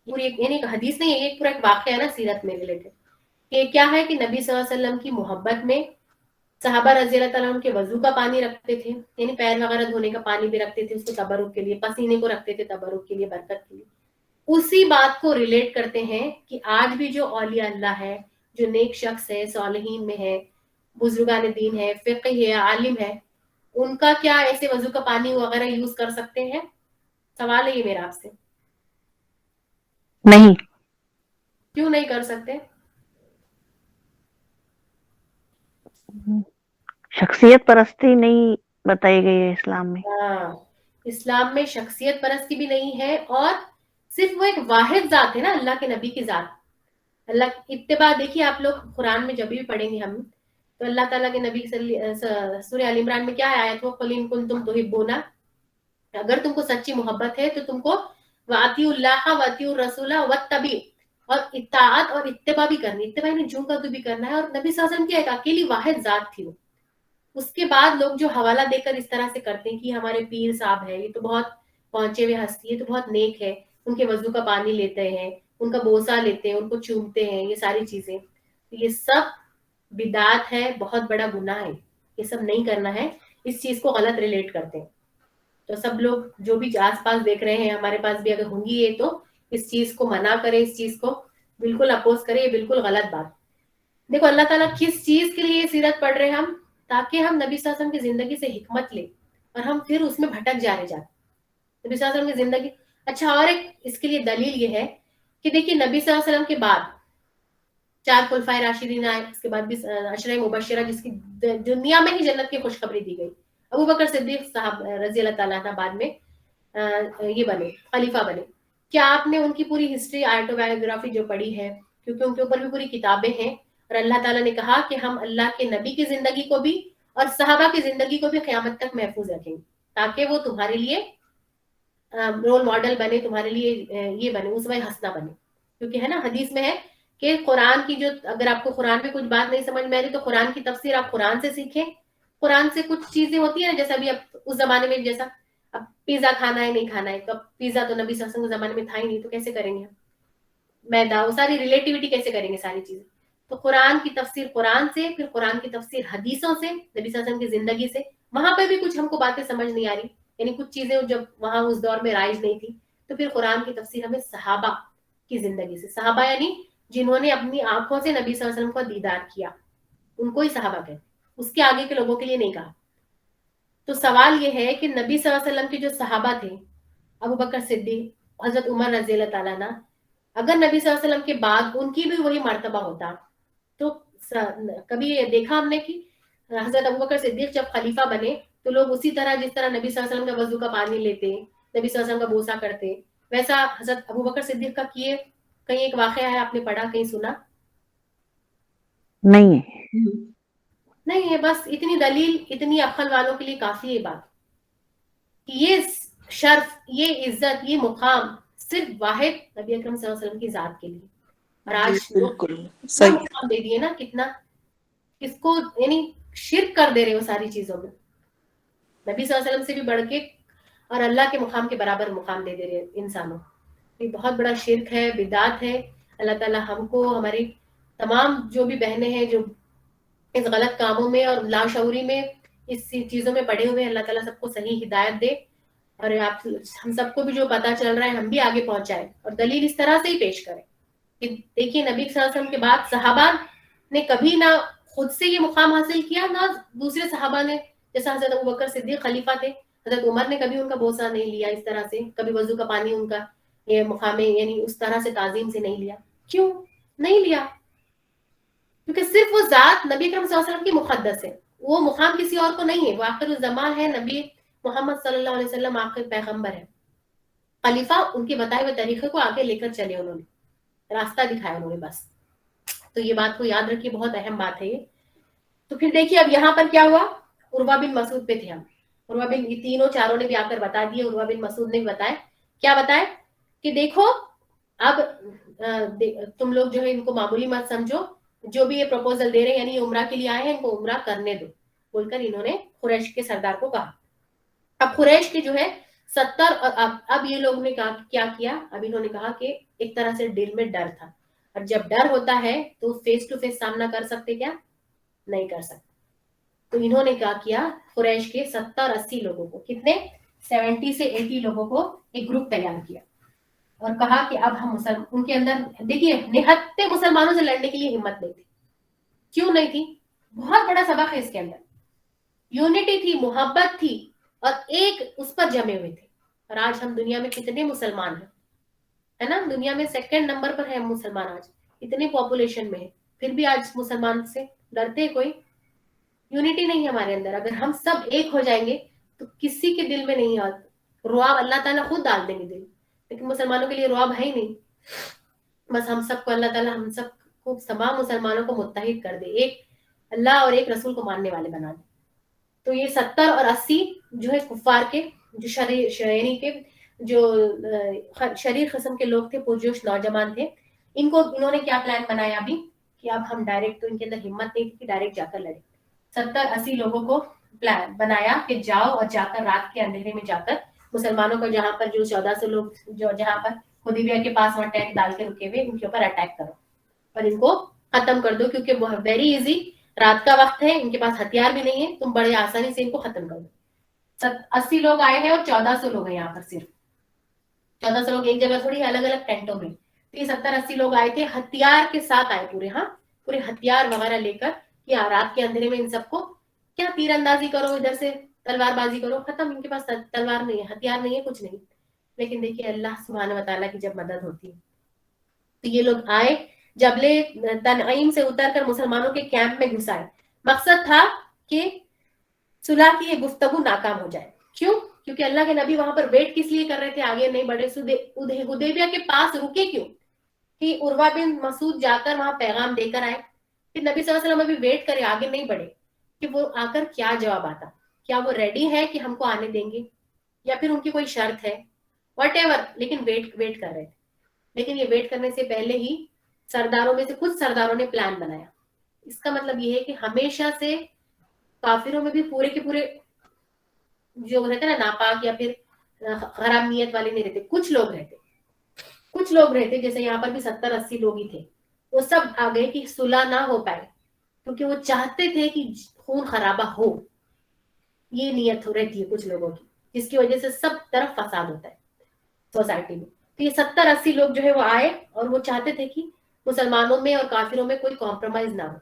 پوری یعنی ایک حدیث نہیں ہے, ایک پورا ایک واقعہ ہے نا سیرت میں ریلیٹڈ, کہ کیا ہے کہ نبی صلی اللہ علیہ وسلم کی محبت میں صحابہ رضی اللہ تعالیٰ عنہ کے وضو کا پانی رکھتے تھے, یعنی پیر وغیرہ دھونے کا پانی بھی رکھتے تھے اس کو تبرک کے لیے, پسینے کو رکھتے تھے تبرک کے لیے, برکت کے لیے. اسی بات کو ریلیٹ کرتے ہیں کہ آج بھی جو اولیاء اللہ ہے, جو نیک شخص ہے, صالحین میں ہے, بزرگان دین ہے, فقیہ ہے, عالم ہے, ان کا کیا ایسے وضو کا پانی وغیرہ یوز کر سکتے ہیں؟ سوال ہے یہ میرا آپ سے. نہیں. کیوں نہیں کر سکتے؟ شخصیت پرستی نہیں بتائی گئی ہے اسلام میں. ہاں، اسلام میں شخصیت پرستی بھی نہیں ہے، اور صرف وہ ایک واحد ذات ہے نا، اللہ کے نبی کی ذات. اللہ اتباع دیکھیے آپ لوگ قرآن میں جب بھی پڑھیں گے ہم، تو اللہ تعالیٰ کے نبی سورہ آل عمران میں کیا آیت وہ قُلْ إِن كُنتُمْ تُحِبُّونَ، اگر تم کو سچی محبت ہے تو تم کو وَأَطِيعُوا اللَّهَ وَأَطِيعُوا الرَّسُولَ وَاتَّبِعُوا، اور اطاعت اور اتباع بھی کرنی، اتباع نے جو کا تو بھی کرنا ہے. اور نبی صلی اللہ علیہ وسلم کی ایک اکیلی واحد ذات تھی وہ. اس کے بعد لوگ جو حوالہ دے کر اس طرح سے کرتے ہیں کہ ہمارے پیر صاحب ہے، یہ تو بہت پہنچے ہوئے ہستی ہے، تو بہت نیک ہے، ان کے وضو کا پانی لیتے ہیں، ان کا بوسہ لیتے ہیں، ان کو چومتے ہیں، یہ ساری چیزیں، یہ سب بدعت ہے، بہت بڑا گناہ ہے، یہ سب نہیں کرنا ہے. اس چیز کو غلط ریلیٹ کرتے ہیں. تو سب لوگ جو بھی آس پاس دیکھ رہے ہیں، ہمارے پاس بھی اگر ہوں گی یہ، تو اس چیز کو منع کرے، اس چیز کو بالکل اپوز کرے، یہ بالکل غلط بات. دیکھو اللہ تعالیٰ کس چیز کے لیے سیرت پڑھ رہے ہیں ہم، تاکہ ہم نبی صلی اللہ علیہ وسلم کی زندگی سے حکمت لیں، اور ہم پھر اس میں بھٹک جاتے نبی صلی اللہ علیہ وسلم کی زندگی. اچھا، اور ایک اس کے لیے دلیل یہ ہے کہ دیکھیے نبی صلی اللہ علیہ وسلم کے بعد 4 خلفائے راشدین آئے، اس کے بعد بھی عشرہ مبشرہ جس کی دنیا میں ہی جنت کی خوشخبری دی گئی. ابو بکر صدیق صاحب رضی اللہ تعالیٰ عنہ بعد میں یہ بنے، خلیفہ بنے. کیا آپ نے ان کی پوری ہسٹری، آٹو بایوگرافی جو پڑھی ہے، کیونکہ ان کے اوپر بھی پوری کتابیں ہیں، اور اللہ تعالیٰ نے کہا کہ ہم اللہ کے نبی کی زندگی کو بھی اور صحابہ کی زندگی کو بھی قیامت تک محفوظ رکھیں گے، تاکہ وہ تمہارے لیے رول ماڈل بنے، تمہارے لیے یہ بنے، اسوہ حسنہ بنے. کیونکہ ہے نا حدیث میں ہے کہ قرآن کی جو، اگر آپ کو قرآن میں کچھ بات نہیں سمجھ میں آ رہی تو قرآن کی تفسیر آپ قرآن سے سیکھیں. قرآن سے کچھ چیزیں ہوتی ہیں نا، جیسا ابھی اب اس زمانے میں، جیسا اب پیزا کھانا ہے نہیں کھانا ہے، تو اب پیزا تو نبی صلی اللہ علیہ وسلم کے زمانے میں تھا ہی نہیں، تو کیسے کریں گے ہم؟ میدا، وہ ساری ریلیٹیوٹی کیسے کریں گے ساری چیزیں؟ تو قرآن کی تفسیر قرآن سے، پھر قرآن کی تفسیر حدیثوں سے، نبی صلی اللہ علیہ وسلم کی زندگی سے. وہاں پہ بھی کچھ ہم کو باتیں سمجھ نہیں آ رہی، یعنی کچھ چیزیں جب وہاں اس دور میں رائج نہیں تھی، تو پھر قرآن کی تفسیر ہمیں صحابہ کی زندگی سے، صحابہ یعنی جنہوں نے اپنی آنکھوں سے نبی صلی اللہ علیہ وسلم کو دیدار کیا، ان کو ہی صحابہ کہتے ہیں، اس کے آگے کے لوگوں کے لیے نہیں کہا. تو سوال یہ ہے کہ نبی صلی اللہ علیہ وسلم کے جو صحابہ تھے، ابو بکر صدیق، حضرت عمر رضی اللہ تعالیٰ عنہ، اگر نبی صلی اللہ علیہ وسلم کے بعد ان کی بھی وہی مرتبہ ہوتا، تو کبھی یہ دیکھا ہم نے کہ حضرت ابو بکر صدیق جب خلیفہ بنے تو لوگ اسی طرح جس طرح نبی صلی اللہ علیہ وسلم کا وضو کا پانی لیتے، نبی صلی اللہ علیہ وسلم کا بوسہ کرتے، ویسا حضرت ابو بکر صدیق کا کیے؟ کہیں ایک واقعہ ہے، آپ نے پڑھا، کہیں سنا؟ نہیں ہے. نہیں ہے. بس اتنی دلیل، اتنی عقل والوں کے لیے کافی ہے بات کہ یہ شرف، یہ عزت، یہ مقام صرف واحد نبی اکرم صلی اللہ علیہ وسلم کی ذات کے لیے. اور آج بالکل کتنا صحیح. مقام دے دیے نا، کتنا اس کو یعنی شرک کر دے رہے ہو ساری چیزوں میں. نبی صلی اللہ علیہ وسلم سے بھی بڑھ کے اور اللہ کے مقام کے برابر مقام دے دے رہے انسانوں. یہ بہت بڑا شرک ہے، بدعت ہے. اللہ تعالیٰ ہم کو، ہماری تمام جو بھی بہنیں ہیں جو اس غلط کاموں میں اور لاشعوری میں اس چیزوں میں پڑے ہوئے ہیں، اللہ تعالیٰ سب کو صحیح ہدایت دے، اور آپ ہم سب کو بھی جو پتہ چل رہا ہے ہم بھی آگے پہنچائیں، اور دلیل اس طرح سے ہی پیش کریں کہ دیکھیے نبی صلی اللہ علیہ وسلم کے بعد صحابہ نے کبھی نہ خود سے یہ مقام حاصل کیا، نہ دوسرے صحابہ نے. جیسا حضرت ابو بکر صدیق خلیفہ تھے، حضرت عمر نے کبھی ان کا بوسہ نہیں لیا اس طرح سے، کبھی وضو کا پانی ان کا یہ مقام یعنی اس طرح سے تعظیم سے نہیں لیا. کیوں نہیں لیا؟ کیونکہ صرف وہ ذات نبی اکرم صلی اللہ علیہ وسلم کی مقدس ہے، وہ مقام کسی اور کو نہیں ہے. وہ آخر الزمان ہے، نبی محمد صلی اللہ علیہ وسلم آخر پیغمبر ہے. خلیفہ ان کے بتائے ہوئے طریقے کو آگے لے کر چلے، انہوں نے راستہ دکھایا انہوں نے بس. تو یہ بات کو یاد رکھیے، بہت اہم بات ہے یہ. تو پھر دیکھیے اب یہاں پر کیا ہوا، عروہ بن مسعود پہ تھے ہم. عروہ بن، یہ تینوں چاروں نے بھی آ کر بتا دیے، عروہ بن مسعود نے بھی بتایا. کیا بتائے کہ دیکھو اب تم لوگ جو ہے ان کو معمولی مت سمجھو، جو بھی یہ پروپوزل دے رہے ہیں، یعنی عمرہ کے لیے آئے ہیں، ان کو عمرہ کرنے دو بول کر انہوں نے قریش کے سردار کو کہا. اب قریش کے جو ہے 70، اور اب یہ لوگ نے کیا کیا، اب انہوں نے کہا کہ ایک طرح سے دل میں ڈر تھا، اور جب ڈر ہوتا ہے تو فیس ٹو فیس سامنا کر سکتے کیا؟ نہیں کر سکتے. تو انہوں نے کیا کیا، قریش کے 70-80 لوگوں کو، کتنے 70 سے 80 لوگوں کو ایک گروپ تیار کیا، اور کہا کہ اب ہم ان کے اندر دیکھیے نہتے مسلمانوں سے لڑنے کے لیے ہمت نہیں تھی. کیوں نہیں تھی؟ بہت بڑا سبق ہے اس کے اندر. یونٹی تھی، محبت تھی، اور ایک اس پر جمے ہوئے تھے. اور آج ہم دنیا میں کتنے مسلمان ہیں، ہے نا؟ دنیا میں سیکنڈ نمبر پر ہے مسلمان آج. اتنے پاپولیشن میں ہے, پھر بھی آج مسلمان سے ڈرتے ہیں کوئی؟ یونٹی نہیں ہے ہمارے اندر. اگر ہم سب ایک ہو جائیں گے تو کسی کے دل میں نہیں آتا. رعب اللہ تعالیٰ خود ڈال دیں گے دل, لیکن مسلمانوں کے لیے رعب ہے ہی نہیں. بس ہم سب کو اللہ تعالیٰ ہم سب کو تمام مسلمانوں کو متحد کر دے, ایک اللہ اور ایک رسول کو ماننے والے بنا دے. تو یہ 70 اور 80 جو ہے کفار کے, جو شرعی کے, جو شریر قسم کے لوگ تھے, پرجوش نوجوان تھے, انہوں نے کیا پلان بنایا ابھی کہ اب ہم ڈائریکٹ, تو ان کے اندر ہمت نہیں تھی کہ ڈائریکٹ جا کر لڑے. 70-80 لوگوں کو پلان بنایا کہ جاؤ اور جا کر رات کے اندھیرے میں جا کر مسلمانوں کو, جہاں پر جو 1400 لوگ جو جہاں پر حدیبیہ کے پاس وہاں ٹینک ڈال کے رکے ہوئے, ان کے اوپر اٹیک کرو اور ان کو ختم کر دو, کیونکہ وہ ویری ایزی, رات کا وقت ہے, ان کے پاس ہتھیار بھی نہیں ہے, تم بڑے آسانی سے ان کو ختم کر دو. 80 لوگ آئے ہیں اور 1400 لوگ ہیں یہاں پر, صرف 1400 لوگ ایک جگہ تھوڑی, الگ الگ ٹینٹوں میں. تو یہ 70-80 لوگ آئے تھے, ہتھیار کے ساتھ آئے پورے, ہاں پورے ہتھیار وغیرہ لے کر, کہ رات کے اندھیرے میں ان سب کو کیا تیر اندازی کرو, ادھر سے تلوار بازی کرو, ختم. ان کے پاس تلوار نہیں ہے, ہتھیار نہیں ہے, کچھ نہیں. لیکن دیکھیے اللہ سبحانہ و تعالیٰ کی جب مدد ہوتی ہے, تو یہ لوگ آئے, جبل تنعیم سے اتر کر مسلمانوں کے کیمپ میں گھسائے. مقصد تھا کہ صلح کی یہ گفتگو ناکام ہو جائے. کیوں؟ کیونکہ اللہ کے نبی وہاں پر ویٹ کس لیے کر رہے تھے, آگے نہیں بڑھے. حدیبیہ کے پاس رکے کیوں؟ کہ عروہ بن مسعود جا کر وہاں پیغام دے کر آئے. پھر نبی صلی اللہ علیہ وسلم ابھی ویٹ کرے, آگے نہیں بڑھے کہ وہ آ کر کیا جواب آتا. کیا وہ ریڈی ہے کہ ہم کو آنے دیں گے, یا پھر ان کی کوئی شرط ہے, واٹ ایور. لیکن ویٹ کر رہے تھے. لیکن یہ ویٹ کرنے سے پہلے ہی سرداروں میں سے کچھ سرداروں نے پلان بنایا. اس کا مطلب یہ ہے کہ ہمیشہ سے کافروں میں بھی پورے کے پورے جو رہتے نا ناپاک یا پھر خراب نیت والے نہیں رہتے, کچھ لوگ رہتے, جیسے یہاں پر بھی 70-80 لوگ ہی تھے. وہ سب آ گئے کہ صلح نہ ہو پائے, کیونکہ وہ چاہتے تھے کہ خون خرابہ ہو. یہ نیت رہتی ہے کچھ لوگوں کی, جس کی وجہ سے سب طرف فساد ہوتا ہے سوسائٹی میں. تو یہ 70-80 لوگ جو ہے وہ آئے, اور وہ چاہتے تھے کہ مسلمانوں میں اور کافروں میں کوئی کمپرومائز نہ ہو.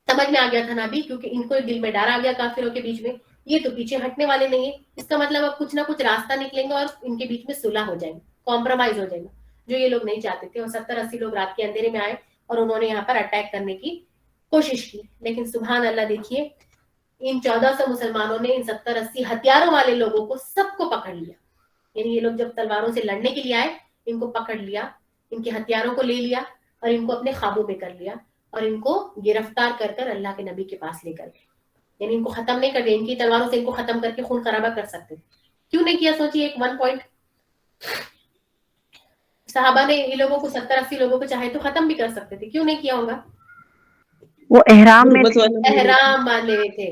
سمجھ میں آ گیا تھا نا ابھی, کیونکہ ان کو دل میں ڈر آ گیا کافروں کے بیچ میں, یہ تو پیچھے ہٹنے والے نہیں ہیں. اس کا مطلب اب کچھ نہ کچھ راستہ نکلیں گا اور ان کے بیچ میں صلح ہو جائے گی, کمپرومائز ہو جائے گا, جو یہ لوگ نہیں چاہتے تھے. اور 70-80 لوگ رات کے اندھیرے میں آئے اور انہوں نے یہاں پر اٹیک کرنے کی کوشش کی. لیکن سبحان اللہ, دیکھیے ان 1400 مسلمانوں نے ان 70-80 ہتھیاروں والے لوگوں کو سب کو پکڑ لیا. یعنی یہ لوگ جب تلواروں سے لڑنے کے لیے آئے, ان کو پکڑ لیا, ان کے ہتھیاروں کو لے لیا اور ان کو اپنے قابو میں کر لیا, اور ان کو گرفتار کر کر اللہ کے نبی کے پاس لے کر گئے. یعنی ان کو ختم نہیں کر دیا, ان کی تلواروں سے ان کو ختم کر کے خون خرابہ کر سکتے تھے. کیوں نہیں کیا؟ سوچیے, ایک 1 پوائنٹ صحابہ نے یہ لوگوں کو 70-80 لوگوں کو چاہے تو ختم بھی کر سکتے تھے, کیوں نہیں کیا ہوگا؟ وہ احرام میں احرام والے تھے,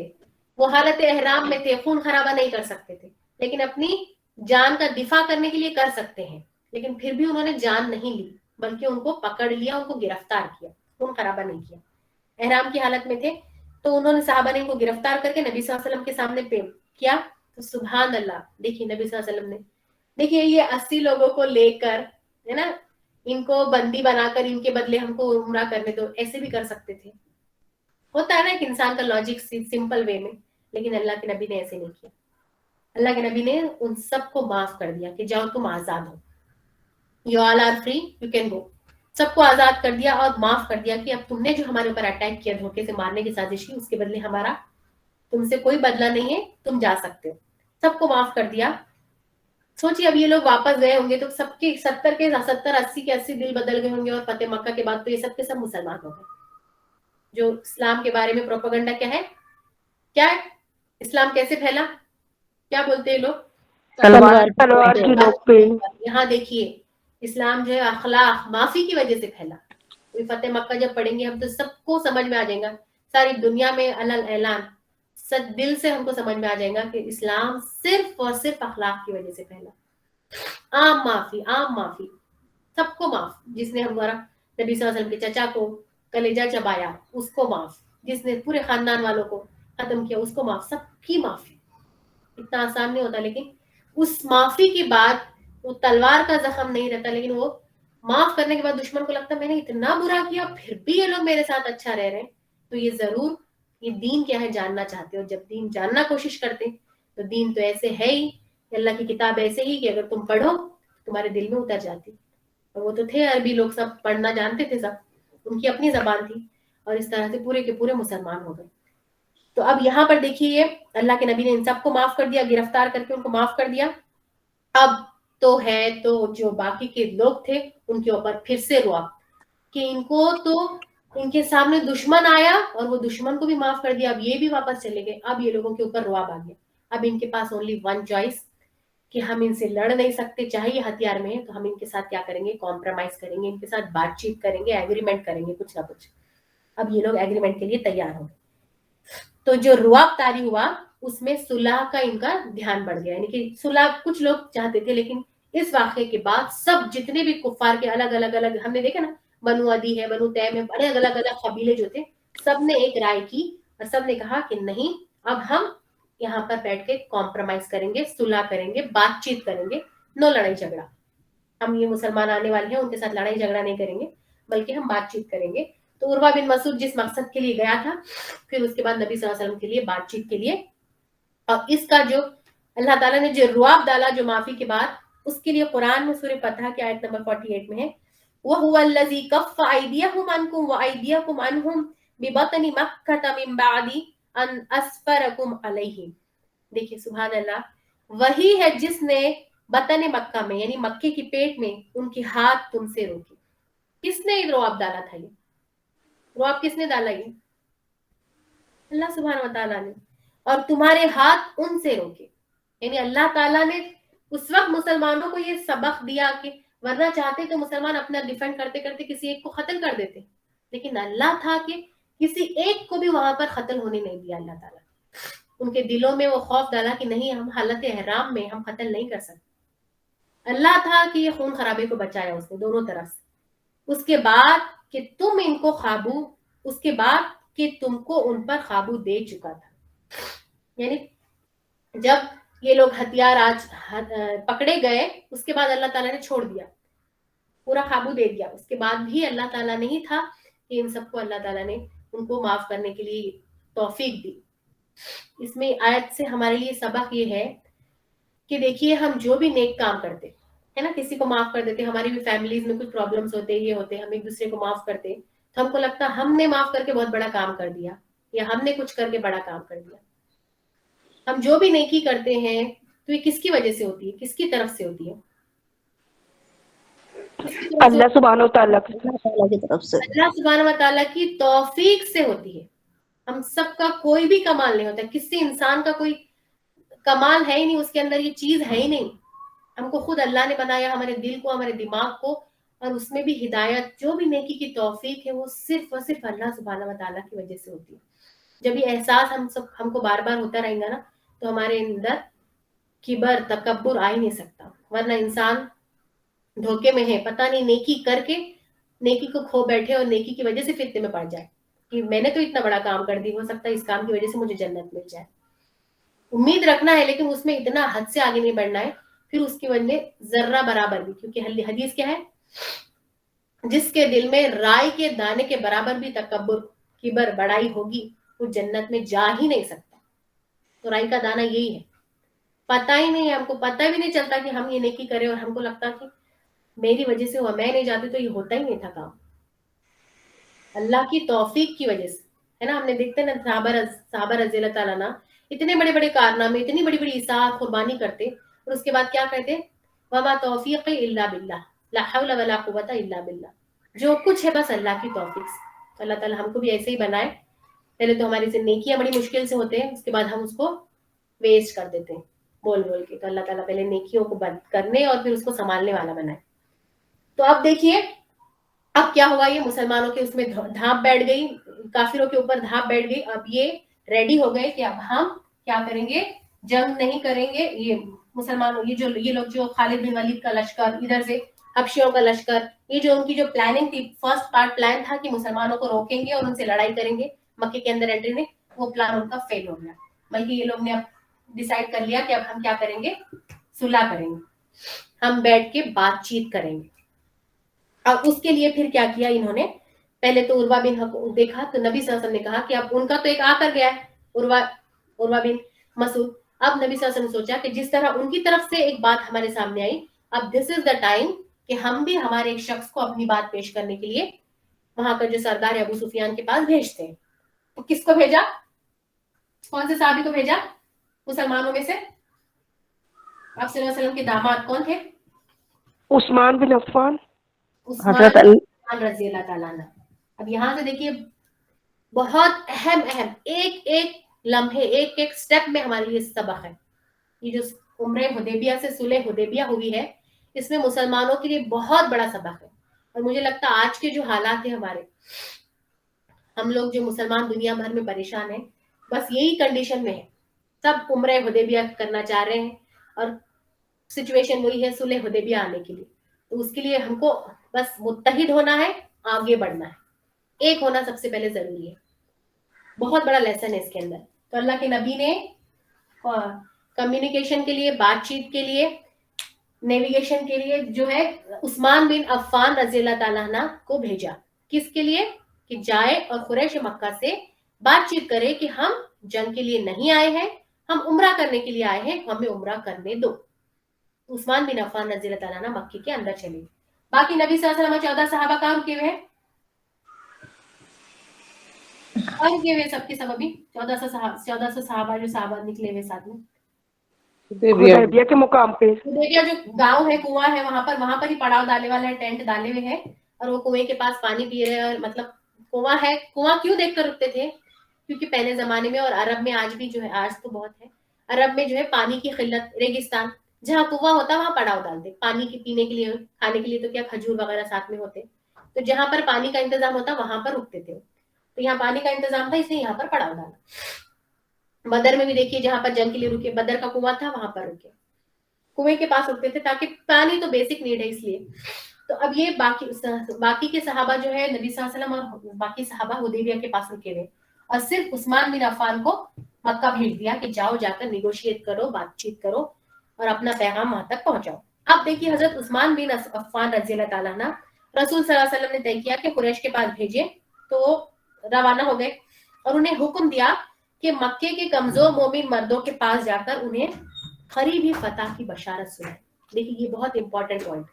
وہ حالت احرام میں تھے, خون خرابہ نہیں کر سکتے تھے, لیکن اپنی جان کا دفاع کرنے کے لیے کر سکتے ہیں. لیکن پھر بھی انہوں نے جان نہیں لی, بلکہ ان کو پکڑ لیا, ان کو گرفتار کیا, خون خرابہ نہیں کیا. احرام کی حالت میں تھے, تو انہوں نے صحابہ نے ان کو گرفتار کر کے نبی صلی اللہ علیہ وسلم کے سامنے کیا. تو سبحان اللہ, دیکھیے نبی صلی اللہ علیہ وسلم نے, دیکھیے یہ 80 لوگوں کو لے کر ہے نا, ان کو بندی بنا کر ان کے بدلے ہم کو عمرہ کرنے دو, ایسے بھی کر سکتے تھے. ہوتا ہے نا ایک انسان کا لاجک سمپل وے میں, لیکن اللہ کے نبی نے ایسے نہیں کیا. اللہ کے نبی نے ان سب کو معاف کر دیا کہ جاؤ تم آزاد ہو, you all are free, you can go. سب کو آزاد کر دیا اور معاف کر دیا کہ اب تم نے جو ہمارے اوپر اٹیک کیا, دھوکے سے مارنے کی سازش کی, اس کے بدلے ہمارا تم سے کوئی بدلہ نہیں ہے, تم جا سکتے ہو. سب کو معاف کر دیا. سوچیے اب یہ لوگ واپس گئے ہوں گے تو سب کے 70-80 کے 80 دل بدل گئے ہوں گے, اور فتح مکہ کے بعد تو یہ سب کے سب مسلمان ہو گئے. جو اسلام کے بارے میں پروپیگنڈا کیا ہے, اسلام کیسے پھیلا, کیا بولتے ہیں لوگ, تلوار کی نوک پہ. یہاں دیکھیے اسلام جو ہے اخلاق معافی کی وجہ سے پھیلا. فتح مکہ جب پڑھیں گے ہم تو سب کو سمجھ میں آ جائے گا, ساری دنیا میں اعلان سچ دل سے ہم کو سمجھ میں آ جائے گا کہ اسلام صرف اور صرف اخلاق کی وجہ سے پھیلا. عام معافی, سب کو معاف. جس نے ہمارا نبی صلی اللہ علیہ وسلم کے چچا کو کلیجہ چبایا اس کو معاف, جس نے پورے خاندان والوں کو ختم کیا اس کو معاف. سب کی معافی اتنا آسان نہیں ہوتا, لیکن اس معافی کے بعد وہ تلوار کا زخم نہیں رہتا, لیکن وہ معاف کرنے کے بعد دشمن کو لگتا میں نے اتنا برا کیا پھر بھی یہ لوگ میرے ساتھ اچھا رہ رہے ہیں. تو یہ ضرور یہ دین کیا ہے جاننا چاہتے ہو. جب دین جاننا کوشش کرتے تو دین تو ایسے ہے ہی, اللہ کی کتاب ایسے ہی کہ اگر تم پڑھو تمہارے دل میں اتر جاتی. اور وہ تو تھے عربی لوگ, سب پڑھنا جانتے تھے, سب ان کی اپنی زبان تھی, اور اس طرح سے پورے کے پورے مسلمان ہو گئے. تو اب یہاں پر دیکھیے اللہ کے نبی نے ان سب کو معاف کر دیا, گرفتار کر کے ان کو معاف کر دیا. اب تو ہے تو جو باقی کے لوگ تھے ان کے اوپر پھر سے رعب, کہ ان کو تو ان کے سامنے دشمن آیا اور وہ دشمن کو بھی معاف کر دیا, اب یہ بھی واپس چلے گئے. اب یہ لوگوں کے اوپر رعب آ گیا. اب ان کے پاس اونلی ون چوائس, کہ ہم ان سے لڑ نہیں سکتے, چاہے یہ ہتھیار میں ہے, تو ہم ان کے ساتھ کیا کریں گے, کمپرومائز کریں گے, ان کے ساتھ بات چیت کریں گے, ایگریمنٹ کریں گے کچھ نہ کچھ. اب یہ لوگ ایگریمنٹ کے لیے تیار ہو گئے. تو جو رعب طاری ہوا اس میں صلح کا ان کا دھیان بڑھ گیا, یعنی کہ صلح کچھ لوگ چاہتے تھے, لیکن اس واقعے کے بعد سب جتنے بھی کفار کے الگ الگ ہم نے دیکھا نا, بنو عدی ہے, بنو تیم ہے, بڑے الگ الگ قبیلے جو تھے, سب نے ایک رائے کی اور سب نے کہا کہ نہیں, اب ہم یہاں پر بیٹھ کے کمپرومائز کریں گے, صلح کریں گے, بات چیت کریں گے, نو لڑائی جھگڑا. ہم یہ مسلمان آنے والے ہیں ان کے ساتھ لڑائی جھگڑا نہیں کریں گے, بلکہ ہم بات چیت کریں گے. تو عروہ بن مسعود جس مقصد کے لیے گیا تھا, پھر اس کے بعد نبی صلی اللہ علیہ وسلم کے لیے بات چیت کے لیے, اور اس کا جو اللہ تعالیٰ نے جو رعب ڈالا جو معافی کے بعد, اس کے لیے قرآن میں سورہ فتح کی آیت نمبر 48 میں ہے, وَهُوَ الَّذِي كَفَّ أَيْدِيَهُمْ عَنْكُمْ وَأَيْدِيَكُمْ عَنْهُمْ بِبَطْنِ مَكَّةَ مِنْ بَعْدِ أَنْ أَسْفَرَكُمْ عَلَيْهِمْ. دیکھیے سبحان اللہ, وہی ہے جس نے بطن مکہ میں یعنی مکے کی پیٹ میں ان کے ہاتھ تم سے روکے. کس نے رعب ڈالا تھا, یہ رعب کس نے ڈالا, یہ اللہ سبحانہ و تعالیٰ نے, اور تمہارے ہاتھ ان سے روکے. یعنی اللہ تعالیٰ نے اس وقت مسلمانوں کو یہ سبق دیا, کہ ورنہ چاہتے تو مسلمان اپنا ڈیفینڈ کرتے کرتے کسی ایک کو قتل کر دیتے, لیکن اللہ تھا کہ کسی ایک کو بھی وہاں پر قتل ہونے نہیں دیا. اللہ تعالیٰ ان کے دلوں میں وہ خوف ڈالا کہ نہیں, ہم حالت احرام میں ہم قتل نہیں کر سکتے. اللہ تھا کہ یہ خون خرابے کو بچایا اس نے دونوں طرف سے. اس کے بعد کہ تم ان کو قابو, اس کے بعد کہ تم کو ان پر قابو دے چکا تھا. یعنی جب یہ لوگ ہتھیار آج پکڑے گئے, اس کے بعد اللہ تعالیٰ نے چھوڑ دیا, پورا قابو دے دیا. اس کے بعد بھی اللہ تعالیٰ نہیں تھا کہ ان سب کو اللہ تعالیٰ نے ان کو معاف کرنے کے لیے توفیق دی. اس میں آیت سے ہمارے لیے سبق یہ ہے کہ دیکھیے ہم جو بھی نیک کام کرتے ہے نا, کسی کو معاف کر دیتے, ہماری بھی فیملیز میں کچھ پرابلمس ہوتے, یہ ہوتے, ہم ایک دوسرے کو معاف کرتے, تو ہم کو لگتا ہم نے معاف کر کے بہت بڑا کام کر دیا, یا ہم نے کچھ کر کے بڑا کام کر دیا. ہم جو بھی نیکی کرتے ہیں تو یہ کس کی وجہ سے ہوتی ہے, کس کی طرف سے ہوتی ہے, اللہ سبحانہ و تعالیٰ کی طرف سے, اللہ سبحانہ و تعالیٰ کی توفیق سے ہوتی ہے. ہم سب کا کوئی بھی کمال نہیں ہوتا, کسی انسان کا کوئی کمال ہے ہی نہیں, اس کے اندر یہ چیز ہے ہی نہیں. ہم کو خود اللہ نے بنایا, ہمارے دل کو, ہمارے دماغ کو, اور اس میں بھی ہدایت, جو بھی نیکی کی توفیق ہے وہ صرف اور صرف اللہ سبحانہ و تعالیٰ کی وجہ سے ہوتی ہے. جب یہ احساس ہم کو بار بار ہوتا رہے گا نا, تو ہمارے اندر کبر تکبر آ ہی نہیں سکتا. ورنہ انسان دھوکے میں ہے, پتہ نہیں نیکی کر کے نیکی کو کھو بیٹھے اور نیکی کی وجہ سے فتنے میں پڑ جائے کہ میں نے تو اتنا بڑا کام کر دی, ہو سکتا ہے اس کام کی وجہ سے مجھے جنت مل جائے. امید رکھنا ہے, لیکن اس میں اتنا حد سے آگے نہیں بڑھنا ہے, پھر اس کی وجہ ذرہ برابر بھی, کیونکہ حدیث کیا ہے, جس کے دل میں رائے کے دانے کے برابر بھی تکبر کبر بڑائی ہوگی وہ جنت میں جا ہی نہیں سکتا. تو رائے کا دانہ یہی ہے, پتہ ہی نہیں ہے, ہم کو پتہ بھی نہیں چلتا کہ ہم یہ نیکی کریں, اور ہم کو لگتا کہ میری وجہ سے ہوا, میں نہیں جاتی تو یہ ہوتا ہی نہیں تھا کام. اللہ کی توفیق کی وجہ سے ہے نا. ہم نے دیکھتے نا صحابہ رضی اللہ تعالیٰ عنہ اتنے بڑے بڑے کارنامے, اتنی بڑی بڑی اطاعت قربانی کرتے, اور اس کے بعد کیا کہتے, وما توفیق الا باللہ لا حول ولا قوت الا باللہ. جو کچھ ہے بس اللہ کی توفیق سے. اللہ تعالیٰ ہم کو بھی ایسے ہی بنائے. پہلے تو ہماری سے نیکیاں بڑی مشکل سے ہوتے ہیں, اس کے بعد ہم اس کو ویسٹ کر دیتے ہیں بول بول کے. تو اللہ تعالیٰ پہلے نیکیوں کو بند کرنے اور پھر اس کو سنبھالنے والا بنائے. تو اب دیکھیے اب کیا ہوا, یہ مسلمانوں کے اس میں دھاپ بیٹھ گئی, کافروں کے اوپر دھاپ بیٹھ گئی. اب یہ ریڈی ہو گئے کہ اب ہم کیا کریں گے, جنگ نہیں کریں گے. یہ مسلمانوں یہ لوگ جو خالد بن ولید کا لشکر, ادھر سے حبشیوں کا لشکر, یہ جو ان کی جو پلاننگ تھی, فرسٹ پارٹ پلان تھا کہ مسلمانوں کو روکیں گے اور ان سے لڑائی کریں گے مکے کے اندر انٹری میں, وہ پلان ان کا فیل ہو گیا. بلکہ یہ لوگ نے اب ڈیسائیڈ کر لیا کہ اب ہم کیا کریں گے, صلح کریں گے, ہم بیٹھ کے بات چیت کریں گے. اب اس کے لیے پھر کیا کیا انہوں نے, پہلے تو عروہ بن دیکھا تو نبی صلی اللہ علیہ وسلم نے کہا کہ اب ان کا تو ایک آ کر گیا ہے, عروہ بن مسعود. اب نبی صلی اللہ علیہ وسلم نے سوچا کہ جس طرح ان کی طرف سے ایک بات ہمارے سامنے آئی, اب دس از دا ٹائم کہ ہم بھی ہمارے ایک شخص کو اپنی بات پیش کرنے کے لیے وہاں کا جو سردار ابو سفیان کے پاس بھیجتے ہیں. تو کس کو بھیجا؟ کون سے صحابی کو بھیجا مسلمانوں میں سے؟ آپ صلی اللہ علیہ وسلم کے داماد کون تھے؟ عثمان بن عفان. عثمان حضرت بن عفان رضی اللہ تعالیٰ عنہ. اب یہاں سے دیکھیے بہت اہم ایک ایک لمحے ایک ایک سٹیپ میں ہمارے لیے سبق ہے. یہ جو عمرہ حدیبیہ سے صلح حدیبیہ ہوئی ہے اس میں مسلمانوں کے لیے بہت بڑا سبق ہے. اور مجھے لگتا ہے آج کے جو حالات ہیں ہمارے، ہم لوگ جو مسلمان دنیا بھر میں پریشان ہیں، بس یہی کنڈیشن میں ہے. سب عمرہ حدیبیہ کرنا چاہ رہے ہیں اور سچویشن وہی ہے صلح حدیبیہ آنے کے لیے. تو اس کے لیے ہم کو بس متحد ہونا ہے، آگے بڑھنا ہے، ایک ہونا سب سے پہلے ضروری ہے. بہت بڑا لیسن ہے اس کے اندر. تو اللہ کے نبی نے کمیونیکیشن کے لیے، بات چیت کے لیے، نیویگیشن کے لیے جو ہے عثمان بن عفان رضی اللہ تعالیٰ عنہ کو بھیجا. کس کے لیے؟ کہ جائے اور قریش مکہ سے بات چیت کرے کہ ہم جنگ کے لیے نہیں آئے ہیں، ہم عمرہ کرنے کے لیے آئے ہیں، ہمیں عمرہ کرنے دو. عثمان بن عفان رضی اللہ تعالیٰ عنہ مکے کے اندر چلے. باقی نبی صلی اللہ علیہ وسلم 14 صحابہ کہاں رکے ہوئے ہیں؟ اور رکے ہوئے سب کے سب ابھی 1400 صحابہ جو صحابہ نکلے ہوئے ساتھ میں حدیبیہ کے مقام پہ. حدیبیہ جو گاؤں ہے، کنواں ہے، وہاں پر ہی پڑاؤ ڈالے والا ہے، ٹینٹ ڈالے ہوئے ہیں اور وہ کنویں کے پاس پانی پی رہے ہیں. اور مطلب کنواں ہے، کنواں کیوں دیکھ کر رکتے تھے؟ کیونکہ پہلے زمانے میں اور عرب میں آج بھی جو ہے، آج تو بہت ہے، عرب میں جو ہے پانی کی قلت، ریگستان، جہاں کنواں ہوتا وہاں پڑاؤ ڈالتے پانی کی پینے کے لیے، کھانے کے لیے تو کیا کھجور وغیرہ ساتھ میں ہوتے. تو جہاں پر پانی کا انتظام ہوتا وہاں پر رکتے تھے. تو یہاں پانی کا انتظام تھا، اس لیے یہاں پر پڑاؤ ڈالا. بدر میں بھی دیکھیے جہاں پر جنگ کے لیے رکے، بدر کا کنواں تھا وہاں پر رکے، کنویں کے پاس رکتے تھے تاکہ پانی تو بیسک نیڈ ہے اس لیے. تو اب یہ باقی کے صحابہ جو ہے نبی صلی اللہ علیہ وسلم اور باقی صحابہ حدیبیہ کے پاس رکے ہوئے، اور صرف عثمان بن عفان کو مکہ بھیج دیا کہ جاؤ، جا کر نیگوشیٹ کرو، بات چیت کرو اور اپنا پیغام وہاں تک پہنچاؤ. اب دیکھیے حضرت عثمان بن عفان رضی اللہ تعالیٰ عنہ رسول صلی اللہ علیہ وسلم نے طے کیا کہ قریش کے پاس بھیجے. تو وہ روانہ ہو گئے اور انہیں حکم دیا کہ مکے کے کمزور مومن مردوں کے پاس جا کر انہیں قریبی فتح کی بشارت سنائے. دیکھیے یہ بہت امپورٹنٹ پوائنٹ،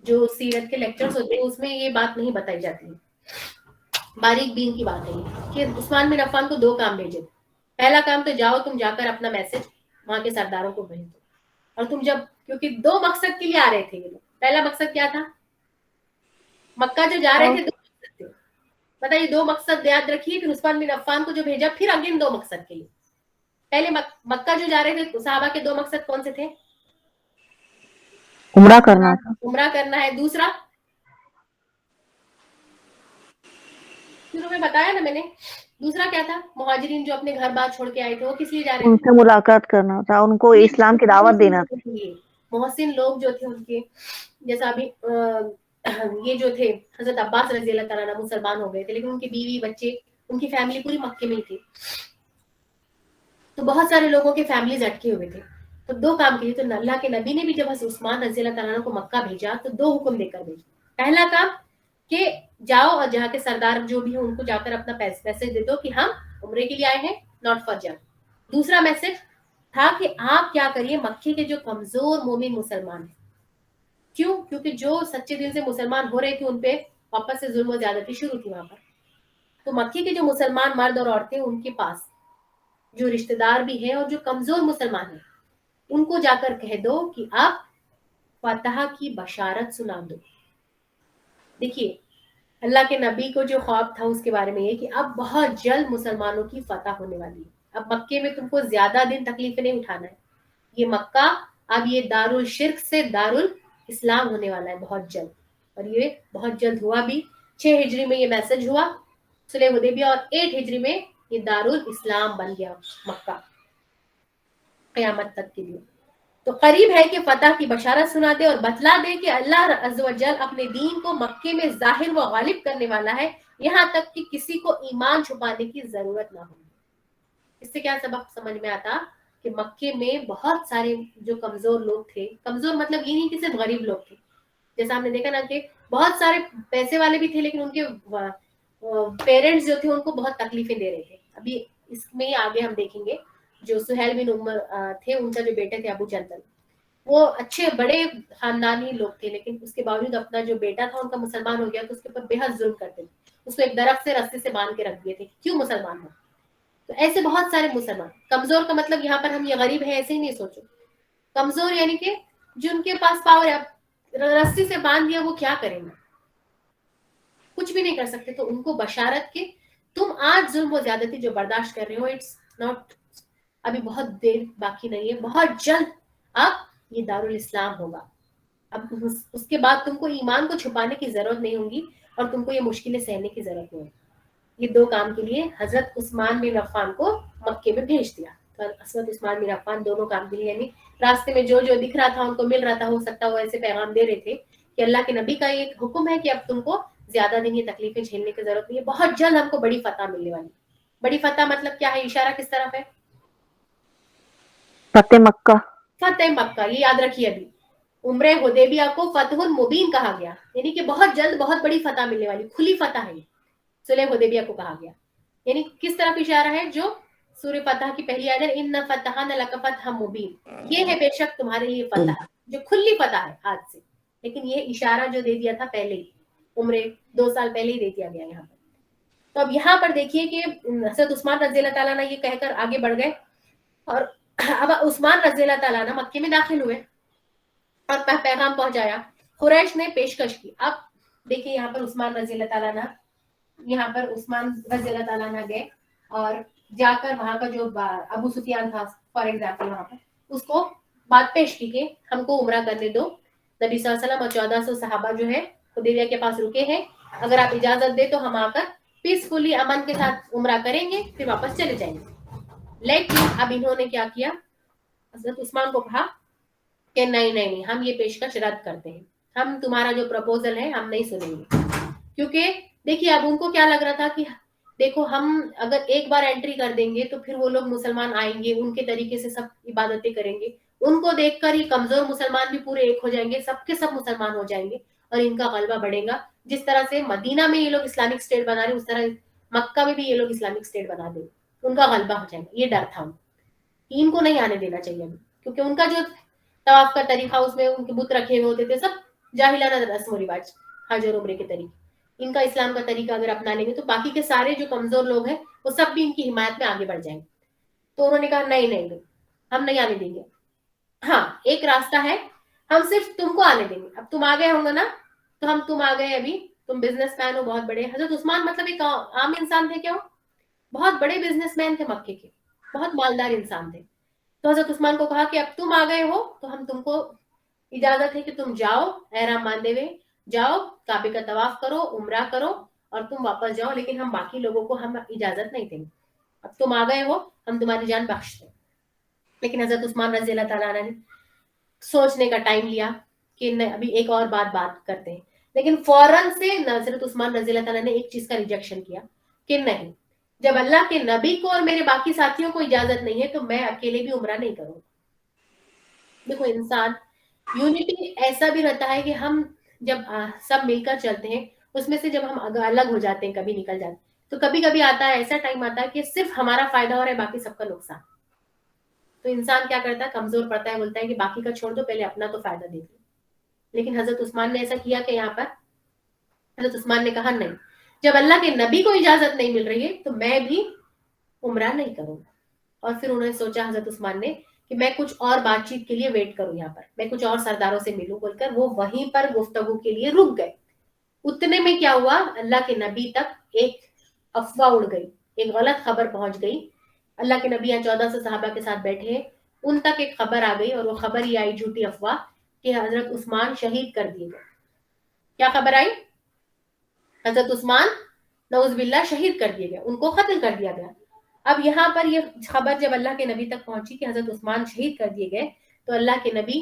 جو سیرت کے لیکچرز ہوتے ہیں اس میں یہ بات نہیں بتائی جاتی ہے، باریک بین کی بات ہے یہ کہ عثمان بن عفان کو 2 کام بھیجے. پہلا کام تو جاؤ تم جا کر اپنا میسج وہاں کے سرداروں کو بھیج دو. اور تم جب، کیونکہ 2 مقصد کے لیے آ رہے تھے یہ لوگ. پہلا مقصد کیا تھا؟ مکہ جو جا رہے تھے 2 مقصد تھے، بتائیے 2 مقصد یاد رکھیے. پھر عثمان بن عفان کو جو بھیجا پھر اگین 2 مقصد کے لیے. پہلے مکہ جو جا رہے تھے صحابہ کے 2 مقصد کون سے تھے؟ عمرہ کرنا تھا. عمرہ کرنا ہے. دوسرا شروع میں بتایا نا میں نے، دوسرا کیا تھا؟ مہاجرین جو اپنے گھر بار چھوڑ کے آئے تھے وہ کس لیے جا رہے ان تھے؟ سے ملاقات کرنا تھا، ان کو اسلام کی دعوت دینا تھا. محسن لوگ جو تھے ان کے، جیسا ابھی یہ جو تھے حضرت عباس رضی اللہ تعالیٰ عنہ مسلمان ہو گئے تھے، لیکن ان کی بیوی بچے، ان کی فیملی پوری مکے میں ہی تھی. تو بہت سارے لوگوں کے فیملیز اٹکے ہوئے تھے. تو 2 کام کیے. تو اللہ کے نبی نے بھی جب عثمان رضی اللہ تعالیٰ عنہ کو مکہ بھیجا تو 2 حکم دے کر بھیجا. پہلا کام کہ جاؤ اور جہاں کے سردار جو بھی ہیں ان کو جا کر اپنا میسج دے دو کہ ہم عمرے کے لیے آئے ہیں، ناٹ فار جنگ. دوسرا میسج تھا کہ آپ کیا کریے مکے کے جو کمزور مومن مسلمان ہیں، کیوں؟ کیونکہ جو سچے دل سے مسلمان ہو رہے تھے ان پہ واپس سے ظلم و زیادتی شروع تھی وہاں پر. تو مکے کے جو مسلمان مرد اور عورتیں، ان کے پاس جو رشتہ دار بھی ہیں اور جو کمزور مسلمان ہیں، ان کو جا کر کہہ دو کہ آپ فتح کی بشارت سنا دو. دیکھیے اللہ کے نبی کو جو خواب تھا اس کے بارے میں یہ کہ اب بہت جلد مسلمانوں کی فتح ہونے والی ہے. اب مکے میں تم کو زیادہ دن تکلیفیں نہیں اٹھانا ہے. یہ مکہ اب یہ دارالشرک سے دارالاسلام ہونے والا ہے بہت جلد، اور یہ بہت جلد ہوا بھی. 6 ہجری میں یہ میسج ہوا صلح حدیبیہ، اور 8 ہجری میں یہ دارالاسلام بن گیا مکہ قیامت تک کے لیے. تو قریب ہے کہ فتح کی بشارت سنا دے اور بتلا دے کہ اللہ عز و جل اپنے دین کو مکے میں ظاہر و غالب کرنے والا ہے، یہاں تک کہ کسی کو ایمان چھپانے کی ضرورت نہ ہوگی. اس سے کیا سبق سمجھ میں آتا کہ مکے میں بہت سارے جو کمزور لوگ تھے، کمزور مطلب یہ نہیں کہ صرف غریب لوگ تھے، جیسا ہم نے دیکھا نا کہ بہت سارے پیسے والے بھی تھے لیکن ان کے پیرنٹس جو تھے ان کو بہت تکلیفیں دے رہے تھے. ابھی اس میں آگے ہم دیکھیں گے جو سہیل بن عمر تھے، ان کا جو بیٹے تھے ابو جندل، وہ اچھے بڑے خاندانی لوگ تھے، لیکن اس کے باوجود اپنا جو بیٹا تھا ان کا مسلمان ہو گیا تو اس کے اوپر بے حد ظلم کرتے تھے، اس کو ایک درخت سے رسی سے باندھ کے رکھ دیے تھے، کیوں مسلمان ہو. تو ایسے بہت سارے مسلمان. کمزور کا مطلب یہاں پر ہم یہ غریب ہے ایسے ہی نہیں سوچو. کمزور یعنی کہ جن کے پاس پاور ہے، رسی سے باندھ دیا وہ کیا کریں گے، کچھ بھی نہیں کر سکتے. تو ان کو بشارت کہ تم آج ظلم و زیادتی جو برداشت کر رہے ہو، اٹس ناٹ، ابھی بہت دیر باقی نہیں ہے، بہت جلد اب یہ دارالاسلام ہوگا. اب اس کے بعد تم کو ایمان کو چھپانے کی ضرورت نہیں ہوگی اور تم کو یہ مشکلیں سہنے کی ضرورت نہیں ہوگی. یہ دو کام کے لیے حضرت عثمان بن عفان کو مکے میں بھیج دیا. حضرت عثمان بن عفان دونوں کام کے لیے، یعنی راستے میں جو جو دکھ رہا تھا ان کو مل رہا تھا، ہو سکتا وہ ایسے پیغام دے رہے تھے کہ اللہ کے نبی کا ایک حکم ہے کہ اب تم کو زیادہ دن یہ تکلیفیں جھیلنے کی ضرورت نہیں ہے، بہت جلد ہم کو بڑی فتح ملنے والی. بڑی فتح مطلب کیا ہے، اشارہ کس طرف ہے؟ فتح مکہ. فتح مکہ. یہ یاد رکھیے، ابھی عمرہ حدیبیہ کو فتح المبین کہا گیا، یعنی کہ بہت جلد بہت بڑی فتح ملنے والی، کھلی فتح ہے. صلح حدیبیہ کو کہا گیا، یعنی کس طرف اشارہ ہے؟ جو سورہ فتح کی پہلی آیت ہے، ان فتحنا لک فتحا مبین، یہ ہے بے شک تمہارے لیے فتح جو کھلی فتح ہے آج سے. لیکن یہ اشارہ جو دے دیا تھا پہلے ہی، عمرے 2 سال پہلے ہی دے دیا گیا یہاں پر. تو اب یہاں پر دیکھیے کہ حضرت عثمان رضی اللہ تعالیٰ نے یہ کہہ کر آگے بڑھ گئے، اور اب عثمان رضی اللہ تعالیٰ نے مکے میں داخل ہوئے اور پیغام پہنچایا. قریش نے پیشکش کی. اب دیکھیے یہاں پر عثمان رضی اللہ تعالیٰ نے، یہاں پر عثمان رضی اللہ تعالیٰ نے گئے اور جا کر وہاں کا جو ابو سفیان تھا فار ایگزامپل، وہاں پر اس کو بات پیش کی کہ ہم کو عمرہ کرنے دو. نبی صلی اللہ علیہ وسلم اور 1400 صحابہ جو ہے حدیبیہ کے پاس رکے ہیں، اگر آپ اجازت دے تو ہم آ کر پیسفلی امن کے ساتھ عمرہ کریں گے، پھر واپس چلے جائیں گے. لیکن اب انہوں نے کیا کیا، حضرت عثمان کو کہا کہ نہیں نہیں نہیں، ہم یہ پیشکش رد کرتے ہیں، ہم تمہارا جو پروپوزل ہے ہم نہیں سنیں گے. کیونکہ دیکھیے اب ان کو کیا لگ رہا تھا کہ دیکھو ہم اگر ایک بار انٹری کر دیں گے تو پھر وہ لوگ مسلمان آئیں گے، ان کے طریقے سے سب عبادتیں کریں گے، ان کو دیکھ کر ہی کمزور مسلمان بھی پورے ایک ہو جائیں گے، سب کے سب مسلمان ہو جائیں گے اور ان کا غلبہ بڑھے گا. جس طرح سے مدینہ میں یہ لوگ اسلامک اسٹیٹ بنا رہے اس طرح مکہ میں بھی یہ لوگ اسلامک اسٹیٹ بنا دیں، ان کا غلبہ ہو جائے گا. یہ ڈر تھا ان کو نہیں آنے دینا چاہیے ابھی، کیونکہ ان کا جو طواف کا طریقہ، اس میں ان کے بت رکھے ہوئے ہوتے تھے، سب جاہلانہ رسم و رواج، حج اور عمرے کے طریقے. ان کا اسلام کا طریقہ اگر اپنا لیں گے تو باقی کے سارے جو کمزور لوگ ہیں وہ سب بھی ان کی حمایت میں آگے بڑھ جائیں گے. تو انہوں نے کہا نہیں نہیں نہیں، ہم نہیں آنے دیں گے. ہاں ایک راستہ ہے، ہم صرف تم کو آنے دیں گے. اب تم آ گئے ہوں گے نا، تو ہم تم آ گئے، ابھی تم بزنس مین ہو بہت بڑے. حضرت عثمان مطلب ایک عام انسان تھے کیا؟ بہت بڑے بزنس مین تھے مکے کے، بہت مالدار انسان تھے. تو حضرت عثمان کو کہا کہ اب تم آ گئے ہو تو ہم تم کو اجازت ہے کہ تم جاؤ، احرام باندھے ہوئے جاؤ، کعبے کا طواف کرو، عمرہ کرو اور تم واپس جاؤ، لیکن ہم باقی لوگوں کو ہم اجازت نہیں دیں گے. اب تم آ گئے ہو، ہم تمہاری جان بخش دیں. لیکن حضرت عثمان رضی اللہ تعالیٰ نے سوچنے کا ٹائم لیا کہ ابھی ایک اور بات کرتے ہیں. لیکن فوراً سے حضرت عثمان رضی اللہ تعالیٰ نے ایک چیز کا ریجیکشن کیا کہ نہیں، جب اللہ کے نبی کو اور میرے باقی ساتھیوں کو اجازت نہیں ہے تو میں اکیلے بھی عمرہ نہیں کروں. دیکھو انسان یونٹی ایسا بھی رہتا ہے کہ ہم جب سب مل کر چلتے ہیں، اس میں سے جب ہم الگ ہو جاتے ہیں، کبھی نکل جاتے ہیں، تو کبھی کبھی آتا ہے ایسا ٹائم آتا ہے کہ صرف ہمارا فائدہ ہو رہا ہے، باقی سب کا نقصان. تو انسان کیا کرتا ہے، کمزور پڑتا ہے، بولتا ہے کہ باقی کا چھوڑ دو، پہلے اپنا تو فائدہ دے دو. لیکن حضرت عثمان نے ایسا کیا کہ یہاں پر حضرت عثمان نے کہا نہیں، جب اللہ کے نبی کو اجازت نہیں مل رہی ہے تو میں بھی عمرہ نہیں کروں. اور پھر انہوں نے سوچا حضرت عثمان نے کہ میں کچھ اور بات چیت کے لیے ویٹ کروں، یہاں پر میں کچھ اور سرداروں سے ملوں بول کر وہ وہیں پر گفتگو کے لیے رک گئے. اتنے میں کیا ہوا، اللہ کے نبی تک ایک افواہ اڑ گئی، ایک غلط خبر پہنچ گئی. اللہ کے نبی 1400 صحابہ کے ساتھ بیٹھے ہیں، ان تک ایک خبر آ گئی، اور وہ خبر یہ آئی، جھوٹی افواہ، کہ حضرت عثمان شہید کر دیے گئے. کیا خبر آئی؟ حضرت عثمان نعوذ باللہ شہید کر دیے گئے، ان کو قتل کر دیا گیا. اب یہاں پر یہ خبر جب اللہ کے نبی تک پہنچی کہ حضرت عثمان شہید کر دیے گئے، تو اللہ کے نبی،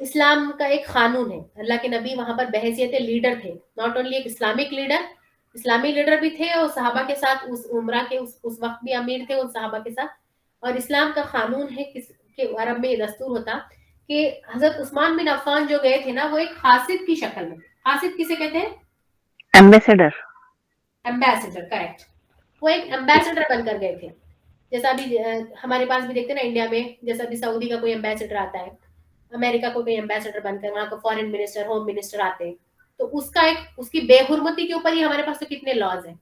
اسلام کا ایک قانون ہے، اللہ کے نبی وہاں پر بحیثیت لیڈر تھے، ناٹ اونلی ایک اسلامک لیڈر، اسلامی لیڈر بھی تھے، اور صحابہ کے ساتھ اس عمرہ کے اس وقت بھی امیر تھے ان صحابہ کے ساتھ. اور اسلام کا قانون ہے کہ عرب میں یہ دستور ہوتا کہ حضرت عثمان بن عفان جو گئے تھے نا، وہ ایک قاصد کی شکل میں، قاصد کسے کہتے ہیں؟ ایمبیسڈر. Ambassador, correct. وہ ایک ایمبیسڈر بن کر گئے تھے. جیسا ابھی ہمارے پاس بھی دیکھتے ہیں نا انڈیا میں، جیسا ابھی سعودی کا کوئی ایمبیسڈر آتا ہے، अमेरिका को कोई एम्बेसडर बनकर वहाँ का फॉरेन मिनिस्टर, होम मिनिस्टर आते हैं, तो उसका एक उसकी बेहुरमती के ऊपर ही हमारे पास तो कितने लॉज हैं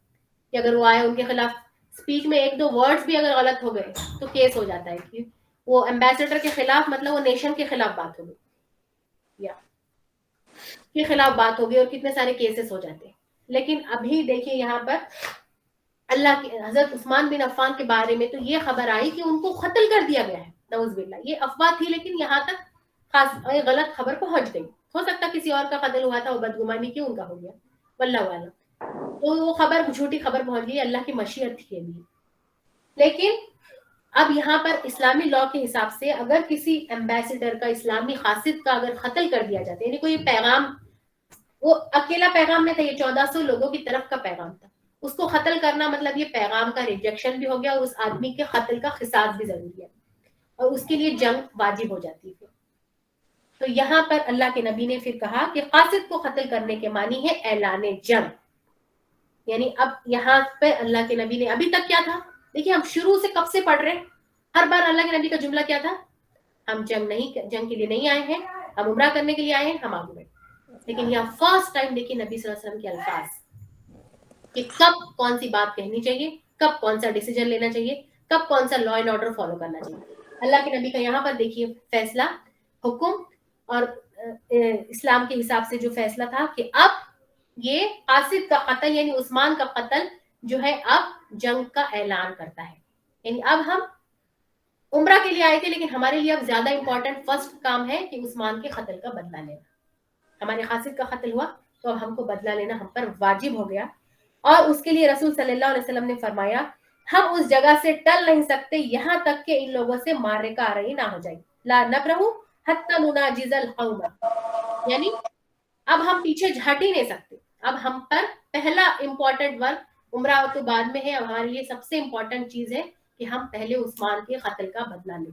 कि अगर वो आए उनके खिलाफ स्पीच में एक दो वर्ड्स भी अगर गलत हो गए तो केस हो जाता है कि वो एम्बेसडर के खिलाफ, मतलब वो नेशन के खिलाफ बात हो गई या के खिलाफ बात हो गई और कितने सारे केसेस हो जाते हैं। लेकिन अभी देखिए यहाँ पर अल्लाह के हजरत उस्मान बिन अफ़्फ़ान के बारे में तो ये खबर आई कि उनको कत्ल कर दिया गया है, नऊज़-बिल्लाह। ये अफवाह थी लेकिन यहाँ तक खास गलत खबर पहुंच गई। हो सकता किसी और का कत्ल हुआ था, वो बदगुमानी क्यों उनका हो गया, वल्लाहु आलम। तो वो खबर झूठी खबर पहुंच गई, अल्लाह की मशीयत थी ये भी। लेकिन अब यहाँ पर इस्लामी लॉ के हिसाब से अगर किसी एम्बेसडर का, इस्लामी खासिद का अगर कत्ल कर दिया जाता है, यानी कोई पैगाम, वो अकेला पैगाम नहीं था, ये 1400 लोगों की तरफ का पैगाम था, उसको कत्ल करना मतलब ये पैगाम का रिजेक्शन भी हो गया और उस आदमी के कत्ल का क़िसास भी जरूरी है और उसके लिए जंग वाजिब हो जाती है। तो यहाँ पर अल्लाह के नबी ने फिर कहा कि कासिद को कत्ल करने के मानी है ऐलाने जंग। यानी अब यहाँ पर अल्लाह के नबी ने, अभी तक क्या था, देखिए हम शुरू से कब से पढ़ रहे हैं, हर बार अल्लाह के नबी का जुमला क्या था, हम जंग के लिए नहीं आए हैं, हम उम्रा करने के लिए आए हैं, हम आगे बढ़े। लेकिन यहाँ फर्स्ट टाइम देखिए नबी सल्लल्लाहु अलैहि वसल्लम के अल्फाज कि कब कौन सी बात कहनी चाहिए, कब कौन सा डिसीजन लेना चाहिए, कब कौन सा लॉ एंड ऑर्डर फॉलो करना चाहिए। अल्लाह के नबी का यहाँ पर देखिए फैसला, हुक्म और इस्लाम के हिसाब से जो फैसला था कि अब ये कासिद का कत्ल यानी उस्मान का कत्ल जो है अब जंग का ऐलान करता है। यानी अब हम उम्रा के लिए आए थे लेकिन हमारे लिए अब ज्यादा इंपॉर्टेंट फर्स्ट काम है कि उस्मान के कत्ल का बदला लेना। हमारे कासिद का कत्ल हुआ तो अब हमको बदला लेना हम पर वाजिब हो गया। और उसके लिए रसूल सल्लल्लाहु अलैहि वसल्लम ने फरमाया हम उस जगह से टल नहीं सकते यहाँ तक कि इन लोगों से मारे का आरई ना हो जाए। ला नबरहु हत्ता नुनाजिज़ल कौम, यानी अब हम पीछे हट ही नहीं सकते। अब हम पर पहला इंपॉर्टेंट वर्क उम्रा तो बाद में है, अब हमारे लिए सबसे इंपॉर्टेंट चीज है कि हम पहले उस्मान के कत्ल का बदला लें।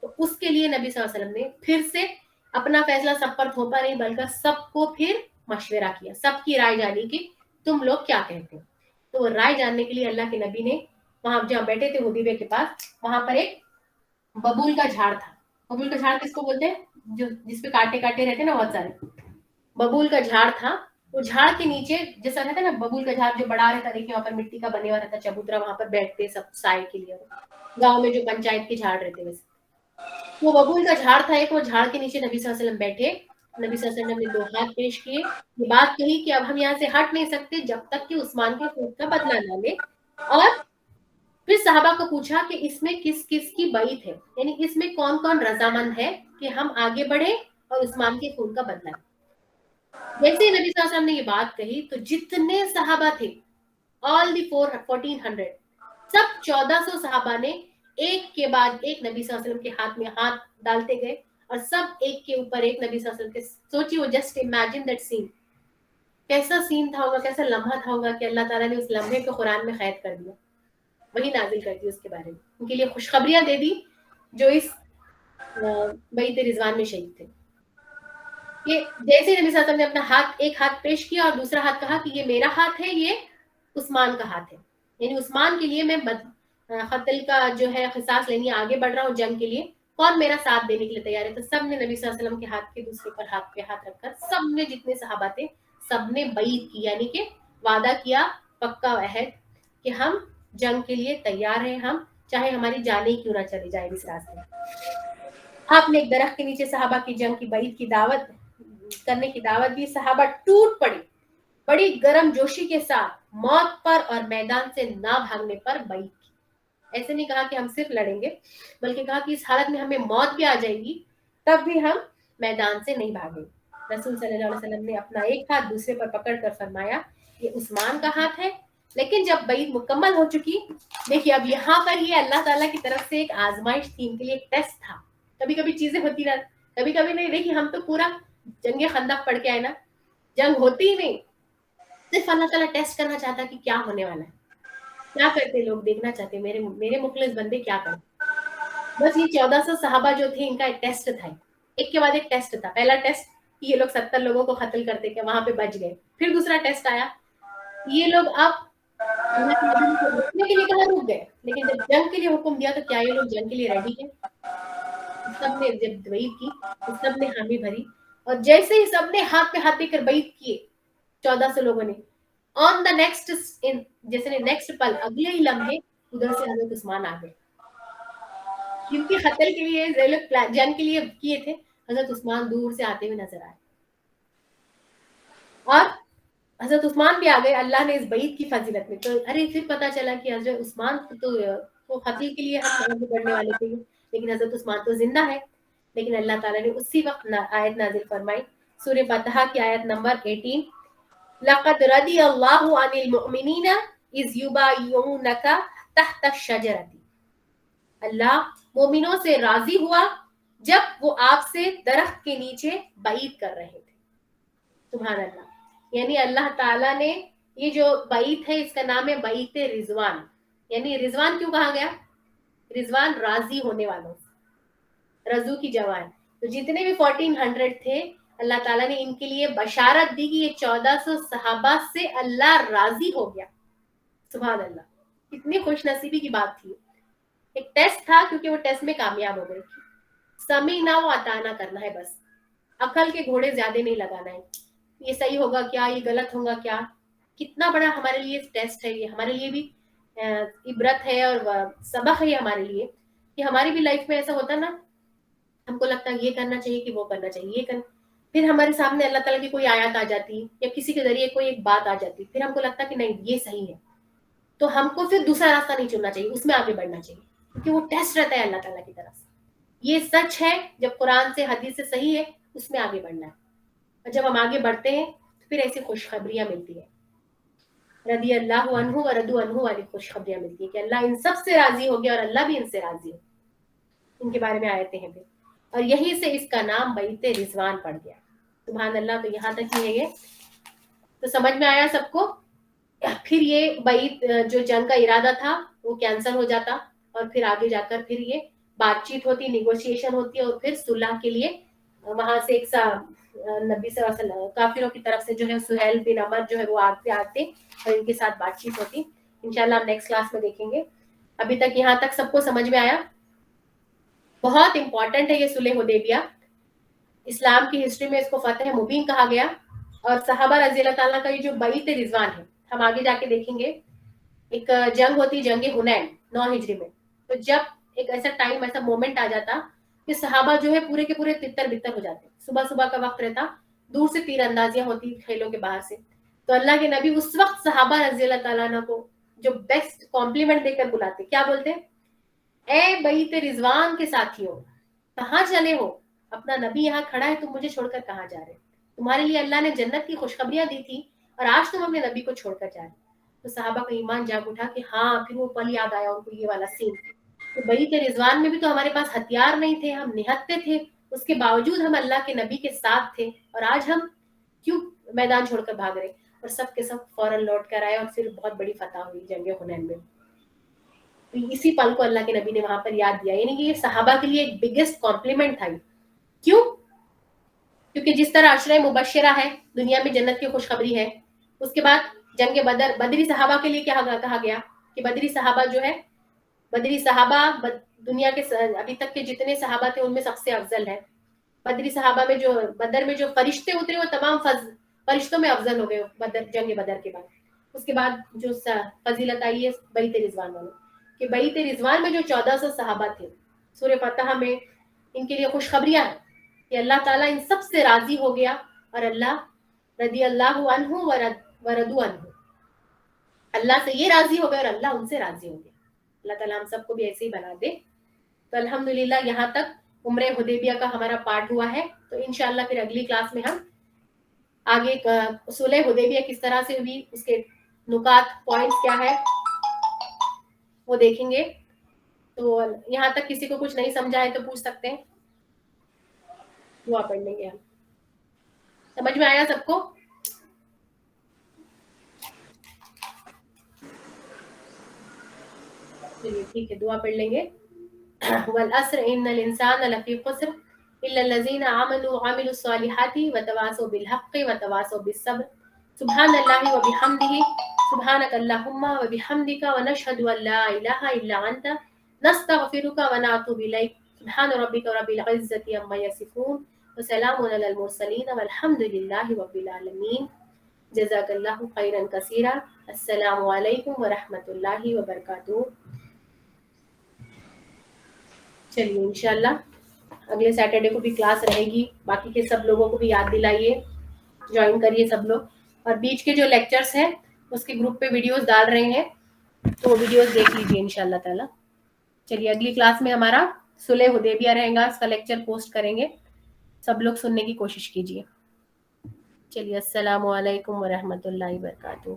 तो उसके लिए नबी सल्लल्लाहु अलैहि वसल्लम ने फिर से अपना फैसला सब पर थोपा नहीं बल्कि सबको फिर मशवरा किया, सबकी राय जानी कि तुम लोग क्या कहते हो। तो राय जानने के लिए अल्लाह के नबी ने वहां जहाँ बैठे थे हुदैबिया के पास, वहां पर एक बबूल का झाड़ था। बबूल का झाड़ किसको बोलते हैं, जो जिसपे कांटे कांटे रहते हैं ना बहुत सारे, बबूल का झाड़ था। वो झाड़ के नीचे जैसा रहता है ना, बबूल का झाड़ जो बड़ा रहता है, देखिए वहां पर मिट्टी का बने हुआ रहता है चबूतरा, वहां पर बैठते सब साय के लिए, गाँव में जो पंचायत के झाड़ रहते वैसे। वो बबूल का झाड़ था एक, वो झाड़ के नीचे नबी सल्लल्लाहु अलैहि वसल्लम बैठे। नबी सल्लल्लाहु अलैहि वसल्लम ने 2 हाथ पेश किए, ये बात कही कि अब हम यहाँ से हट नहीं सकते जब तक कि उस्मान के खून का बदला ना ले। और फिर सहाबा को पूछा कि इसमें किस किस की बैत है, यानी इसमें कौन कौन रजामंद है कि हम आगे बढ़े और उस्मान के खून का बदला लें। जैसे ही नबी सल्लल्लाहु अलैहि वसल्लम ने ये बात कही तो जितने सहाबा थे, ऑल दी 1400, सब 1400 सहाबा ने एक के बाद एक नबी सल्लल्लाहु अलैहि वसल्लम के हाथ में हाथ डालते गए और सब एक के ऊपर एक नबी सल्लल्लाहु अलैहि वसल्लम के। सोचिए, वो जस्ट इमेजिन दैट सीन, कैसा सीन था होगा, कैसा लम्हा था होगा कि अल्लाह ताला ने उस लम्हे को कुरान में कैद कर दिया, वही नाजिल कर दी उसके बारे में, उनके लिए खुशखबरियां दे दी जो इस बैत रिजवान में शहीद थे। ये जैसे नबी सल्लल्लाहु अलैहि वसल्लम ने अपना हाथ, एक हाथ पेश किया और दूसरा हाथ कहा कि ये मेरा हाथ है, ये उस्मान का हाथ है, यानी उस्मान के लिए मैं कत्ल का जो है क़िसास लेने आगे बढ़ रहा हूँ जंग के लिए, कौन मेरा साथ देने के लिए तैयार है। तो सब ने नबी सल्लल्लाहु अलैहि वसल्लम के हाथ के दूसरे पर हाथ पे हाथ रखकर सब ने, जितने सहाबा थे सब ने बैत की, यानी कि वादा किया, पक्का अहद कि हम जंग के लिए तैयार हैं, हम चाहे हमारी जाने क्यों ना चली जाए इस रास्ते। आपने एक दरख्त के नीचे सहाबा की जंग की बैत की दावत करने की दावत दी। सहाबा टूट पड़ी बड़ी गर्म जोशी के साथ, मौत पर और मैदान से ना भागने पर बैत की। ऐसे नहीं कहा कि हम सिर्फ लड़ेंगे, बल्कि कहा कि इस हालत में हमें मौत भी आ जाएगी तब भी हम मैदान से नहीं भागेंगे। रसूल सल्लल्लाहु अलैहि वसल्लम ने अपना एक हाथ दूसरे पर पकड़कर फरमाया ये उस्मान का हाथ है। लेकिन जब बैत मुकम्मल हो चुकी, देखिए अब यहाँ पर ये अल्लाह ताला की तरफ से एक आजमाइश थी, इनके लिए एक टेस्ट था। कभी कभी चीजें होती ना, कभी कभी नहीं। देखिए हम तो पूरा जंगे खंदक पढ़ के आए ना, जंग होती ही नहीं, सिर्फ अल्लाह ताला टेस्ट करना चाहता कि क्या होने वाला है, क्या करते लोग, देखना चाहते मेरे मुखलिस बंदे क्या करते। बस ये 1400 सहाबा जो थे इनका एक टेस्ट था, एक के बाद एक टेस्ट था। पहला टेस्ट ये लोग 70 लोगों को कत्ल करते के वहां पे बच गए। फिर दूसरा टेस्ट आया, ये लोग अब रोकने के लिए कहा रुक गए, लेकिन जब जंग के लिए हुक्म दिया तो क्या ये लोग जंग के लिए रेडी है। सबने जब बैत की तो सबने हामी भरी, और जैसे ही सबने हाथ पे हाथ देकर बैत किए 1400 लोगों ने, ऑन द नेक्स्ट जैसे नेक्स्ट पल, अगले ही लम्हे उधर से हजरत उस्मान आ गए, जिनके कत्ल के लिए ये लोग जंग के लिए किए थे, हजरत उस्मान दूर से आते हुए नजर आए, और हजरत उस्मान भी आ गए अल्लाह ने इस बैत की फजीलत में। तो अरे फिर पता चला कि हजरत उस्मान तो कत्ल के लिए हम आगे बढ़ने वाले थे, लेकिन हजरत उस्मान तो जिंदा है। लेकिन अल्लाह ताला ने उसी वक्त आयत नाजिल फरमाई, सूरह फतह की आयत नंबर 18, लक़द रदियल्लाहु अनिल मुमिनीना इज़ युबाय्यूनका तहत अश-शजरती, अल्लाह मोमिनों से राजी हुआ जब वो आपसे दरख्त के नीचे बैत कर रहे थे। सुभान अल्लाह। यानी अल्लाह ताला ने ये जो बैत है इसका नाम है बैत रिजवान। यानी रिजवान क्यों कहा गया? रिजवान राजी होने वालों से, रजू की जवान। तो जितने भी 1400 थे, अल्लाह ताला ने इनके लिए बशारत दी कि ये 1400 सहाबा से अल्लाह राजी हो गया। सुभान अल्लाह, कितनी खुशनसीबी की बात थी। एक टेस्ट था, क्योंकि वो टेस्ट में कामयाब हो गई। समीना व अताना करना है बस, अकल के घोड़े ज्यादा नहीं लगाना है। ये सही होगा क्या, ये गलत होगा क्या, कितना बड़ा हमारे लिए टेस्ट है। ये हमारे लिए भी इबरत है और सबक है हमारे लिए, कि हमारी भी लाइफ में ऐसा होता है ना, हमको लगता है ये करना चाहिए कि वो करना चाहिए, ये करना, फिर हमारे सामने अल्लाह ताला की कोई आयत आ जाती या किसी के जरिए कोई एक बात आ जाती, फिर हमको लगता है कि नहीं ये सही है, तो हमको फिर दूसरा रास्ता नहीं चुनना चाहिए, उसमें आगे बढ़ना चाहिए, क्योंकि वो टेस्ट रहता है अल्लाह ताला की तरफ से। ये सच है, जब कुरान से हदीस से सही है उसमें आगे बढ़ना है, और जब हम आगे बढ़ते हैं तो फिर ऐसी खुशखबरियां मिलती है, रदी अल्लाह अन्हु व रदू अन्हु वाली खुशखबरियां मिलती है कि अल्लाह इन सब से राजी हो गया और अल्लाह भी इनसे राजी है। इनके बारे में आयतें हैं फिर, और यहीं से इसका नाम बैत रिजवान पड़ गया। सुभान अल्लाह। तो यहाँ तक ही है ये, तो समझ में आया सबको। फिर ये बैत जो जंग का इरादा था वो कैंसिल हो जाता, और फिर आगे जाकर फिर ये बातचीत होती, निगोशिएशन होती, और फिर सुलह के लिए वहां से एक नबी सल्लल्लाहु अलैहि वसल्लम काफिरों की तरफ से जो है सुहैल बिन अमर जो है वो आते और इनके साथ बातचीत होती। इंशाल्लाह हम नेक्स्ट क्लास में देखेंगे। अभी तक यहाँ तक सबको समझ में आया? बहुत इंपॉर्टेंट है ये सुलह हुदैबिया, इस्लाम की हिस्ट्री में इसको फतह मुबीन कहा गया, और सहाबा रज़ी अल्लाह ताला का ये जो बैत रिजवान है, हम आगे जाके देखेंगे। एक जंग होती, जंग हुनैन 9 हिजरी में, तो जब एक ऐसा टाइम, ऐसा मोमेंट आ जाता कि सहाबा जो है पूरे के पूरे तितर बितर हो जाते। सुबह सुबह का वक्त रहता, दूर से तीर अंदाजियां होती खेलों के बाहर से, तो अल्लाह के नबी उस वक्त सहाबा रज़ी अल्लाह ताला अन्हु को जो बेस्ट कॉम्प्लीमेंट देकर बुलाते, क्या बोलते? ए बैत रिजवान के साथियों, कहाँ चले हो? अपना नबी यहाँ खड़ा है, तुम मुझे छोड़कर कहाँ जा रहे? तुम्हारे लिए अल्लाह ने जन्नत की खुशखबरियां दी थी और आज तुम अपने नबी को छोड़कर जा रहे। तो सहाबा का ईमान जाग उठा कि हाँ, फिर वो पल याद आया उनको, ये वाला सीन। तो बैत रिजवान में भी तो हमारे पास हथियार नहीं थे, हम निहत्ते थे, उसके बावजूद हम अल्लाह के नबी के साथ थे, और आज हम क्यों मैदान छोड़कर भाग रहे? और सब के सब फौरन लौट कर आए, और फिर बहुत बड़ी फतह हुई जंग हुनैन में। तो इसी पल को अल्लाह के नबी ने वहां पर याद दिया, यानी कि ये सहाबा के लिए एक बिगेस्ट कॉम्प्लीमेंट था। क्यों? क्योंकि जिस तरह अशरे मुबश्शिरा है, दुनिया में जन्नत की खुशखबरी है, उसके बाद जंग बदर, बदरी सहाबा के लिए क्या कहा गया कि बदरी सहाबा जो है, बदरी सहाबा दुनिया के अभी तक के जितने सहाबा थे उनमें सबसे अफजल है। बदरी सहाबा में जो बदर में जो फरिश्ते उतरे वो तमाम फरिश्तों में अफजल हो गए बदर, जंग बदर के बाद। उसके बाद जो फजीलत आई है बैत रिजवान वालों कि बैत रिजवान में जो 1400 सहाबा थे, सूरह फतह में इनके लिए खुशखबरियां है कि अल्लाह ताला इन सब से राजी हो गया, और अल्लाह रदी अल्लाह अन्हु व रदू अन्हु, अल्लाह से ये राजी हो गए और अल्लाह उनसे राजी हो गया। अल्लाह ताला हम सबको भी ऐसे ही बना दे। तो अल्हम्दुलिल्लाह यहाँ तक उम्रे हुदैबिया का हमारा पार्ट हुआ है। तो इंशाअल्लाह फिर अगली क्लास में हम आगे सुलह हुदैबिया किस तरह से हुई, उसके नुकात पॉइंट्स क्या है वो देखेंगे। तो यहाँ तक किसी को कुछ नहीं समझा है तो पूछ सकते हैं, दुआ पढ़ लेंगे हम। समझ में आया सबको? चलिए ठीक है, दुआ पढ़ लेंगे। वल अस्र इन्नल इंसान लफी खुस्र इल्ला लज़ीना आमनु व अमिलुस सालिहाति व तवासौ बिल हक़्क़ि व तवासौ बिस सब्र। सुब्हानल्लाहि व बिहम्दिही सुब्हानक अल्लाहुम्मा व बिहम्दिका व नशहदु अन ला इलाहा इल्ला अंता नस्तगफिरुका व नतूबु इलैक। سبحان ربک رب العزة عما یصفون وسلام علی المرسلین والحمد للہ رب العالمین. جزاک اللہ خیرا کثیرا. السلام علیکم ورحمۃ اللہ وبرکاتہ. چلیے انشاءاللہ اگلے سیٹرڈے کو بھی کلاس رہے گی. باقی کے سب لوگوں کو بھی یاد دلائیے, جوائن کریے سب لوگ. اور بیچ کے جو لیکچرز ہیں اس کے گروپ پہ ویڈیوز ڈال رہے ہیں, تو وہ ویڈیوز دیکھ لیجیے انشاءاللہ تعالی. چلیے اگلی کلاس میں ہمارا صلح حدیبیہ رہے گا, اس کا لیکچر پوسٹ کریں گے, سب لوگ سننے کی کوشش کیجیے. چلیے السلام علیکم ورحمۃ اللہ وبرکاتہ.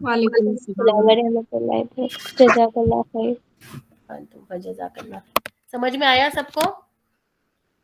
وعلیکم السلام. جزاک اللہ خیر. جزاک اللہ. سمجھ میں آیا سب کو؟